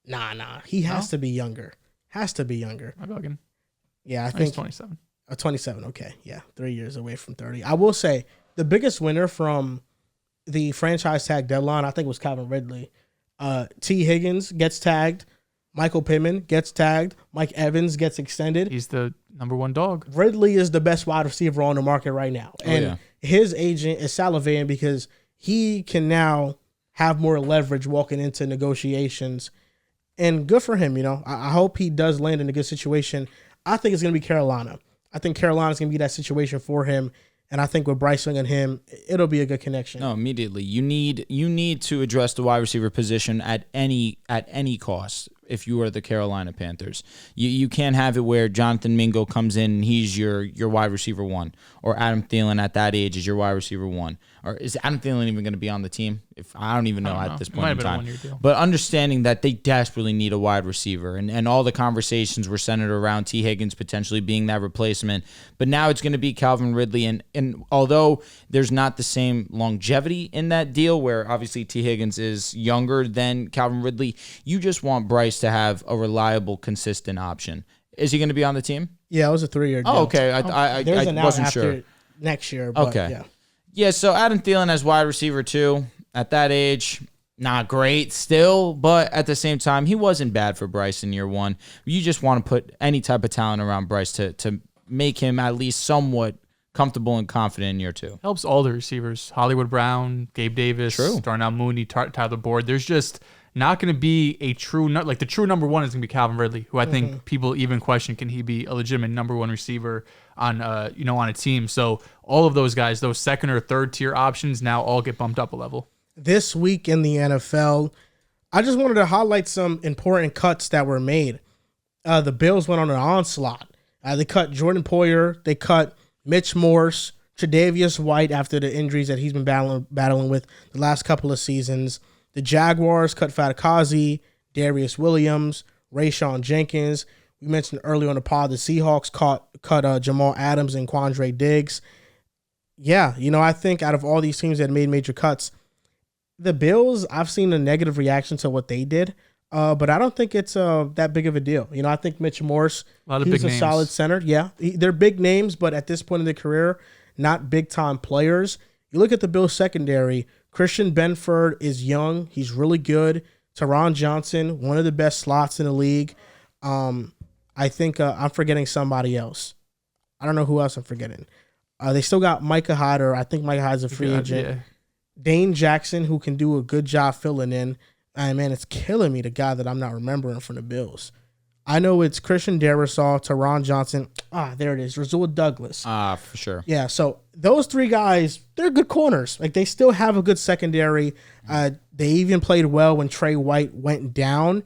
S1: Nah. He has to be younger. Am I bugging? Yeah, I think
S3: he's 27.
S1: 27, okay. Yeah, 3 years away from 30. I will say the biggest winner from the franchise tag deadline, I think, was Calvin Ridley. T. Higgins gets tagged. Michael Pittman gets tagged. Mike Evans gets extended.
S3: He's the number one dog.
S1: Ridley is the best wide receiver on the market right now. And his agent is salivating because he can now have more leverage walking into negotiations. And good for him, you know. I hope he does land in a good situation. I think it's going to be Carolina. I think Carolina's going to be that situation for him. And I think with Bryce Young and him, it'll be a good connection.
S2: No, immediately. You need to address the wide receiver position at any cost if you are the Carolina Panthers. You can't have it where Jonathan Mingo comes in and he's your wide receiver one, or Adam Thielen at that age is your wide receiver one. Or is Adam Thielen even going to be on the team? I don't even know at this point in time. But understanding that they desperately need a wide receiver, and all the conversations were centered around T. Higgins potentially being that replacement. But now it's going to be Calvin Ridley. And although there's not the same longevity in that deal, where obviously T. Higgins is younger than Calvin Ridley, you just want Bryce to have a reliable, consistent option. Is he going to be on the team?
S1: Yeah, it was a 3-year deal.
S2: Oh, okay. I wasn't sure.
S1: Next year. But
S2: okay. Yeah, so Adam Thielen as wide receiver too. At that age, not great still, but at the same time, he wasn't bad for Bryce in year one. You just want to put any type of talent around Bryce to make him at least somewhat comfortable and confident in year two.
S3: Helps all the receivers. Hollywood Brown, Gabe Davis, Darnell Mooney, Tyler Boyd. There's just not going to be a true, like the true number one is going to be Calvin Ridley, who I think people even question, can he be a legitimate number one receiver on a team? So all of those guys, those second or third tier options now all get bumped up a level.
S1: This week in the NFL, I just wanted to highlight some important cuts that were made. The Bills went on an onslaught. They cut Jordan Poyer. They cut Mitch Morse, Tre'Davious White after the injuries that he's been battling with the last couple of seasons. The Jaguars cut Fatakazi, Darius Williams, Rayshon Jenkins. We mentioned earlier on the pod, the Seahawks cut Jamal Adams and Quandre Diggs. Yeah, I think out of all these teams that made major cuts, the Bills, I've seen a negative reaction to what they did. But I don't think it's that big of a deal. I think Mitch Morse, he's a solid center. Yeah, they're big names, but at this point in their career, not big-time players. You look at the Bills secondary, Christian Benford is young. He's really good. Teron Johnson, one of the best slots in the league. I think I'm forgetting somebody else. I don't know who else I'm forgetting. They still got Micah Hyde, or I think Micah Hyde's a free agent. Yeah. Dane Jackson, who can do a good job filling in. And man, it's killing me, the guy that I'm not remembering from the Bills. I know it's Christian Darrisaw, Teron Johnson. There it is. Rasul Douglas.
S2: For sure.
S1: Yeah, so those three guys, they're good corners. Like, they still have a good secondary. They even played well when Trey White went down.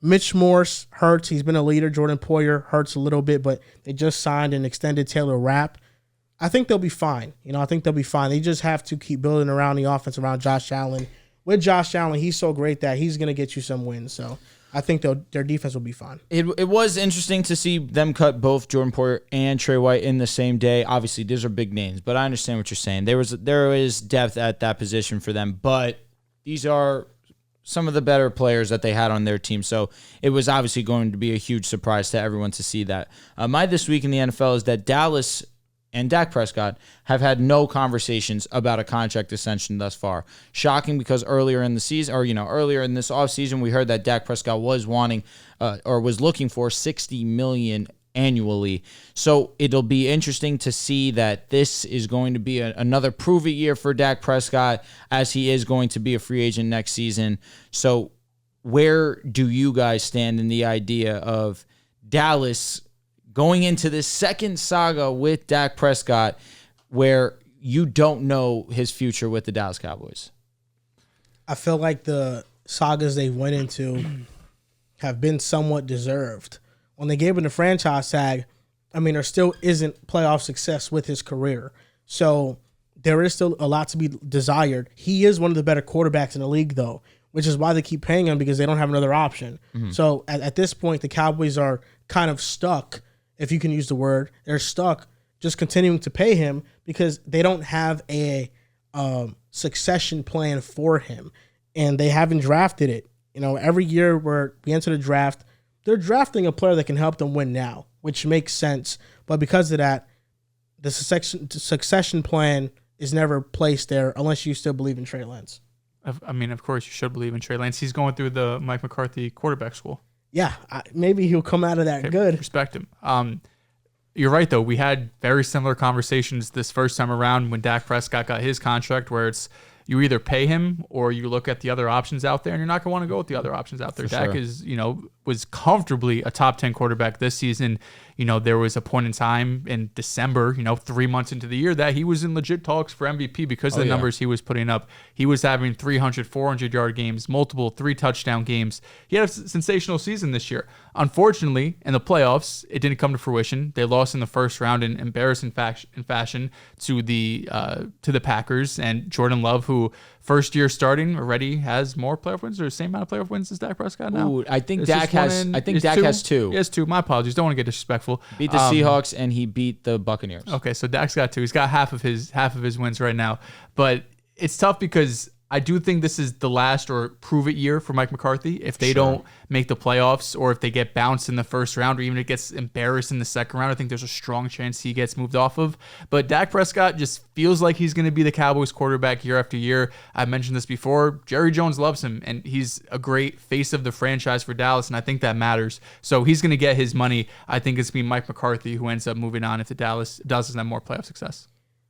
S1: Mitch Morse hurts. He's been a leader. Jordan Poyer hurts a little bit, but they just signed and extended Taylor Rapp. I think they'll be fine. I think they'll be fine. They just have to keep building around the offense, around Josh Allen. With Josh Allen, he's so great that he's going to get you some wins. So I think their defense will be fine.
S2: It was interesting to see them cut both Jordan Poyer and Trey White in the same day. Obviously, these are big names, but I understand what you're saying. There is depth at that position for them, but these are some of the better players that they had on their team. So it was obviously going to be a huge surprise to everyone to see that. My This Week in the NFL is that Dallas and Dak Prescott have had no conversations about a contract extension thus far. Shocking, because earlier in the season, or earlier in this offseason, we heard that Dak Prescott was wanting or was looking for $60 million annually. So it'll be interesting to see that this is going to be another prove-it year for Dak Prescott, as he is going to be a free agent next season. So where do you guys stand in the idea of Dallas going into this second saga with Dak Prescott, where you don't know his future with the Dallas Cowboys?
S1: I feel like the sagas they went into have been somewhat deserved. When they gave him the franchise tag, there still isn't playoff success with his career. So there is still a lot to be desired. He is one of the better quarterbacks in the league, though, which is why they keep paying him, because they don't have another option. Mm-hmm. So at this point, the Cowboys are kind of stuck, if you can use the word. They're stuck just continuing to pay him because they don't have a succession plan for him, and they haven't drafted it. Every year where we enter the draft, they're drafting a player that can help them win now, which makes sense. But because of that, the succession plan is never placed there unless you still believe in Trey Lance.
S3: Of course you should believe in Trey Lance. He's going through the Mike McCarthy quarterback school.
S1: Yeah, maybe he'll come out of that good.
S3: Respect him. You're right, though. We had very similar conversations this first time around when Dak Prescott got his contract, where it's you either pay him or you look at the other options out there, and you're not going to want to go with the other options out there. For Dak is, was comfortably a top 10 quarterback this season. There was a point in time in December, 3 months into the year, that he was in legit talks for MVP because of the numbers he was putting up. He was having 300, 400-yard games, multiple 3-touchdown games. He had a sensational season this year. Unfortunately, in the playoffs, it didn't come to fruition. They lost in the first round in embarrassing fashion to the Packers, and Jordan Love, who first year starting already has more playoff wins, or the same amount of playoff wins as Dak Prescott now.
S2: Ooh, I think Dak has two.
S3: He has two. My apologies. Don't want to get disrespectful.
S2: Beat the Seahawks and he beat the Buccaneers.
S3: Okay, so Dak's got two. He's got half of his wins right now. But it's tough because I do think this is the last or prove it year for Mike McCarthy. If they don't make the playoffs, or if they get bounced in the first round, or even if it gets embarrassed in the second round, I think there's a strong chance he gets moved off of. But Dak Prescott just feels like he's going to be the Cowboys quarterback year after year. I've mentioned this before. Jerry Jones loves him, and he's a great face of the franchise for Dallas, and I think that matters. So he's going to get his money. I think it's going to be Mike McCarthy who ends up moving on if the Dallas doesn't have more playoff success.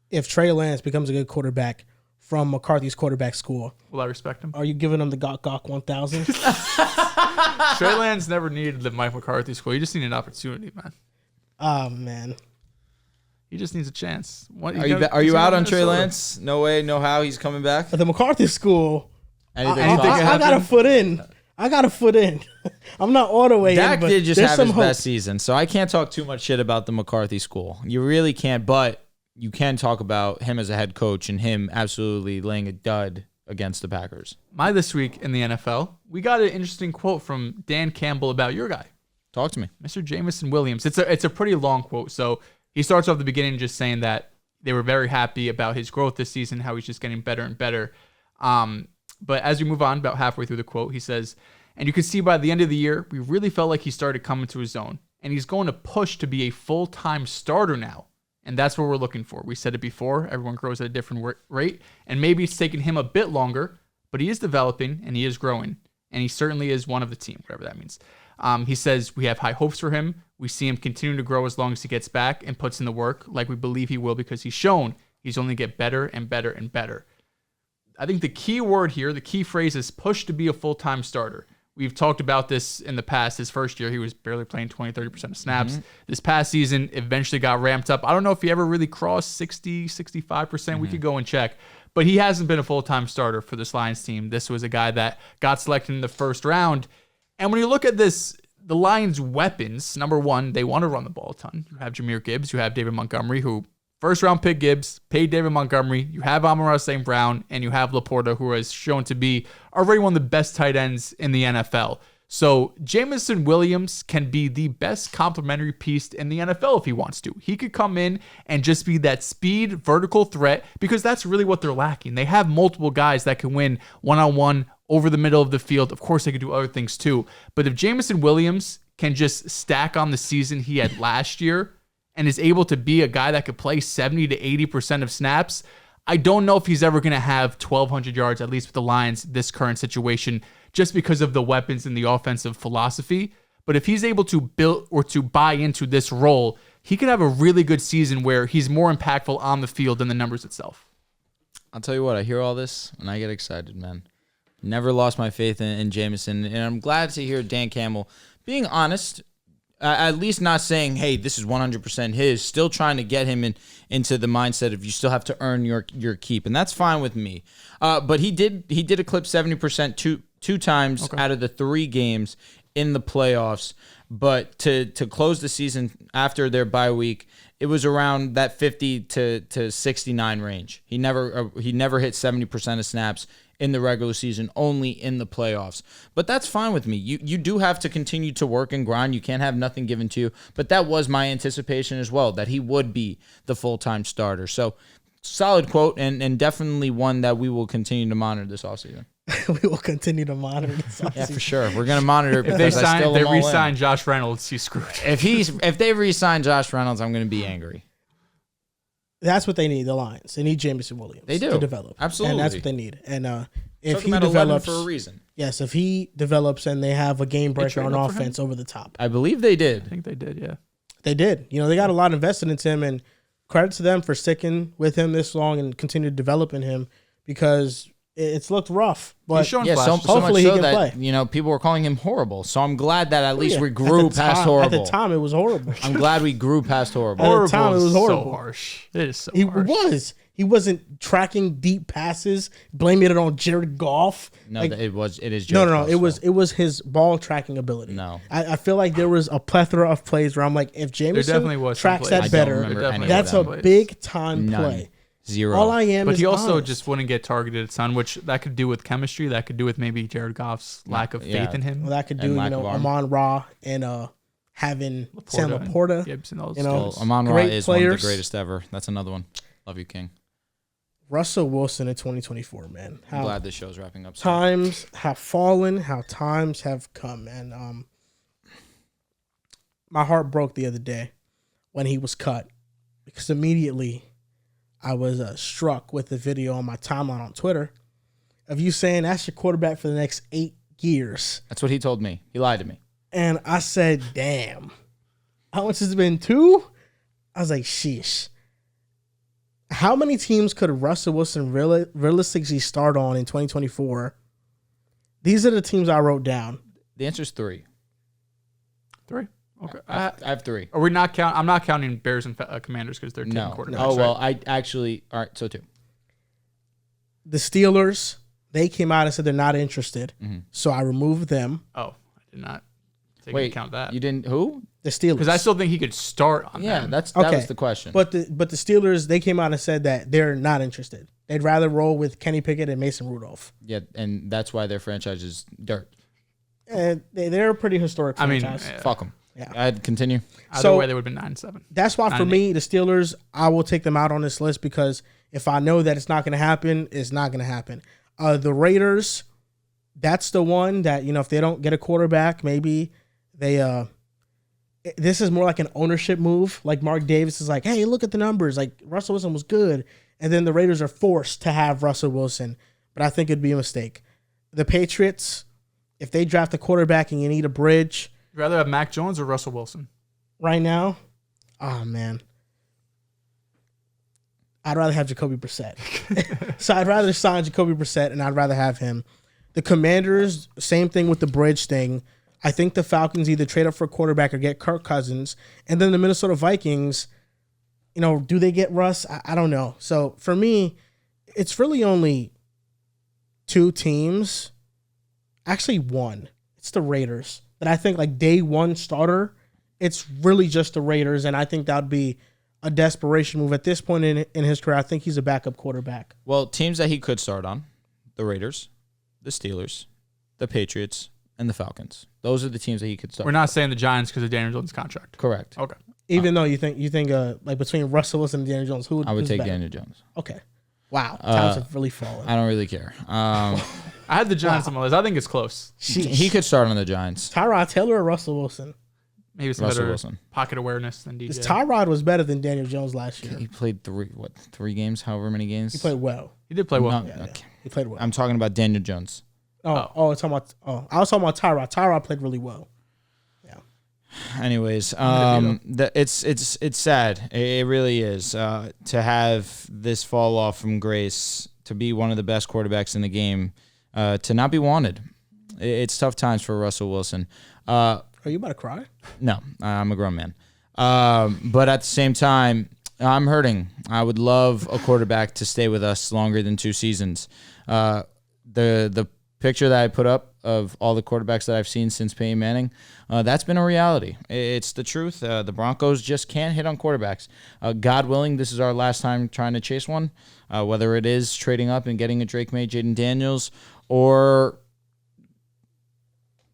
S1: If Trey Lance becomes a good quarterback from McCarthy's quarterback school,
S3: will I respect him?
S1: Are you giving him the Gok 1000?
S3: Trey Lance never needed the Mike McCarthy school. He just needed an opportunity, man.
S1: Oh, man.
S3: He just needs a chance.
S2: Are you out on Trey Lance? No way, no how he's coming back?
S1: At the McCarthy school,
S2: Anything
S1: I got a foot in. I'm not all the way
S2: Dak
S1: in, but
S2: did just
S1: there's
S2: have
S1: some
S2: his
S1: hope.
S2: best season, so I can't talk too much shit about the McCarthy school. You really can't, but you can talk about him as a head coach and him absolutely laying a dud against the Packers.
S3: My This Week in the NFL, we got an interesting quote from Dan Campbell about your guy.
S2: Talk to me.
S3: Mr. Jameson Williams. It's a pretty long quote. So he starts off the beginning just saying that they were very happy about his growth this season, how he's just getting better and better. But as we move on, about halfway through the quote, he says, And you can see by the end of the year, we really felt like he started coming to his own. And he's going to push to be a full-time starter now. And that's what we're looking for. We said it before. Everyone grows at a different rate. And maybe it's taken him a bit longer, but he is developing and he is growing. And he certainly is one of the team, whatever that means. He says we have high hopes for him. We see him continuing to grow as long as he gets back and puts in the work like we believe he will, because he's shown he's only get better and better and better. I think the key word here, the key phrase is push to be a full-time starter. We've talked about this in the past. His first year, he was barely playing 20-30% of snaps. This past season, eventually got ramped up. I don't know if he ever really crossed 60-65%. We could go and check. But he hasn't been a full-time starter for this Lions team. This was a guy that got selected in the first round. And when you look at this, the Lions' weapons, number one, they want to run the ball a ton. You have Jahmyr Gibbs. You have David Montgomery, who first-round pick Gibbs, paid David Montgomery. You have Amon-Ra St. Brown, and you have Laporta, who has shown to be already one of the best tight ends in the NFL. So Jameson Williams can be the best complementary piece in the NFL if he wants to. He could come in and just be that speed, vertical threat, because that's really what they're lacking. They have multiple guys that can win one-on-one over the middle of the field. Of course, they could do other things too. But if Jameson Williams can just stack on the season he had last year and is able to be a guy that could play 70 to 80% of snaps, I don't know if he's ever going to have 1,200 yards, at least with the Lions, this current situation, just because of the weapons and the offensive philosophy. But if he's able to build or to buy into this role, he could have a really good season where he's more impactful on the field than the numbers itself.
S2: I'll tell you what, I hear all this and I get excited, man. Never lost my faith in Jameson, and I'm glad to hear Dan Campbell being honest, at least not saying, hey, this is 100% his, still trying to get him into the mindset of you still have to earn your keep, and that's fine with me. But he did eclipse 70% two times out of the 3 games in the playoffs. But to close the season after their bye week, it was around that 50 to 69 range. He never hit 70% of snaps in the regular season, only in the playoffs. But that's fine with me. You do have to continue to work and grind. You can't have nothing given to you. But that was my anticipation as well, that he would be the full-time starter. So solid quote, and definitely one that we will continue to monitor this offseason.
S1: We will continue to monitor this offseason.
S2: Yeah, for sure. We're going to monitor it.
S3: If they re-sign Josh Reynolds, he's screwed.
S2: If they re-sign Josh Reynolds, I'm going to be angry.
S1: That's what they need, the Lions. They need Jameson Williams.
S2: They do.
S1: To develop.
S2: Absolutely.
S1: And that's what they need. And if
S2: Took
S1: he
S2: him at 11
S1: develops
S2: for a reason.
S1: Yes, if he develops and they have a game breaker on offense over the top.
S2: I believe they did.
S3: I think they did, yeah.
S1: They did. They got a lot invested into him, and credit to them for sticking with him this long and continue to develop in him, because it's looked rough. But
S3: so
S1: hopefully he can play.
S2: People were calling him horrible. So I'm glad that at least we grew past horrible.
S1: At the time, it was horrible.
S2: I'm glad we grew past horrible.
S1: At the time, it was horrible.
S3: So harsh. It is so
S1: harsh. He wasn't tracking deep passes, blaming it on Jared Goff.
S2: No, it is Jared
S1: No.
S2: Goff's
S1: It was his ball tracking ability.
S2: No.
S1: I feel like there was a plethora of plays where I'm like, if Jameson tracks that better, that's a big time play.
S2: Zero.
S1: All I am
S3: but
S1: is
S3: he also
S1: honest.
S3: just wouldn't get targeted a ton, which that could do with chemistry. That could do with maybe Jared Goff's lack of faith in him.
S1: Well, that could do, Amon-Ra and having Sam Laporta.
S3: Gibbs and
S2: Amon-Ra is one of the greatest ever. That's another one. Love you, King.
S1: Russell Wilson in 2024, man.
S2: I'm glad this show's wrapping up.
S1: Times have fallen, how times have come, man. My heart broke the other day when he was cut, because immediately I was struck with the video on my timeline on Twitter of you saying that's your quarterback for the next 8 years.
S2: That's what he told me. He lied to me.
S1: And I said, damn. How much has it been? 2? I was like, sheesh. How many teams could Russell Wilson realistically start on in 2024? These are the teams I wrote down.
S2: The answer is 3.
S3: 3? Okay.
S2: I have 3.
S3: Are we not count? I'm not counting Bears and Commanders because they're taking quarterbacks.
S2: Oh, well, I actually... All right, so 2.
S1: The Steelers, they came out and said they're not interested. Mm-hmm. So I removed them.
S3: Oh, I did not take into account that.
S2: You didn't... Who?
S1: The Steelers.
S3: Because I still think he could start on them.
S2: That was the question.
S1: But the Steelers, they came out and said that they're not interested. They'd rather roll with Kenny Pickett and Mason Rudolph.
S2: Yeah, and that's why their franchise is dirt.
S1: And they're a pretty historic franchise.
S2: Fuck them.
S1: Yeah.
S2: I'd continue.
S3: Either way, they would have been 9-7.
S1: That's why, for me, the Steelers, I will take them out on this list, because if I know that it's not going to happen, it's not going to happen. The Raiders, that's the one that, if they don't get a quarterback, maybe they this is more like an ownership move. Like Mark Davis is like, hey, look at the numbers. Like Russell Wilson was good. And then the Raiders are forced to have Russell Wilson. But I think it'd be a mistake. The Patriots, if they draft a quarterback and you need a bridge.
S3: You'd rather have Mac Jones or Russell Wilson?
S1: Right now? Oh, man. I'd rather have Jacoby Brissett. So I'd rather sign Jacoby Brissett, and I'd rather have him. The Commanders, same thing with the bridge thing. I think the Falcons either trade up for a quarterback or get Kirk Cousins. And then the Minnesota Vikings, do they get Russ? I don't know. So for me, it's really only two teams. Actually, one. It's the Raiders. That I think like day one starter, it's really just the Raiders. And I think that would be a desperation move. At this point in his career, I think he's a backup quarterback.
S2: Well, teams that he could start on, the Raiders, the Steelers, the Patriots, and the Falcons. Those are the teams that he could start.
S3: We're not saying the Giants because of Daniel Jones' contract.
S2: Correct.
S3: Okay.
S1: Even though you think like between Russell Wilson and Daniel Jones,
S2: I would take
S1: better?
S2: Daniel Jones.
S1: Okay. Wow. Times have really fallen.
S2: I don't really care.
S3: I had the Giants on my list. I think it's close.
S2: He could start on the Giants.
S1: Tyrod Taylor or Russell Wilson?
S3: Maybe some
S2: Russell
S3: better
S2: Wilson.
S3: pocket awareness than DJ.
S1: Because Tyrod was better than Daniel Jones last year.
S2: He played three games, however many games?
S1: He played well.
S3: He did play well.
S1: Yeah. He played well.
S2: I'm talking about Daniel Jones.
S1: I was talking about Tyrod. Tyrod played really well. Yeah.
S2: Anyways, it's sad. It really is to have this fall off from grace, to be one of the best quarterbacks in the game, to not be wanted. It's tough times for Russell Wilson.
S1: Are you about to cry?
S2: No, I'm a grown man. But at the same time, I'm hurting. I would love a quarterback to stay with us longer than 2 seasons. The picture that I put up of all the quarterbacks that I've seen since Peyton Manning, that's been a reality. It's the truth. The Broncos just can't hit on quarterbacks. God willing, this is our last time trying to chase one, whether it is trading up and getting a Drake May, Jaden Daniels, or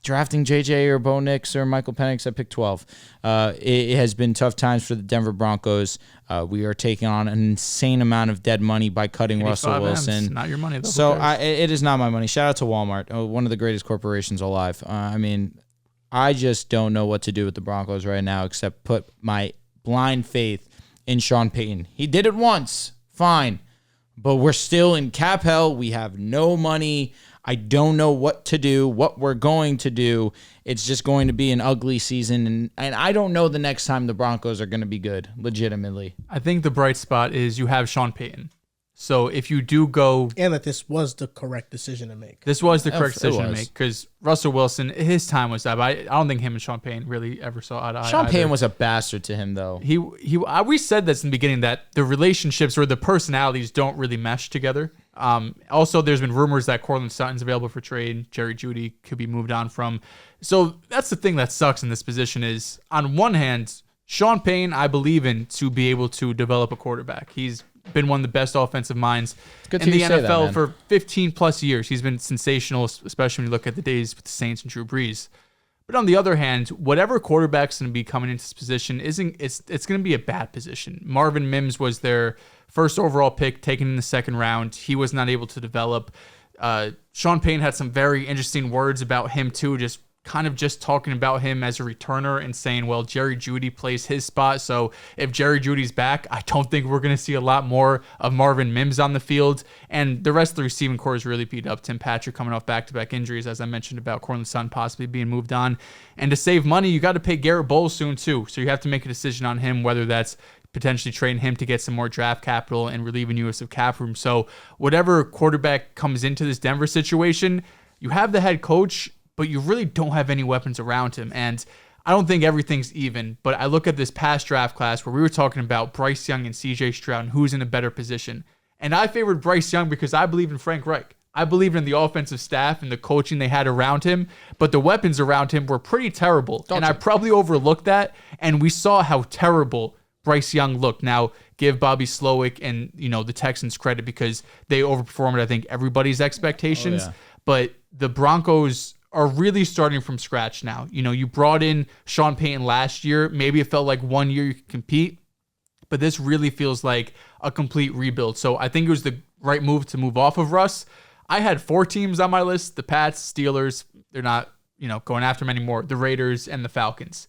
S2: drafting JJ or Bo Nix or Michael Penix at pick 12. It has been tough times for the Denver Broncos. We are taking on an insane amount of dead money by cutting Russell Wilson.
S3: M's, not your money, though.
S2: So it is not my money. Shout out to Walmart, one of the greatest corporations alive. I just don't know what to do with the Broncos right now except put my blind faith in Sean Payton. He did it once. Fine. But we're still in cap hell. We have no money. I don't know what to do, what we're going to do. It's just going to be an ugly season, and I don't know the next time the Broncos are going to be good, legitimately.
S3: I think the bright spot is you have Sean Payton. So if you do go...
S1: And that this was the correct decision to make.
S3: This was the correct decision to make, because Russell Wilson, his time was up. I don't think him and Sean Payton really ever saw eye to eye.
S2: Sean Payton was a bastard to him, though.
S3: We said this in the beginning, that the relationships or the personalities don't really mesh together. Also, there's been rumors that Courtland Sutton's available for trade. Jerry Jeudy could be moved on from. So that's the thing that sucks in this position is, on one hand, Sean Payton, I believe in to be able to develop a quarterback. He's been one of the best offensive minds in the NFL for 15 plus years. He's been sensational, especially when you look at the days with the Saints and Drew Brees. But on the other hand, whatever quarterback's going to be coming into this position it's going to be a bad position. Marvin Mims was their first overall pick, taken in the second round. He was not able to develop. Sean Payton had some very interesting words about him too, just talking about him as a returner and saying, well, Jerry Jeudy plays his spot. So if Jerry Judy's back, I don't think we're going to see a lot more of Marvin Mims on the field. And the rest of the receiving core is really beat up. Tim Patrick coming off back-to-back injuries, as I mentioned about Courtland Sutton possibly being moved on. And to save money, you got to pay Garrett Bowles soon too. So you have to make a decision on him, whether that's potentially trading him to get some more draft capital and relieving you of cap room. So whatever quarterback comes into this Denver situation, you have the head coach, but you really don't have any weapons around him. And I don't think everything's even, but I look at this past draft class where we were talking about Bryce Young and CJ Stroud and who's in a better position. And I favored Bryce Young because I believe in Frank Reich. I believed in the offensive staff and the coaching they had around him, but the weapons around him were pretty terrible. I probably overlooked that, and we saw how terrible Bryce Young looked. Now, give Bobby Slowick and the Texans credit because they overperformed, I think, everybody's expectations.
S2: Oh, yeah.
S3: But the Broncos are really starting from scratch now. You brought in Sean Payton last year. Maybe it felt like 1 year you could compete, but this really feels like a complete rebuild. So I think it was the right move to move off of Russ. I had 4 teams on my list: the Pats, Steelers. They're not, going after them anymore. The Raiders and the Falcons.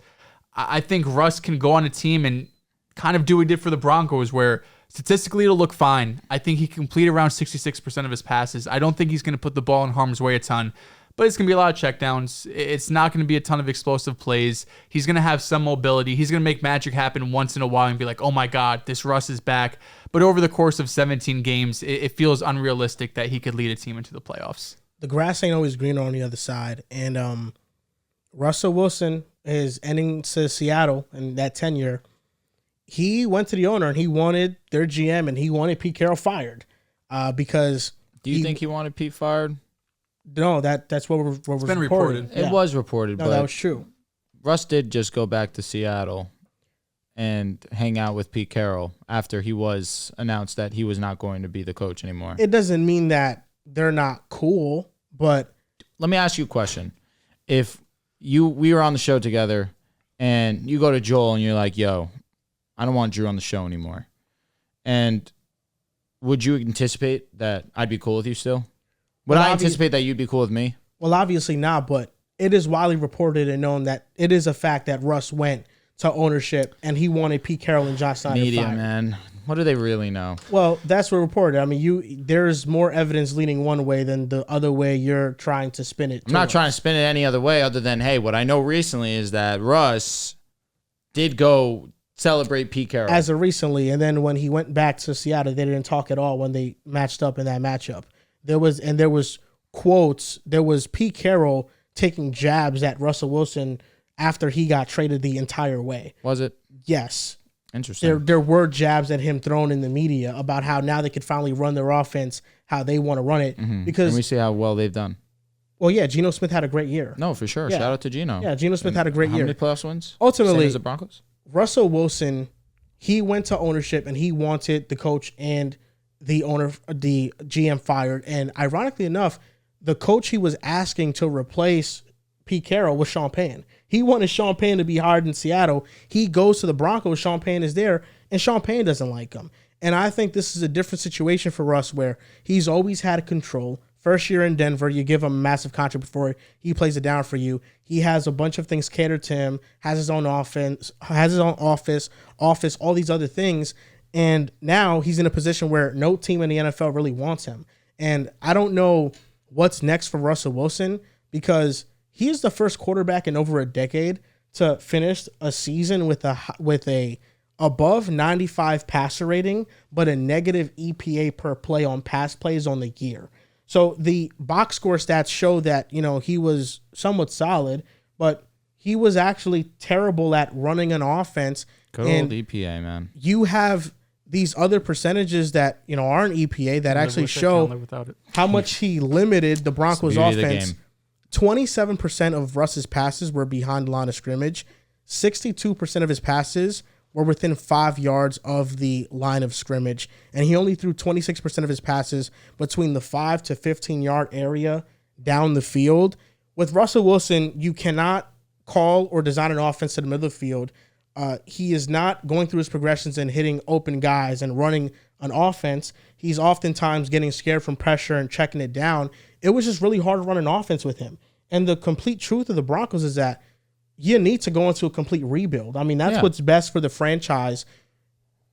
S3: I think Russ can go on a team and kind of do what he did for the Broncos, where statistically it'll look fine. I think he can complete around 66% of his passes. I don't think he's going to put the ball in harm's way a ton, but it's going to be a lot of checkdowns. It's not going to be a ton of explosive plays. He's going to have some mobility. He's going to make magic happen once in a while and be like, oh my God, this Russ is back. But over the course of 17 games, it feels unrealistic that he could lead a team into the playoffs.
S1: The grass ain't always greener on the other side. And Russell Wilson is ending to Seattle in that tenure. He went to the owner and he wanted their GM and he wanted Pete Carroll fired because.
S2: Do you think he wanted Pete fired?
S1: No, that's what was
S3: been reported.
S2: It was reported,
S1: no,
S2: but
S1: that was true.
S2: Russ did just go back to Seattle and hang out with Pete Carroll after he was announced that he was not going to be the coach anymore.
S1: It doesn't mean that they're not cool, but
S2: let me ask you a question. If we were on the show together and you go to Joel and you're like, yo, I don't want Drew on the show anymore. And would you anticipate that I'd be cool with you still? Would I anticipate that you'd be cool with me?
S1: Well, obviously not, but it is widely reported and known that it is a fact that Russ went to ownership and he wanted Pete Carroll and John Snyder
S2: Media,
S1: fired.
S2: man. What do they really know?
S1: Well, that's what reported. I mean, there's more evidence leaning one way than the other way you're trying to spin it.
S2: I'm not trying to spin it any other way other than, hey, what I know recently is that Russ did go celebrate Pete Carroll.
S1: As of recently, and then when he went back to Seattle, they didn't talk at all when they matched up in that matchup. There was quotes. There was Pete Carroll taking jabs at Russell Wilson after he got traded the entire way.
S2: Was it?
S1: Yes.
S2: Interesting.
S1: There were jabs at him thrown in the media about how now they could finally run their offense how they want to run it.
S2: Mm-hmm.
S1: Because
S2: and we see how well they've done.
S1: Well, yeah, Geno Smith had a great year.
S2: No, for sure.
S1: Yeah.
S2: Shout out to Geno.
S1: Yeah, Geno Smith had a great
S2: How
S1: year.
S2: many playoffs wins?
S1: Ultimately,
S2: Same as the Broncos?
S1: Russell Wilson, he went to ownership and he wanted the coach and the owner, the GM fired. And ironically enough, the coach he was asking to replace Pete Carroll was Sean Payne. He wanted Sean Payne to be hired in Seattle. He goes to the Broncos. Sean Payne is there, and Sean Payne doesn't like him. And I think this is a different situation for Russ where he's always had control. First year in Denver, you give him a massive contract before he plays it down for you. He has a bunch of things catered to him, has his own offense, has his own office, all these other things. And now he's in a position where no team in the NFL really wants him. And I don't know what's next for Russell Wilson because he is the first quarterback in over a decade to finish a season with a above 95 passer rating, but a negative EPA per play on pass plays on the year. So the box score stats show that, he was somewhat solid, but he was actually terrible at running an offense.
S2: Good old EPA, man.
S1: You have these other percentages that, aren't EPA that actually show how much he limited the Broncos offense. 27% of Russ's passes were behind the line of scrimmage. 62% of his passes were within 5 yards of the line of scrimmage. And he only threw 26% of his passes between the 5 to 15-yard area down the field. With Russell Wilson, you cannot call or design an offense to the middle of the field. He is not going through his progressions and hitting open guys and running an offense. He's oftentimes getting scared from pressure and checking it down. It was just really hard to run an offense with him. And the complete truth of the Broncos is that you need to go into a complete rebuild. I mean, that's what's best for the franchise.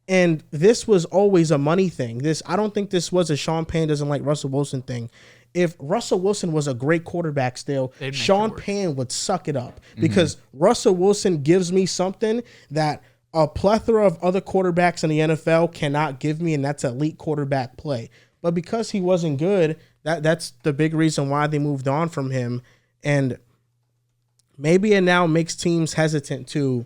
S1: And this was always a money thing. I don't think this was a Sean Payne doesn't like Russell Wilson thing. If Russell Wilson was a great quarterback still, Sean Payne would suck it up because Russell Wilson gives me something that a plethora of other quarterbacks in the NFL cannot give me, and that's elite quarterback play. But because he wasn't good, that's the big reason why they moved on from him. And maybe it now makes teams hesitant to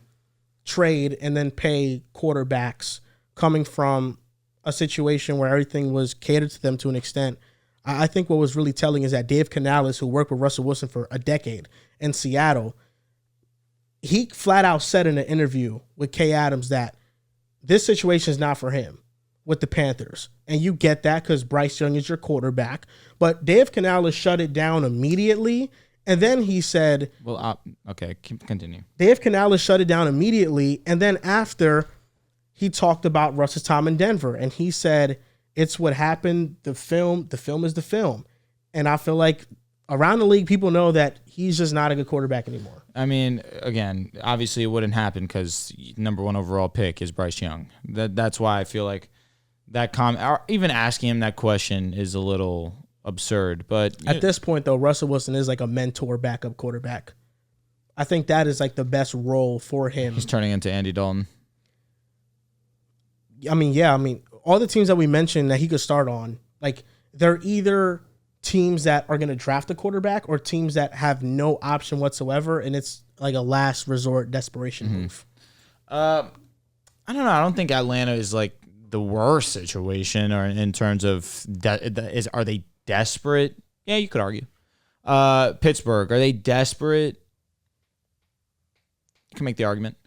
S1: trade and then pay quarterbacks coming from a situation where everything was catered to them to an extent. I think what was really telling is that Dave Canales, who worked with Russell Wilson for a decade in Seattle, he flat out said in an interview with Kay Adams that this situation is not for him with the Panthers. And you get that because Bryce Young is your quarterback. But Dave Canales shut it down immediately. And then he said...
S2: Well, okay, continue.
S1: Dave Canales shut it down immediately. And then after, he talked about Russ's time in Denver. And he said, it's what happened. The film is the film. And I feel like around the league, people know that he's just not a good quarterback anymore.
S2: I mean, again, obviously it wouldn't happen because number 1 overall pick is Bryce Young. That's why I feel like that or even asking him that question is a little absurd. But
S1: at this point, though, Russell Wilson is like a mentor backup quarterback. I think that is like the best role for him.
S2: He's turning into Andy Dalton.
S1: I mean, all the teams that we mentioned that he could start on, like they're either teams that are going to draft a quarterback or teams that have no option whatsoever, and it's like a last resort desperation move.
S2: I don't know. I don't think Atlanta is like the worst situation, or in terms of are they desperate? Yeah, you could argue. Pittsburgh, are they desperate? You can make the argument.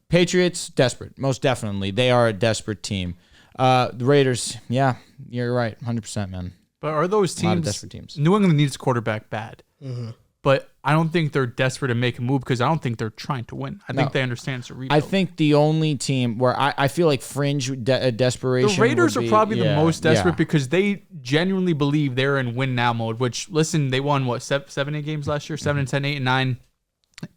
S2: Patriots, desperate. Most definitely. They are a desperate team. The Raiders, yeah, you're right. 100%, man.
S3: But are those teams?
S2: A lot of desperate teams.
S3: New England needs a quarterback bad.
S1: Mm-hmm.
S3: But I don't think they're desperate to make a move because I don't think they're trying to win. I think they understand it's a rebuild.
S2: I think the only team where I feel like fringe desperation.
S3: The Raiders are probably the most desperate
S2: yeah.
S3: because they genuinely believe they're in win now mode. Which, listen, they won what 7-8 games last year, 7 and 10, 8 and 9,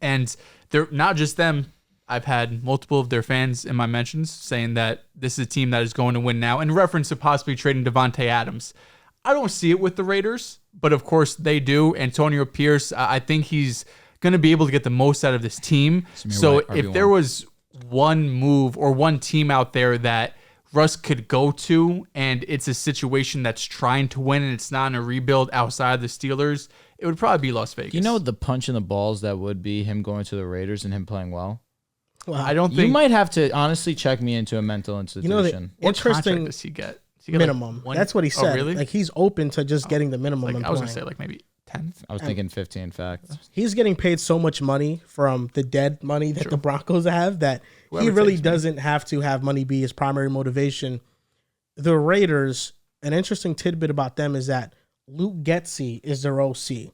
S3: and they're not just them. I've had multiple of their fans in my mentions saying that this is a team that is going to win now, in reference to possibly trading Devontae Adams. I don't see it with the Raiders, but of course they do. Antonio Pierce, I think he's going to be able to get the most out of this team. So if there was one move or one team out there that Russ could go to, and it's a situation that's trying to win and it's not in a rebuild outside of the Steelers, it would probably be Las Vegas.
S2: You know the punch in the balls that would be him going to the Raiders and him playing well?
S3: I don't think
S2: you might have to honestly check me into a mental institution.
S1: You know, the interesting
S3: does he get?
S1: Minimum.
S3: Like
S1: That's what he said.
S3: Oh, really?
S1: Like he's open to just getting the minimum.
S3: Like, I was gonna say like maybe 10.
S2: I was thinking 15. In fact,
S1: he's getting paid so much money from the dead money that the Broncos have that
S3: Whoever
S1: he really
S3: takes
S1: doesn't have to have money be his primary motivation. The Raiders, an interesting tidbit about them is that Luke Getsy is their OC.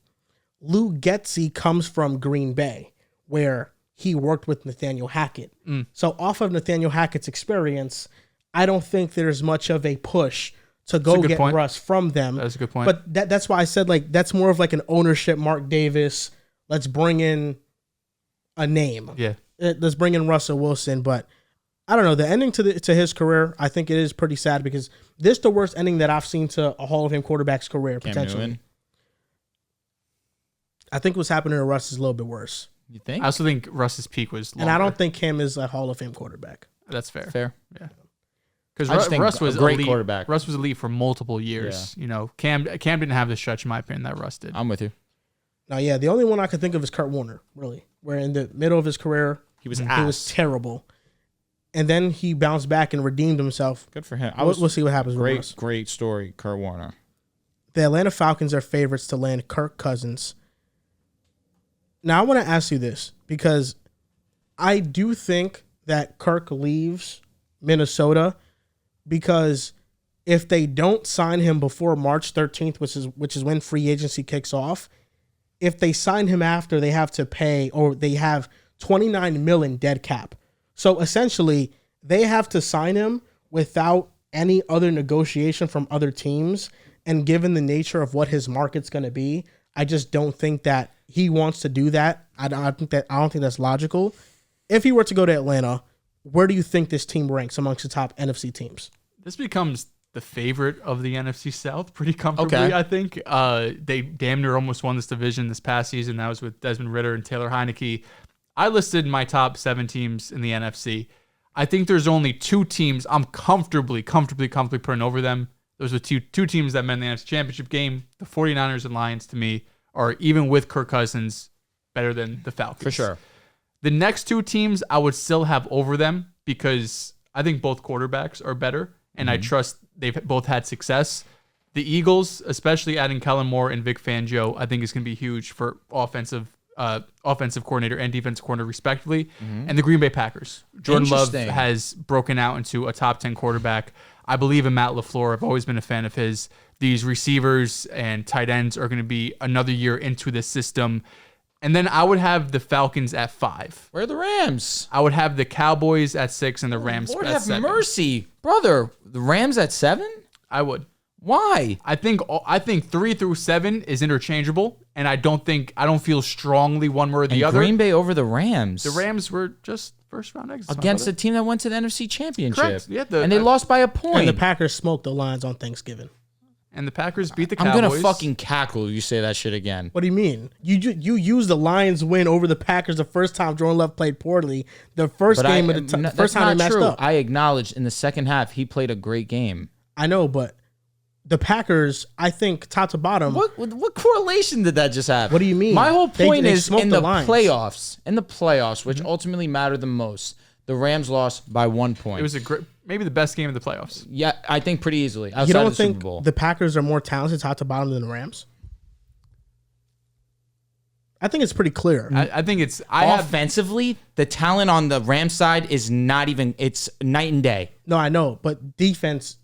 S1: Luke Getsy comes from Green Bay, where he worked with Nathaniel Hackett. So off of Nathaniel Hackett's experience, I don't think there's much of a push to go get Russ from them.
S3: That's a good point.
S1: But that's why I said like that's more of like an ownership Mark Davis. Let's bring in a name.
S3: Yeah.
S1: Let's bring in Russell Wilson. But I don't know. The ending to his career, I think it is pretty sad because this is the worst ending that I've seen to a Hall of Fame quarterback's career, potentially.
S2: Newman.
S1: I think what's happening to Russ is a little bit worse.
S2: You think?
S3: I also think Russ's peak was longer.
S1: And I don't think Cam is a Hall of Fame quarterback.
S3: That's fair.
S2: Fair.
S3: Yeah. Because Russ was
S2: a great
S3: elite.
S2: quarterback.
S3: Russ was elite for multiple years.
S2: Yeah.
S3: You know, Cam didn't have the stretch, in my opinion, that Russ did.
S2: I'm with you.
S1: Now, yeah, the only one I could think of is Kurt Warner, really, where in the middle of his career,
S2: He was
S1: terrible. And then he bounced back and redeemed himself.
S2: Good for him.
S1: We'll see what happens with Russ.
S2: Great story, Kurt Warner.
S1: The Atlanta Falcons are favorites to land Kirk Cousins. Now, I want to ask you this because I do think that Kirk leaves Minnesota because if they don't sign him before March 13th, which is when free agency kicks off, if they sign him after, they have to pay, or they have $29 million dead cap. So essentially, they have to sign him without any other negotiation from other teams. And given the nature of what his market's going to be, I just don't think that he wants to do that. I don't think that's logical. If he were to go to Atlanta, where do you think this team ranks amongst the top NFC teams?
S3: This becomes the favorite of the NFC South pretty comfortably,
S2: Okay.
S3: I think. They damn near almost won this division this past season. That was with Desmond Ridder and Taylor Heineke. I listed my top 7 teams in the NFC. I think there's only 2 teams I'm comfortably putting over them. Those are two teams that met in the NFC Championship game. The 49ers and Lions, to me, are, even with Kirk Cousins, better than the Falcons.
S2: For sure.
S3: The next 2 teams I would still have over them because I think both quarterbacks are better, and I trust they've both had success. The Eagles, especially adding Kellen Moore and Vic Fangio, I think is going to be huge for offensive coordinator and defensive coordinator, respectively. And the Green Bay Packers. Jordan Love has broken out into a top 10 quarterback. I believe in Matt LaFleur. I've always been a fan of his. These receivers and tight ends are going to be another year into this system. And then I would have the Falcons at 5.
S2: Where are the Rams?
S3: I would have the Cowboys at 6 and the Rams
S2: Lord
S3: at
S2: have
S3: 7.
S2: mercy, brother. The Rams at 7?
S3: I would.
S2: Why?
S3: I think 3 through 7 is interchangeable, and I don't feel strongly one way or the other.
S2: Green Bay over the Rams.
S3: The Rams were just first round exits
S2: against a team that went to the NFC Championship.
S3: Correct. Yeah,
S2: and they lost by a point.
S1: And the Packers smoked the Lions on Thanksgiving.
S3: And the Packers beat the Cowboys.
S2: I'm gonna fucking cackle if you say that shit again.
S1: What do you mean? You used the Lions win over the Packers the first time Jordan Love played poorly. The first game of the first time they matched up.
S2: I acknowledged in the second half he played a great game.
S1: I know, but the Packers, I think, top to bottom.
S2: What correlation did that just have?
S1: What do you mean?
S2: My whole point is in the
S1: Lions.
S2: playoffs, which ultimately matter the most. The Rams lost by 1 point.
S3: It was maybe the best game of the playoffs.
S2: Yeah, I think pretty easily. Outside
S1: You don't
S2: of the
S1: think
S2: Super Bowl.
S1: the Packers are more talented top to bottom than the Rams? I think it's pretty clear.
S3: I think it's
S2: offensively, the talent on the Rams side is not even. It's night and day.
S1: No, I know, but defense,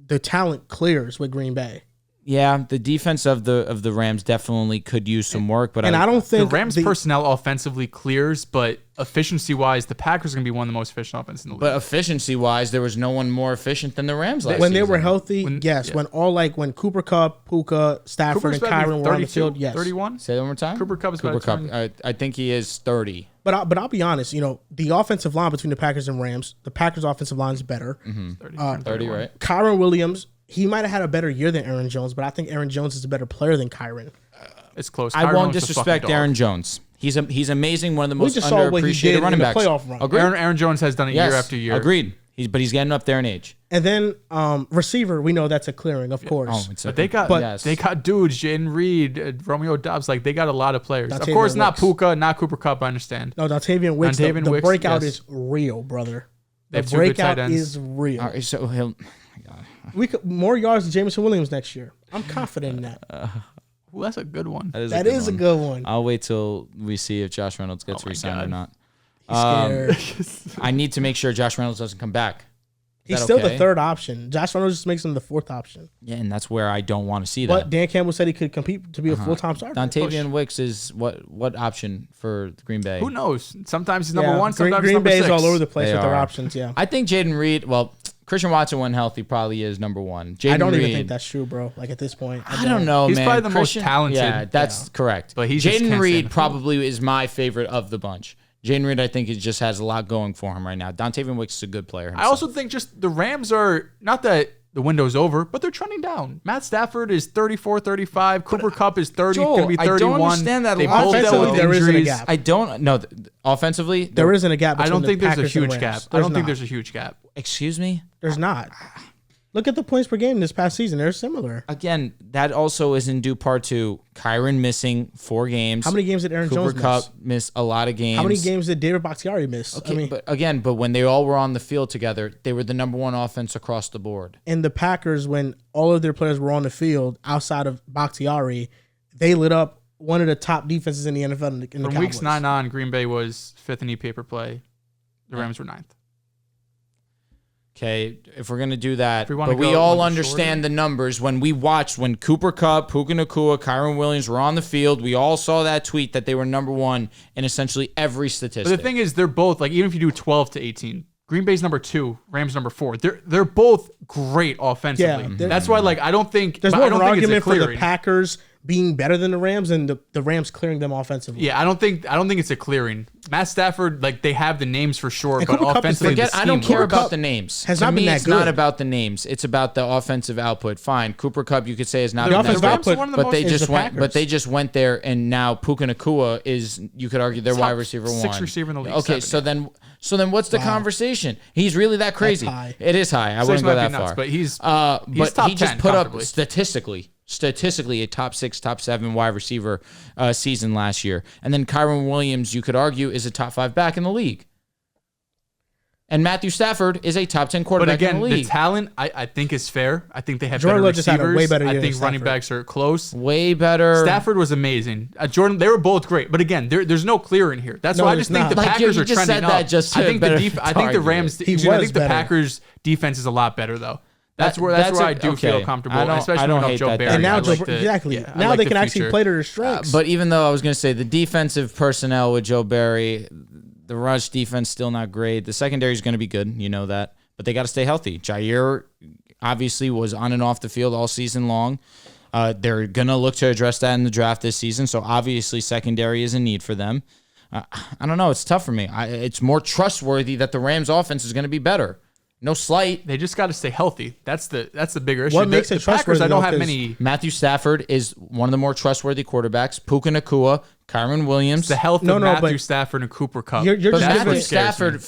S1: the talent clears with Green Bay.
S2: Yeah, the defense of the Rams definitely could use some work, but
S1: I don't think
S3: the Rams personnel offensively clears, but efficiency wise, the Packers are going to be one of the most efficient offense in the league.
S2: But efficiency wise, there was no one more efficient than the Rams last
S1: when
S2: season.
S1: they were healthy. When Cooper Kupp, Puka, Stafford, and Kyron were on the field. Yes,
S3: 31.
S2: Say that one more time.
S3: Cooper Kupp is
S2: Cooper Kupp. I think he is 30.
S1: But I'll be honest. The offensive line between the Packers and Rams, the Packers' offensive line is better.
S2: 30, right?
S1: Kyron Williams. He might have had a better year than Aaron Jones, but I think Aaron Jones is a better player than Kyron.
S3: It's close.
S2: I won't disrespect Aaron Jones. He's amazing. One of the most underappreciated running backs.
S3: Agreed. Aaron Jones has done it year after year.
S2: Agreed. But he's getting up there in age.
S1: And then receiver, we know that's a clearing, of course.
S3: But they got dudes, Jaden Reed, Romeo Dobbs. They got a lot of players.
S1: Dontavian
S3: of course, not
S1: Wicks.
S3: Puka, not Cooper Kupp. I understand.
S1: No, Dontavian Wicks. The breakout is real, brother. The breakout is real.
S2: All right, so he'll.
S1: We could more yards than Jameson Williams next year. I'm confident in that.
S3: That's a good one.
S1: That is a good one.
S2: I'll wait till we see if Josh Reynolds gets re-signed or not.
S1: He's scared.
S2: I need to make sure Josh Reynolds doesn't come back.
S1: He's still the third option. Josh Reynolds just makes him the fourth option.
S2: Yeah, and that's where I don't want to see that.
S1: But Dan Campbell said he could compete to be a full-time starter.
S2: Dontavian Wicks is what option for Green Bay?
S3: Who knows? Sometimes he's number one. Sometimes
S1: Green
S3: number
S1: Bay
S3: 6.
S1: is all over the place with their options. Yeah,
S2: I think Jaden Reed. Well, Christian Watson, when healthy, probably is number one.
S1: I don't even think that's true, bro. At this point,
S2: I don't know,
S3: he's
S2: man.
S3: He's probably the most talented.
S2: Yeah, that's correct.
S3: But
S2: Jaden Reed probably is my favorite of the bunch. Jaden Reed, I think, he just has a lot going for him right now. Dontavian Wicks is a good player himself.
S3: I also think just the Rams are, not that the window's over, but they're trending down. Matt Stafford is 34, 35. Cooper Kupp is 30, going to be 31.
S2: I don't understand that.
S3: They both dealt with
S1: there isn't a
S3: injuries.
S1: gap.
S2: I don't know. Offensively,
S1: there isn't a gap.
S3: I don't think there's a
S1: Packers
S3: huge gap. I don't think there's a huge gap.
S2: Excuse me?
S1: There's not. Look at the points per game this past season. They're similar.
S2: Again, that also is in due part to Kyron missing 4 games.
S1: How many games did Aaron Jones miss?
S2: Cooper Kupp missed a lot of games.
S1: How many games did David Bakhtiari miss?
S2: Okay, but when they all were on the field together, they were the number one offense across the board.
S1: And the Packers, when all of their players were on the field outside of Bakhtiari, they lit up one of the top defenses in the NFL in the
S3: From
S1: Cowboys.
S3: weeks 9 on, Green Bay was 5th in EPA per play. The Rams were 9th.
S2: Okay, if we're going to do that,
S3: but
S2: we all understand the numbers. When we watched, when Cooper Kupp, Puka Nacua, Kyron Williams were on the field, we all saw that tweet that they were number one in essentially every statistic.
S3: But the thing is, they're both, even if you do 12 to 18, Green Bay's number 2, Rams number 4. They're both great offensively.
S1: Yeah,
S3: that's why, I don't think
S1: there's more of an argument for the
S3: clearing.
S1: Packers being better than the Rams and the Rams clearing them offensively.
S3: Yeah, I don't think it's a clearing. Matt Stafford, they have the names for sure, but
S1: Cooper Kupp
S3: offensively,
S2: I don't care about the names.
S1: Has
S2: to
S1: not
S2: me,
S1: been that
S2: it's
S1: good.
S2: not about the names. It's about the offensive output. Fine, Cooper Kupp, you could say is not
S1: the
S2: been
S1: offensive
S2: that good,
S1: output,
S2: but they
S1: is
S2: just
S1: the
S2: went.
S1: Packers.
S2: But they just went there, and now Puka Nacua is, you could argue, their
S3: Top
S2: wide receiver
S3: 6
S2: one.
S3: receiver in the league.
S2: Okay,
S3: 7.
S2: so then what's the conversation? He's really that crazy?
S1: That's high.
S2: It is high. I wouldn't go that far.
S3: But he's
S2: but
S3: top
S2: he just
S3: 10
S2: put up
S3: comfortably.
S2: statistically a top 6, top 7 wide receiver season last year. And then Kyron Williams, you could argue, is a top 5 back in the league. And Matthew Stafford is a top 10 quarterback in the league.
S3: The talent, I think, is fair. I think they have
S1: Jordan
S3: better
S1: Love just had a
S3: receivers.
S1: way better year
S3: I
S1: than
S3: think running
S1: Stafford.
S3: backs are close.
S2: Way better.
S3: Stafford was amazing. Jordan, they were both great. But again, there's no clearing here. That's why I just think the Packers are trending up. I think the Rams. I think the Packers defense is a lot better though. That's where I do feel comfortable, especially without Joe Barry.
S1: And now now they can actually play to their strengths.
S2: But even though I was going to say the defensive personnel with Joe Barry, the rush defense still not great. The secondary is going to be good, you know that. But they got to stay healthy. Jair obviously was on and off the field all season long. They're going to look to address that in the draft this season. So obviously secondary is a need for them. I don't know. It's tough for me. It's more trustworthy that the Rams offense is going to be better. No slight.
S3: They just got to stay healthy. That's the bigger issue.
S1: What makes it
S3: Packers?
S1: trustworthy?
S3: I don't have many.
S2: Matthew Stafford is one of the more trustworthy quarterbacks. Puka Nacua, Kyron Williams.
S3: The health of Matthew Stafford and Cooper Kupp.
S1: You're
S2: but
S1: just
S2: Matthew Stafford,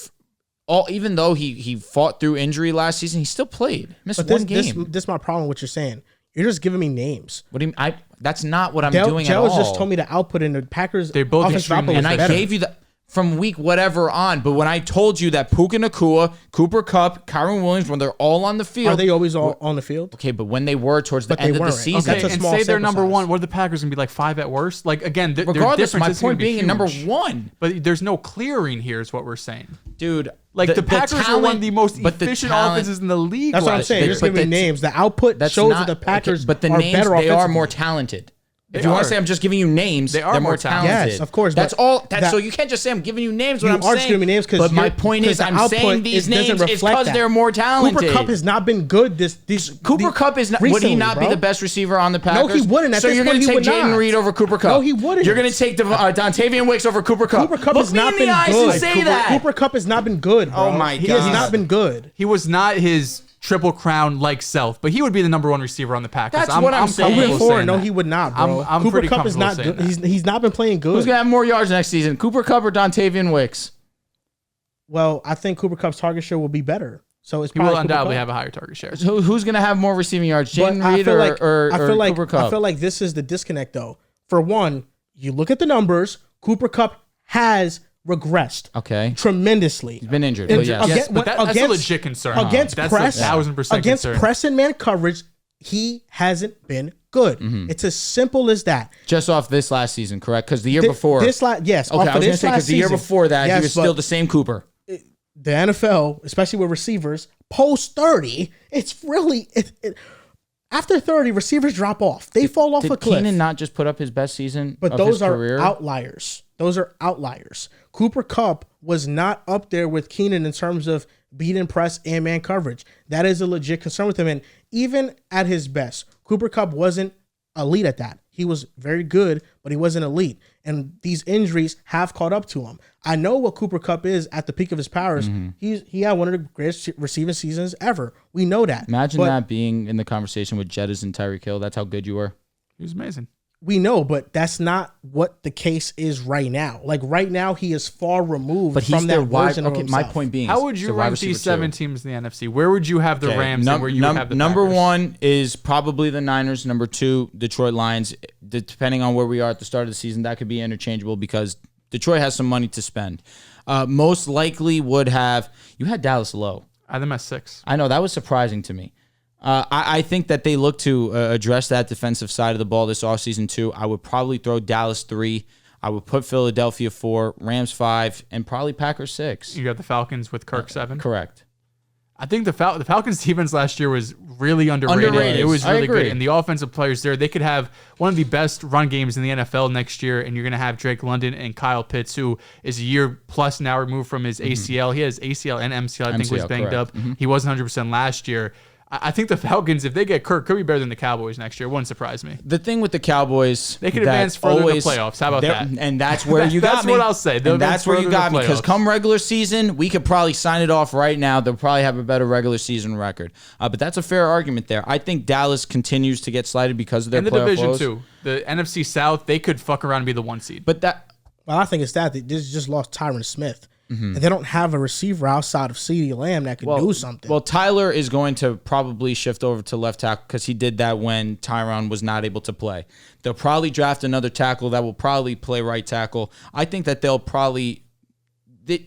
S2: even though he fought through injury last season, he still played. Missed one game.
S1: This is my problem with what you're saying. You're just giving me names.
S2: What do you mean? That's not what I'm doing at all.
S1: Dehls just told me the output in the Packers.
S3: They're both extremely,
S2: and I gave you the from week whatever on. But when I told you that Puka Nacua, Cooper Kupp, Kyron Williams, when they're all on the field,
S1: are they always all on the field?
S2: Okay, but when they were towards the end of the season,
S3: okay, and say they're number one, what are the Packers gonna be like 5 at worst? Like again,
S2: regardless, my point being number one.
S3: But there's no clearing here, is what we're saying,
S2: dude.
S3: Like the Packers are one of the most efficient offenses in the league.
S1: That's what I'm saying. You're just giving me names. The output shows that the Packers
S2: but the
S1: are
S2: names,
S1: better.
S2: They are more talented. If you want to say I'm just giving you names, they're more talented.
S1: Yes, of course.
S2: That's all. So you can't just say I'm giving you names. What I'm
S1: saying, giving me names
S2: but my point is I'm saying these names is because they're more talented.
S1: Cooper Kupp has not been good.
S2: Cooper Kupp is not. Would he not be the best receiver on the Packers?
S1: No, he wouldn't.
S2: So you're going to take Jaden Reed over Cooper Kupp?
S1: No, he wouldn't.
S2: You're going to take Dontavian Wicks over Cooper Kupp?
S1: Cooper Kupp has not been good. Cooper Kupp has not been good.
S2: Oh my God,
S1: he has not been good.
S3: He was not his Triple Crown like self, but he would be the number one receiver on the Packers.
S2: That's what I'm saying.
S1: No, he would not, bro.
S3: I'm
S1: Cooper
S3: pretty
S1: Kupp is not good. He's not been playing good.
S2: Who's gonna have more yards next season, Cooper Kupp or Dontavian Wicks?
S1: Well, I think Cooper Kupp's target share will be better. So it's
S3: he will undoubtedly have a higher target share.
S2: So who's gonna have more receiving yards, Jaden Reed or Cooper Kupp?
S1: I feel like this is the disconnect, though. For one, you look at the numbers. Cooper Kupp has regressed tremendously.
S2: He's been injured. But yes.
S3: But that's a legit concern.
S1: Against press,
S3: 1000%
S1: against
S3: concern.
S1: press and man coverage, he hasn't been good. It's as simple as that.
S2: Just off this last season, correct? Because the year before.
S1: Yes.
S2: Okay, I was going to say because the year before that, he was still the same Cooper.
S1: The NFL, especially with receivers, post 30, it's really... After 30, receivers drop off. They fall off a cliff.
S2: Did Keenan not just put up his best season
S1: of
S2: his career?
S1: But those are outliers. Those are outliers. Cooper Kupp was not up there with Keenan in terms of beating press and man coverage. That is a legit concern with him. And even at his best, Cooper Kupp wasn't elite at that. He was very good, but he wasn't elite. And these injuries have caught up to him. I know what Cooper Kupp is at the peak of his powers. He had one of the greatest receiving seasons ever. We know that.
S2: Imagine that being in the conversation with Jettis and Tyreek Hill. That's how good you were.
S3: He was amazing.
S1: We know, but that's not what the case is right now. Like right now, he is far removed from that version of himself.
S2: My point being,
S3: how would you rank these 7 teams in the NFC? Where would you have the Rams and where you would have the
S2: number
S3: Packers?
S2: 1 is probably the Niners. Number 2, Detroit Lions. Depending on where we are at the start of the season, that could be interchangeable because Detroit has some money to spend. Most likely would have you had Dallas low.
S3: I had them at 6.
S2: I know that was surprising to me. I think that they look to address that defensive side of the ball this offseason too. I would probably throw Dallas 3. I would put Philadelphia 4, Rams 5, and probably Packers 6.
S3: You got the Falcons with Kirk 7.
S2: Correct.
S3: I think the Falcons defense last year was really underrated. It was really good. And the offensive players there, they could have one of the best run games in the NFL next year. And you're going to have Drake London and Kyle Pitts, who is a year plus now removed from his ACL. He has ACL and MCL, I think, was banged up. He wasn't 100% last year. I think the Falcons, if they get Kirk, could be better than the Cowboys next year. It wouldn't surprise me.
S2: The thing with the Cowboys,
S3: they could advance further in the playoffs. How about that?
S2: And that's where you got me.
S3: That's what I'll say.
S2: And that's where you got me. Because come regular season, we could probably sign it off right now. They'll probably have a better regular season record. But that's a fair argument there. I think Dallas continues to get slighted because of their playoff
S3: division
S2: woes.
S3: too. The NFC South, they could fuck around and be the 1 seed.
S2: But that.
S1: Well, I think it's that they just lost Tyron Smith. And they don't have a receiver outside of CeeDee Lamb that could do something.
S2: Well, Tyler is going to probably shift over to left tackle because he did that when Tyron was not able to play. They'll probably draft another tackle that will probably play right tackle. I think that they'll probably...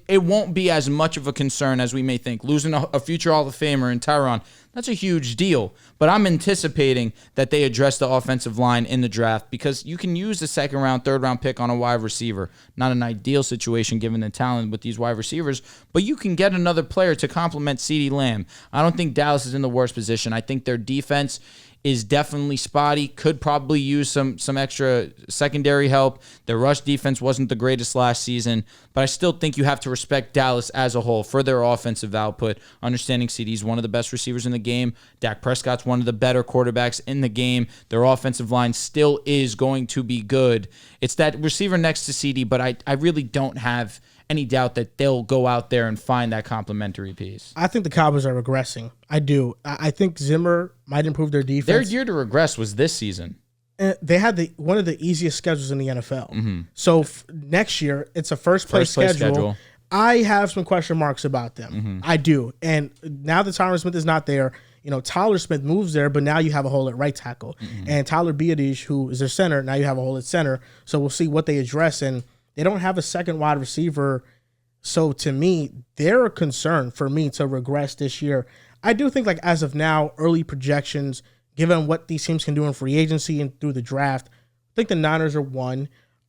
S2: It won't be as much of a concern as we may think. Losing a future Hall of Famer in Tyron, that's a huge deal. But I'm anticipating that they address the offensive line in the draft because you can use the 2nd round, 3rd round pick on a wide receiver. Not an ideal situation given the talent with these wide receivers, but you can get another player to complement CeeDee Lamb. I don't think Dallas is in the worst position. I think their defense is definitely spotty. Could probably use some extra secondary help. Their rush defense wasn't the greatest last season, but I still think you have to respect Dallas as a whole for their offensive output. Understanding CD's one of the best receivers in the game. Dak Prescott's one of the better quarterbacks in the game. Their offensive line still is going to be good. It's that receiver next to CD, but I really don't have any doubt that they'll go out there and find that complementary piece.
S1: I think the Cowboys are regressing. I do. I think Zimmer might improve their defense.
S2: Their year to regress was this season.
S1: And they had one of the easiest schedules in the NFL. So next year, it's a first-place schedule. I have some question marks about them. I do. And now that Tyron Smith is not there, Tyler Smith moves there, but now you have a hole at right tackle. And Tyler Biadish, who is their center, now you have a hole at center. So we'll see what they address. And they don't have a second wide receiver. So to me, they're a concern for me to regress this year. I do think, as of now, early projections, given what these teams can do in free agency and through the draft, I think the Niners are 1.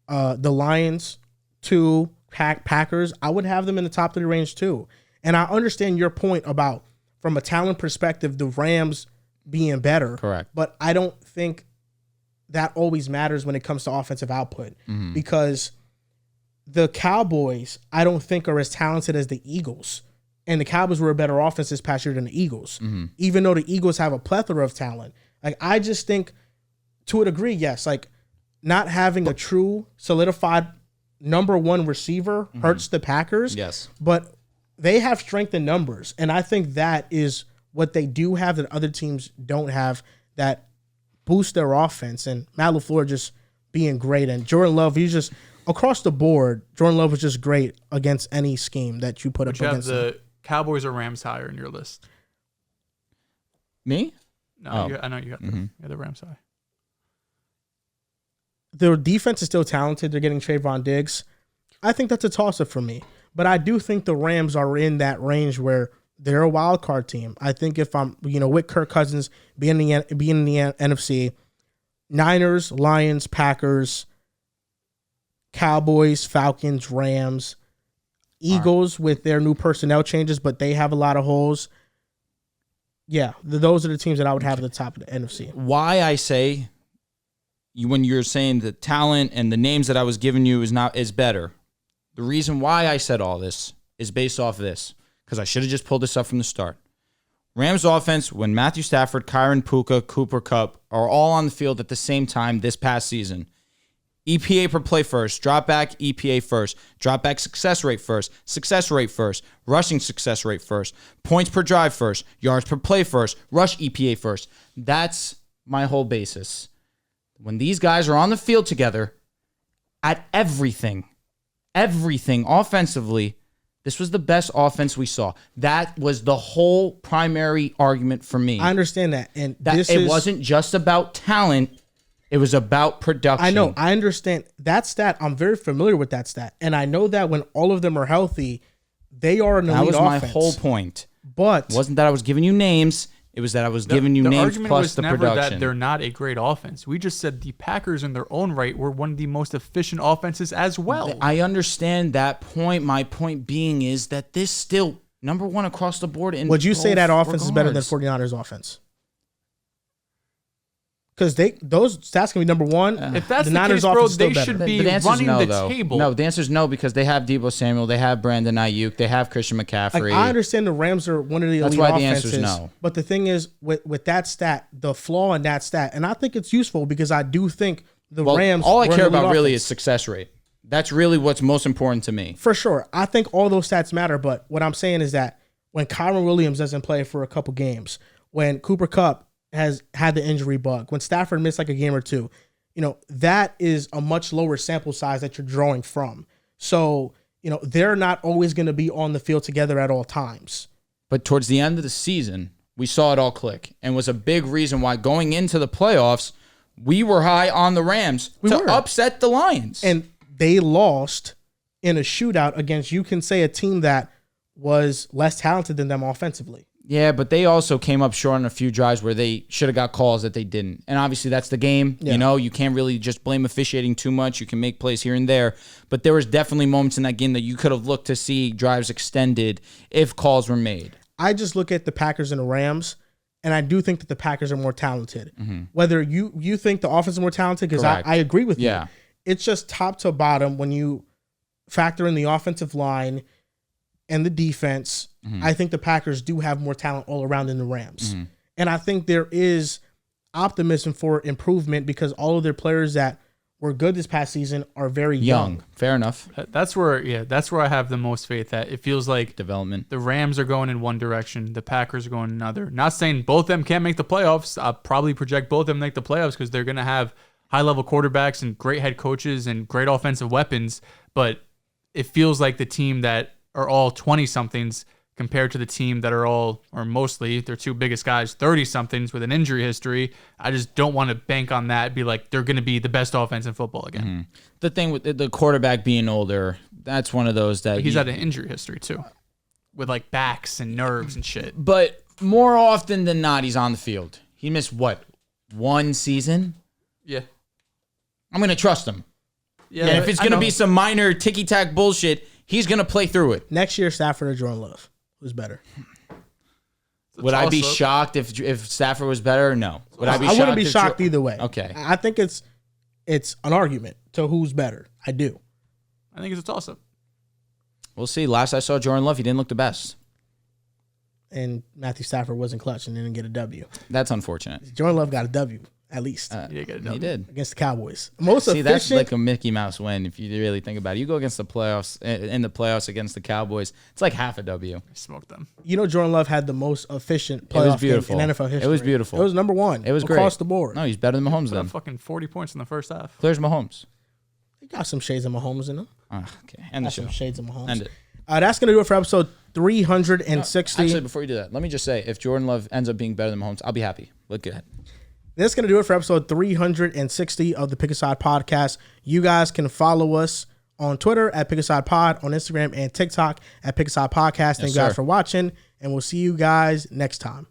S1: The Lions, 2. Packers, I would have them in the top 3 range too. And I understand your point about, from a talent perspective, the Rams being better.
S2: Correct.
S1: But I don't think that always matters when it comes to offensive output because the Cowboys, I don't think, are as talented as the Eagles. And the Cowboys were a better offense this past year than the Eagles, even though the Eagles have a plethora of talent. I just think, to a degree, yes, not having a true solidified number 1 receiver hurts the Packers.
S2: Yes.
S1: But they have strength in numbers. And I think that is what they do have that other teams don't have that boost their offense. And Matt LaFleur just being great. And Jordan Love, he's just, across the board, Jordan Love was just great against any scheme that you put up against him.
S3: The Cowboys or Rams higher in your list?
S2: Me?
S3: No, I know you got the Rams high.
S1: Their defense is still talented. They're getting Trayvon Diggs. I think that's a toss-up for me. But I do think the Rams are in that range where they're a wild card team. I think if I'm, with Kirk Cousins being in the NFC, Niners, Lions, Packers, Cowboys, Falcons, Rams, Eagles with their new personnel changes, but they have a lot of holes. Yeah, those are the teams that I would have at the top of the NFC.
S2: Why I say, when you're saying the talent and the names that I was giving you is better, the reason why I said all this is based off of this, because I should have just pulled this up from the start. Rams offense, when Matthew Stafford, Kyron Puka, Cooper Kupp are all on the field at the same time this past season, EPA per play first, drop back EPA first, drop back success rate first, rushing success rate first, points per drive first, yards per play first, rush EPA first. That's my whole basis. When these guys are on the field together at everything offensively, this was the best offense we saw. That was the whole primary argument for me.
S1: I understand that. And
S2: it wasn't just about talent. It was about production.
S1: I know. I understand that stat. I'm very familiar with that stat. And I know that when all of them are healthy, they are an elite offense.
S2: That was my whole point.
S1: But
S2: it wasn't that I was giving you names. It was that I was giving you names plus the production. The argument was never
S3: that they're not a great offense. We just said the Packers in their own right were one of the most efficient offenses as well.
S2: I understand that point. My point being is that this still number 1 across the board. Would
S1: you say that offense is better than 49ers offense? Because those stats can be number 1.
S3: If that's the case, bro, they should be running the table.
S2: No, the answer is no, because they have Deebo Samuel, they have Brandon Ayuk, they have Christian McCaffrey.
S1: I understand the Rams are one of the elite offenses. That's why the answer is no. But the thing is, with that stat, the flaw in that stat, and I think it's useful because I do think the Rams.
S2: All I care about really is success rate. That's really what's most important to me.
S1: For sure. I think all those stats matter, but what I'm saying is that when Kyron Williams doesn't play for a couple games, when Cooper Kupp has had the injury bug, when Stafford missed a game or two, that is a much lower sample size that you're drawing from. So, they're not always going to be on the field together at all times.
S2: But towards the end of the season, we saw it all click, and was a big reason why going into the playoffs, we were high on the Rams to upset the Lions.
S1: And they lost in a shootout against, you can say, a team that was less talented than them offensively.
S2: Yeah, but they also came up short on a few drives where they should have got calls that they didn't. And obviously that's the game. Yeah. You can't really just blame officiating too much. You can make plays here and there. But there was definitely moments in that game that you could have looked to see drives extended if calls were made.
S1: I just look at the Packers and the Rams, And I do think that the Packers are more talented. Whether you think the offense is more talented, because I agree with you. It's just top to bottom when you factor in the offensive line and the defense. I think the Packers do have more talent all around than the Rams. And I think there is optimism for improvement because all of their players that were good this past season are very young.
S2: Fair enough.
S3: That's where I have the most faith that it feels like
S2: development.
S3: The Rams are going in one direction, the Packers are going in another. Not saying both of them can't make the playoffs. I'll probably project both of them make the playoffs because they're going to have high-level quarterbacks and great head coaches and great offensive weapons. But it feels like the team that are all 20-somethings compared to the team that are all, or mostly, their two biggest guys, 30-somethings with an injury history. I just don't want to bank on that, be like, they're going to be the best offense in football again.
S2: The thing with the quarterback being older, that's one of those that...
S3: He's had an injury history, too, with, like, backs and nerves and shit.
S2: But more often than not, he's on the field. He missed, what, one season?
S3: Yeah.
S2: I'm going to trust him.
S3: Yeah,
S2: and if it's going to be some minor ticky-tack bullshit, he's going to play through it.
S1: Next year, Stafford or Jordan Love. Who's better?
S2: Would I be shocked if Stafford was better? No. Would I be
S1: I
S2: shocked?
S1: wouldn't be shocked either way.
S2: Okay.
S1: I think it's an argument to who's better. I do.
S3: I think it's a toss-up.
S2: We'll see. Last I saw Jordan Love, he didn't look the best.
S1: And Matthew Stafford wasn't clutch and didn't get a W.
S2: That's unfortunate.
S1: Jordan Love got a W, at least.
S3: He
S2: did.
S1: Against the Cowboys. Most
S2: See,
S1: efficient.
S2: that's like a Mickey Mouse win if you really think about it. You go against the playoffs, in the playoffs against the Cowboys, it's like half a W.
S3: Smoked them.
S1: You know, Jordan Love had the most efficient playoff game in NFL history.
S2: It was beautiful.
S1: It was number one.
S2: It was
S1: across
S2: great.
S1: the board.
S2: No, he's better than Mahomes then.
S3: Fucking 40 points in the first half.
S2: Clears Mahomes.
S1: He got some shades of Mahomes in him.
S2: Okay, end the show.
S1: Some shades of Mahomes.
S2: End it.
S1: That's going to do it for episode 360.
S2: Actually, before you do that, let me just say, if Jordan Love ends up being better than Mahomes, I'll be happy. Look good.
S1: That's going to do it for episode 360 of the Pick Aside Podcast. You guys can follow us on Twitter at Pick Aside Pod, on Instagram and TikTok at Pick Aside Podcast. Thank you guys for watching, and we'll see you guys next time.